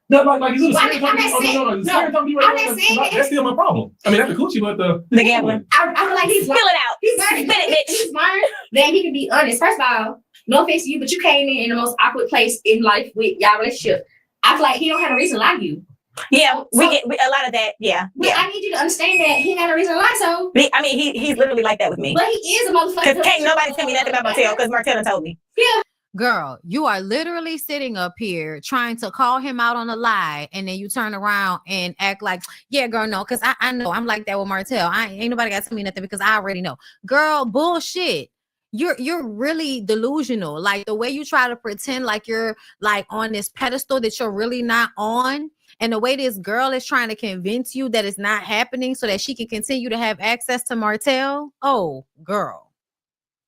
No, like you I'm not saying that's still my problem. I mean, that's the coochie, but the gambling. I feel like he's spill it out. He's learning. Spit it, bitch. He's learned that he can be honest. First of all, no offense to you, but you came in the most awkward place in life with y'all relationship. I feel like he don't have a reason to lie to you. Yeah, we get a lot of that. Yeah, but I need you to understand that he had a reason to lie. So I mean, he's literally like that with me. But he is a motherfucker. Because can't nobody tell me nothing about Martel because Martel told me. Yeah. Girl, you are literally sitting up here trying to call him out on a lie, and then you turn around and act like, yeah, girl, no, because I know I'm like that with Martel. Ain't nobody got to tell me nothing because I already know. Girl, bullshit. You're really delusional. Like the way you try to pretend like you're like on this pedestal that you're really not on, and the way this girl is trying to convince you that it's not happening so that she can continue to have access to Martel. Oh, girl.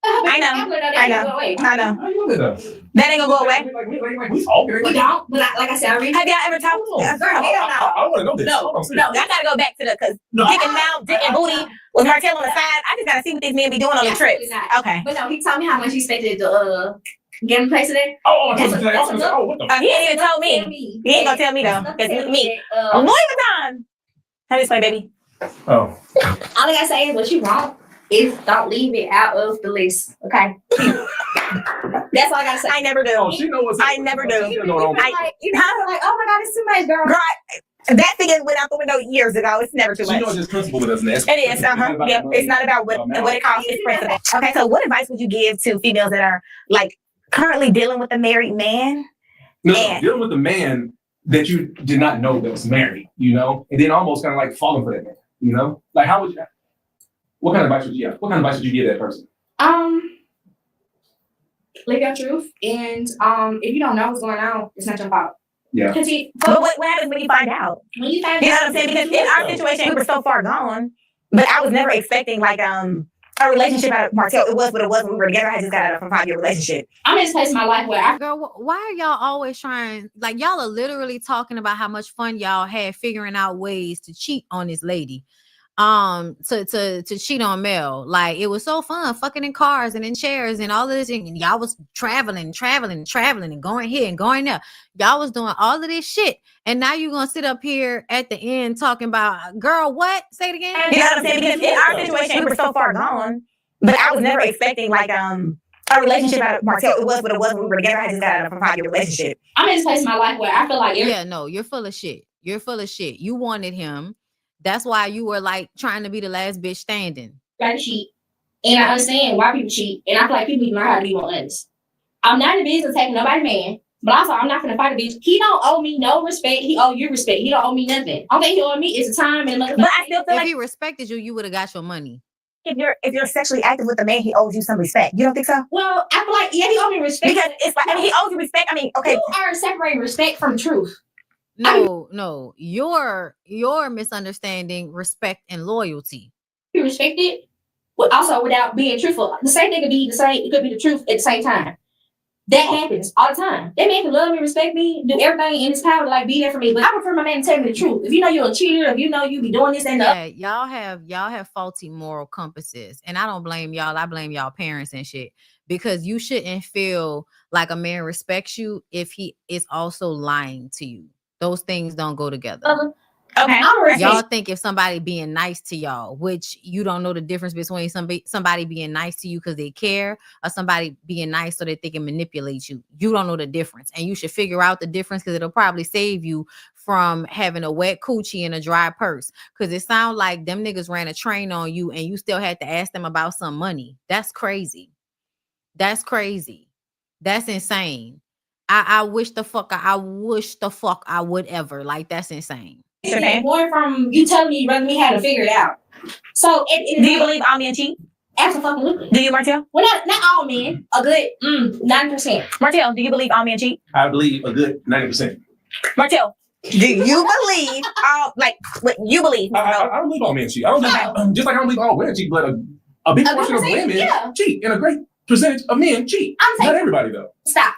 I know. That ain't gonna go away. We don't. But like I said, have y'all ever talked? I want to know this. No, I gotta go back to the because kicking mouth, dick and booty with Martel on the side. I just gotta see what these men be doing on the trips. Okay. But no, he told me how much he expected to get him place today. What the? He ain't even told me. He ain't gonna tell me though. Because me. Louis Vuitton. How do you explain, baby? Oh. All I gotta say is what you want. Is don't leave it out of the list, okay? That's all I gotta say. I never do. Oh, she knows what's I never do. Like, oh my God, it's too much, girl. That thing went out the window years ago. It's never too much. She knows his principle with us. It is. Yeah, it's not about what it costs. It's principle. Okay, so what advice would you give to females that are like currently dealing with a married man? No, dealing with a man that you did not know that was married, you know, and then almost kind of like falling for that man, you know, like how would you? What kind of advice would you have? What kind of advice would you give that person? Live your truth, and if you don't know what's going on, it's not your fault. Yeah. But what happens when you find out? When you find out, you know out, what I'm saying? Because in our situation, we were so far gone, but I was never expecting like a relationship out of Martel. It was what it was when we were together. I just got out of a 5-year relationship. I'm in this place in my life where girl, why are y'all always trying? Like y'all are literally talking about how much fun y'all had figuring out ways to cheat on this lady. To cheat on Mel. Like it was so fun fucking in cars and in chairs and all of this, and y'all was traveling and going here and going there. Y'all was doing all of this shit, and now you're gonna sit up here at the end talking about, girl, what? Say it again. You know what I'm saying? Because in our situation, we were so far gone, but I was never expecting like a relationship out of Martel. It was what it was when we were together. I just got out of a 5-year relationship. I'm in this place in my life where I feel like you're full of shit. You're full of shit. You wanted him. That's why you were like trying to be the last bitch standing. Try to cheat. And I understand why people cheat. And I feel like people need to learn how to be more honest. I'm not in the business of taking nobody's man, but also I'm not gonna fight a bitch. He don't owe me no respect. He owe you respect. He don't owe me nothing. All he owe me is the time and the But I still feel if he respected you, you would have got your money. If you're sexually active with a man, he owes you some respect. You don't think so? Well, I feel like he owes me respect. Because it's like he owes you respect. I mean, okay. You are separating respect from truth. No, you're misunderstanding respect and loyalty. Be respected, but also without being truthful. The same thing could be the same. It could be the truth at the same time. That happens all the time. That man can love me, respect me, do everything in his power to like be there for me. But I prefer my man to tell me the truth. If you know you're a cheater, if you know you be doing this and that. Y'all have faulty moral compasses, and I don't blame y'all. I blame y'all parents and shit, because you shouldn't feel like a man respects you if he is also lying to you. Those things don't go together. Okay. Y'all think if somebody being nice to y'all, which you don't know the difference between somebody being nice to you because they care or somebody being nice so that they can manipulate you. You don't know the difference. And you should figure out the difference because it'll probably save you from having a wet coochie and a dry purse. Because it sounds like them niggas ran a train on you and you still had to ask them about some money. That's crazy. That's crazy. That's insane. I wish the fuck I would ever. Like, that's insane. Okay. More from you telling me you rather me how to figure it out. So do you believe all men cheat? Absolutely. Do you, Martell? Well, not all men. A good 90%. Martell, do you believe all men cheat? I believe a good 90%. Martell, do you believe all what you believe? I don't believe all men cheat. I don't believe, just like I don't believe all women cheat, but a big portion of women cheat, and a great percentage of men cheat. Not everybody though. Stop.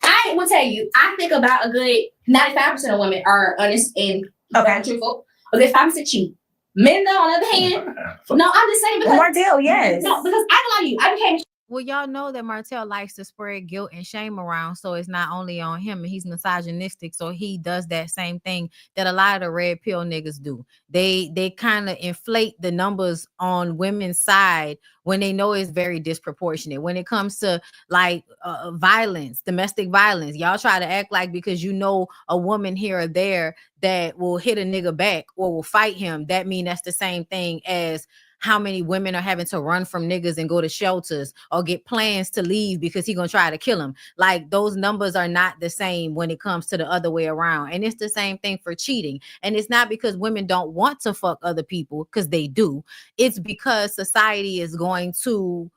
I will tell you, I think about a good 95% of women are honest and truthful. A good 5% cheat. Men, though, on the other hand, no, I'm just saying because Martell, yes. No, because I don't like you. I became. Well, y'all know that Martel likes to spread guilt and shame around, so it's not only on him, and he's misogynistic, so he does that same thing that a lot of the red pill niggas do. They kind of inflate the numbers on women's side when they know it's very disproportionate. When it comes to like violence, domestic violence, y'all try to act like because you know a woman here or there that will hit a nigga back or will fight him, that mean that's the same thing as how many women are having to run from niggas and go to shelters or get plans to leave because he gonna try to kill them. Like, those numbers are not the same when it comes to the other way around. And it's the same thing for cheating. And it's not because women don't want to fuck other people, because they do. It's because society is going to,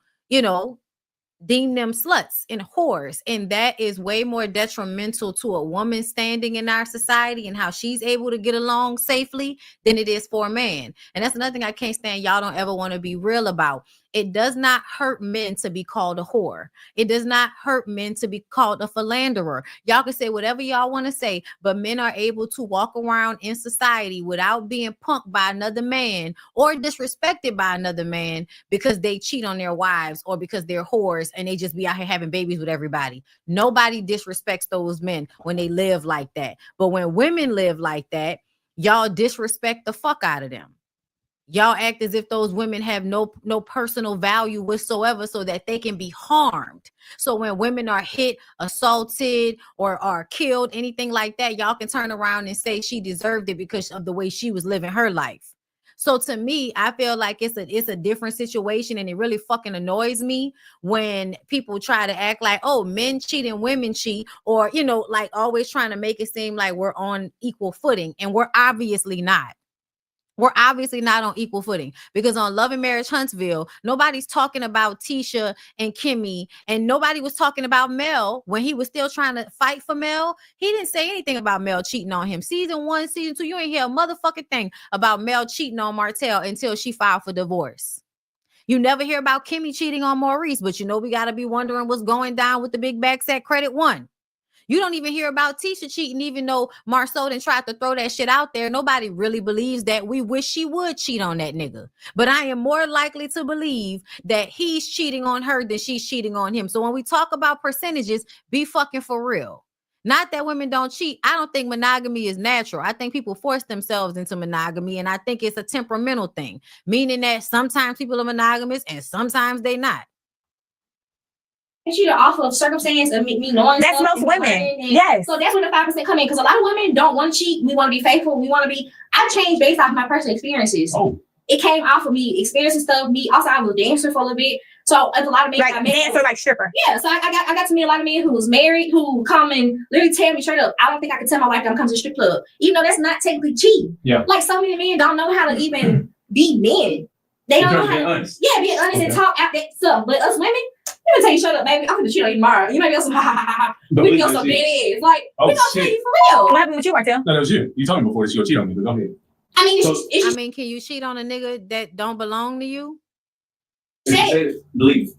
deem them sluts and whores. And that is way more detrimental to a woman standing in our society and how she's able to get along safely than it is for a man. And that's another thing I can't stand. Y'all don't ever want to be real about. It does not hurt men to be called a whore. It does not hurt men to be called a philanderer. Y'all can say whatever y'all want to say, but men are able to walk around in society without being punked by another man or disrespected by another man because they cheat on their wives or because they're whores and they just be out here having babies with everybody. Nobody disrespects those men when they live like that. But when women live like that, y'all disrespect the fuck out of them. Y'all act as if those women have no personal value whatsoever so that they can be harmed. So when women are hit, assaulted, or are killed, anything like that, y'all can turn around and say she deserved it because of the way she was living her life. So to me, I feel like it's a different situation, and it really fucking annoys me when people try to act like, oh, men cheat and women cheat, or, like always trying to make it seem like we're on equal footing, and we're obviously not. We're obviously not on equal footing, because on Love and Marriage Huntsville, nobody's talking about Tisha and Kimmy, and nobody was talking about Mel when he was still trying to fight for Mel. He didn't say anything about Mel cheating on him. Season 1, season 2, you ain't hear a motherfucking thing about Mel cheating on Martell until she filed for divorce. You never hear about Kimmy cheating on Maurice, but we got to be wondering what's going down with the big backs at Credit One. You don't even hear about Tisha cheating, even though Marceau done tried to throw that shit out there. Nobody really believes that. We wish she would cheat on that nigga. But I am more likely to believe that he's cheating on her than she's cheating on him. So when we talk about percentages, be fucking for real. Not that women don't cheat. I don't think monogamy is natural. I think people force themselves into monogamy, and I think it's a temperamental thing, meaning that sometimes people are monogamous and sometimes they not. Cheat off of circumstance of me knowing that's most women. Yes. So that's when the 5% come in, because a lot of women don't want to cheat. We want to be faithful. We want to be. I changed based off my personal experiences. Oh. It came off of me experiencing stuff. I was a dancer for a little bit. So a lot of men like dancer, like stripper. Yeah. So I got to meet a lot of men who was married, who come and literally tell me straight up, I don't think I can tell my wife that I'm coming to the strip club, even though that's not technically cheating. Yeah. Like, so many men don't know how to even be men. They don't know how to honest. Yeah, be honest and talk out that stuff. But us women, let me tell you, shut up, baby. I'm gonna cheat on you tomorrow. You might be on some we be on some bad ass. Like, we gonna tell you for real. What happened with you, Martel? No, that was you. You told me before that you'll cheat on me, but go ahead. I mean, can you cheat on a nigga that don't belong to you?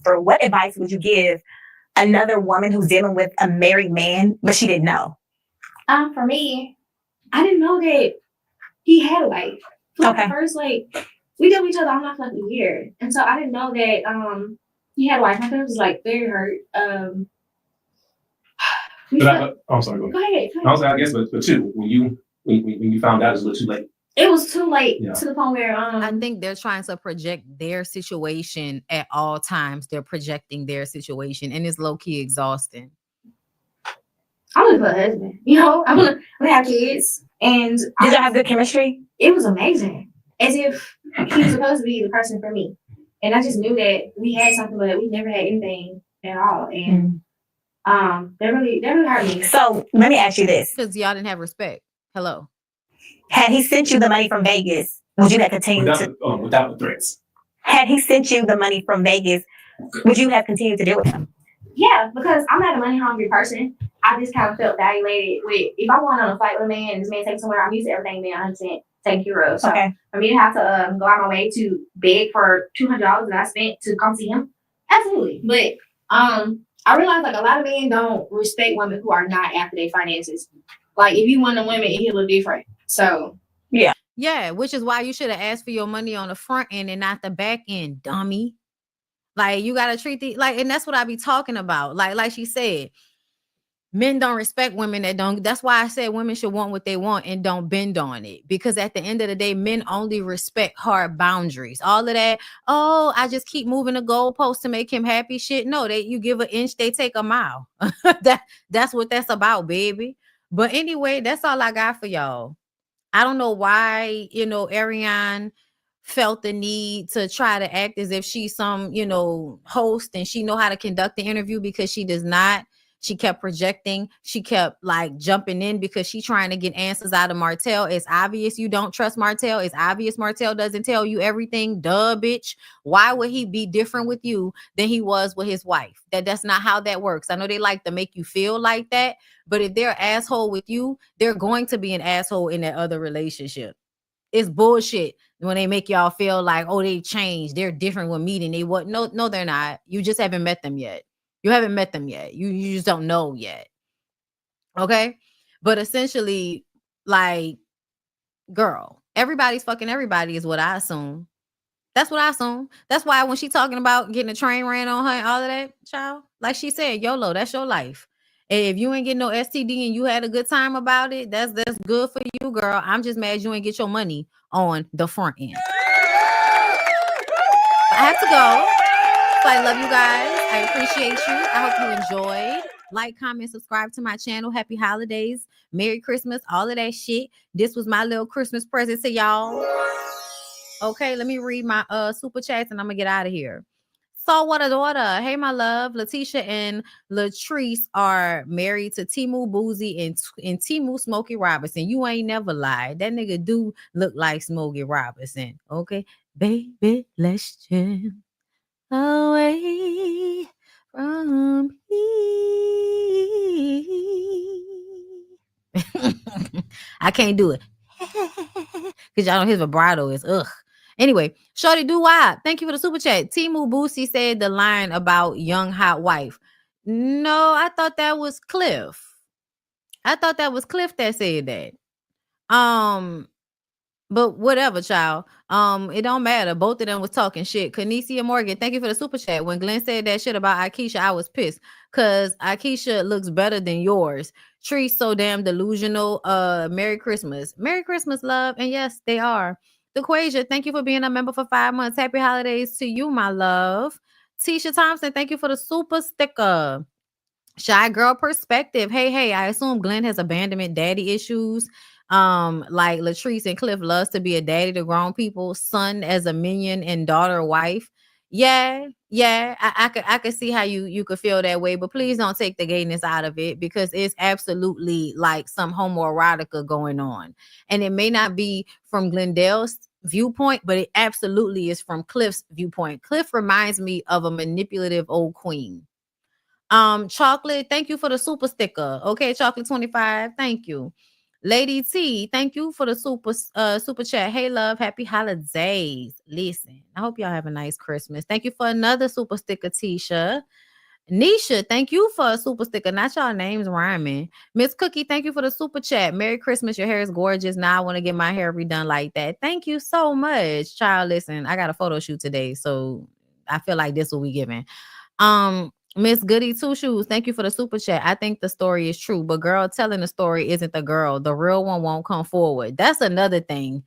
For what advice would you give another woman who's dealing with a married man, but she didn't know? For me, I didn't know that he had a wife. Okay. First, we dealt with each other almost like a year, and so I didn't know that he had a wife. My friend was very hurt. I'm sorry. Go ahead. Go ahead. I guess, but too, when you found out, it was a little too late. it was too late to the point where I think they're trying to project their situation at all times. They're projecting their situation, and it's low key exhausting. I'm looking for a husband. You know, I'm gonna have kids. And did y'all have good chemistry? It was amazing. As if he was supposed to be the person for me. And I just knew that we had something, but we never had anything at all. And that really hurt me. So let me ask you this. Because y'all didn't have respect. Hello. Had he sent you the money from Vegas, would you have continued without the threats? Had he sent you the money from Vegas, would you have continued to deal with him? Yeah, because I'm not a money hungry person. I just kind of felt violated with, if I'm going on a fight with a man and this man takes somewhere, I'm used to everything being 100% taken care of. So for me to have to go out my way to beg for $200 that I spent to come see him, absolutely. But I realized like a lot of men don't respect women who are not after their finances. Like if you want a woman, it look different. So yeah, which is why you should have asked for your money on the front end and not the back end, dummy. Like you gotta treat the and that's what I be talking about. Like she said, men don't respect women that don't. That's why I said women should want what they want and don't bend on it. Because at the end of the day, men only respect hard boundaries. All of that, I just keep moving the goalpost to make him happy. Shit, no, you give an inch, they take a mile. That's what that's about, baby. But anyway, that's all I got for y'all. I don't know why, Arionne felt the need to try to act as if she's some, host and she know how to conduct the interview, because she does not. She kept projecting. She kept jumping in because she's trying to get answers out of Martel. It's obvious you don't trust Martel. It's obvious Martel doesn't tell you everything. Duh, bitch. Why would he be different with you than he was with his wife? That's not how that works. I know they like to make you feel like that, but if they're an asshole with you, they're going to be an asshole in that other relationship. It's bullshit when they make y'all feel like, they changed. They're different with me than they what. No, they're not. You just haven't met them yet. You haven't met them yet. You just don't know yet. Okay? But essentially, girl, everybody's fucking everybody is what I assume. That's what I assume. That's why when she talking about getting a train ran on her and all of that, child, like she said, YOLO, that's your life. And if you ain't getting no STD and you had a good time about it, that's good for you, girl. I'm just mad you ain't get your money on the front end. I have to go. So I love you guys. I appreciate you. I hope you enjoyed. Like, comment, subscribe to my channel. Happy holidays. Merry Christmas. All of that shit. This was my little Christmas present to y'all. Okay, let me read my super chats and I'm gonna get out of here. So what a daughter. Hey, my love. Laticia and Latrice are married to Timu Boozy and Timu Smokey Robinson. You ain't never lied. That nigga do look like Smokey Robinson. Okay, baby, let's jam away from me. I can't do it because y'all know his vibrato is ugh. Anyway, Shorty Do Why, thank you for the super chat. Timu Boosie said the line about young hot wife. No, I thought that was Cliff. That said that. But whatever, child. It don't matter. Both of them was talking shit. Kanesia Morgan, thank you for the super chat. When Glenn said that shit about Akeisha, I was pissed because Akeisha looks better than yours. Tree's so damn delusional. Merry Christmas. Merry Christmas, love. And yes, they are. DeQuasia, thank you for being a member for 5 months. Happy holidays to you, my love. Tisha Thompson, thank you for the super sticker. Shy Girl Perspective. Hey, I assume Glenn has abandonment daddy issues. Like Latrice and Cliff loves to be a daddy to grown people, son as a minion and daughter wife. Yeah, I could see how you could feel that way, but please don't take the gayness out of it because it's absolutely like some homoerotica going on. And it may not be from Glendale's viewpoint, but it absolutely is from Cliff's viewpoint. Cliff reminds me of a manipulative old queen. Chocolate, thank you for the super sticker. Okay, Chocolate 25, thank you. Lady T, thank you for the super chat. Hey, love, happy holidays. Listen, I hope y'all have a nice Christmas. Thank you for another super sticker, Tisha. Nisha, thank you for a super sticker. Not y'all names rhyming. Miss Cookie, thank you for the super chat. Merry Christmas. Your hair is gorgeous. Now I want to get my hair redone like that. Thank you so much. Child, listen, I got a photo shoot today, so I feel like this will be given. Miss Goody Two Shoes, thank you for the super chat. I think the story is true, but girl telling the story isn't the girl. The real one won't come forward. That's another thing.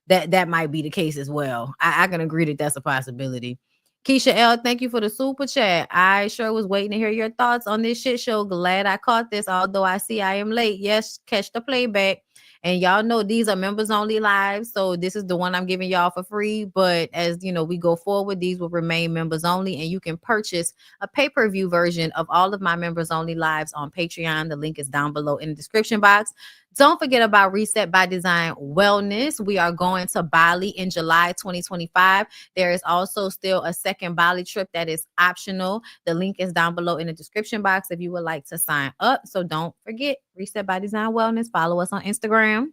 that might be the case as well. I can agree that that's a possibility. Keisha L, thank you for the super chat. I sure was waiting to hear your thoughts on this shit show. Glad I caught this, although I see I am late. Yes, catch the playback. And y'all know these are members only lives, so this is the one I'm giving y'all for free. But as you know, we go forward, these will remain members only, and you can purchase a pay-per-view version of all of my members only lives on Patreon. The link is down below in the description box. Don't forget about Reset by Design Wellness. We are going to Bali in July 2025. There is also still a second Bali trip that is optional. The link is down below in the description box if you would like to sign up. So don't forget, Reset by Design Wellness. Follow us on Instagram.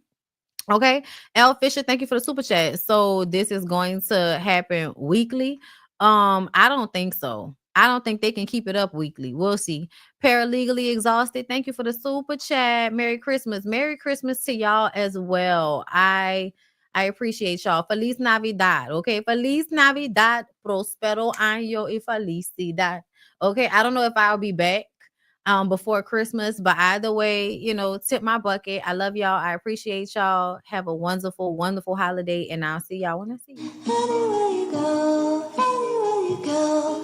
Okay. L Fisher, thank you for the super chat. So this is going to happen weekly. I don't think so. I don't think they can keep it up weekly. We'll see. Paralegally exhausted. Thank you for the super chat. Merry Christmas. Merry Christmas to y'all as well. I appreciate y'all. Feliz Navidad. Okay. Feliz Navidad. Prospero año y felicidad. Okay. I don't know if I'll be back before Christmas, but either way, you know, tip my bucket. I love y'all. I appreciate y'all. Have a wonderful, wonderful holiday, and I'll see y'all when I see you. Anywhere you go,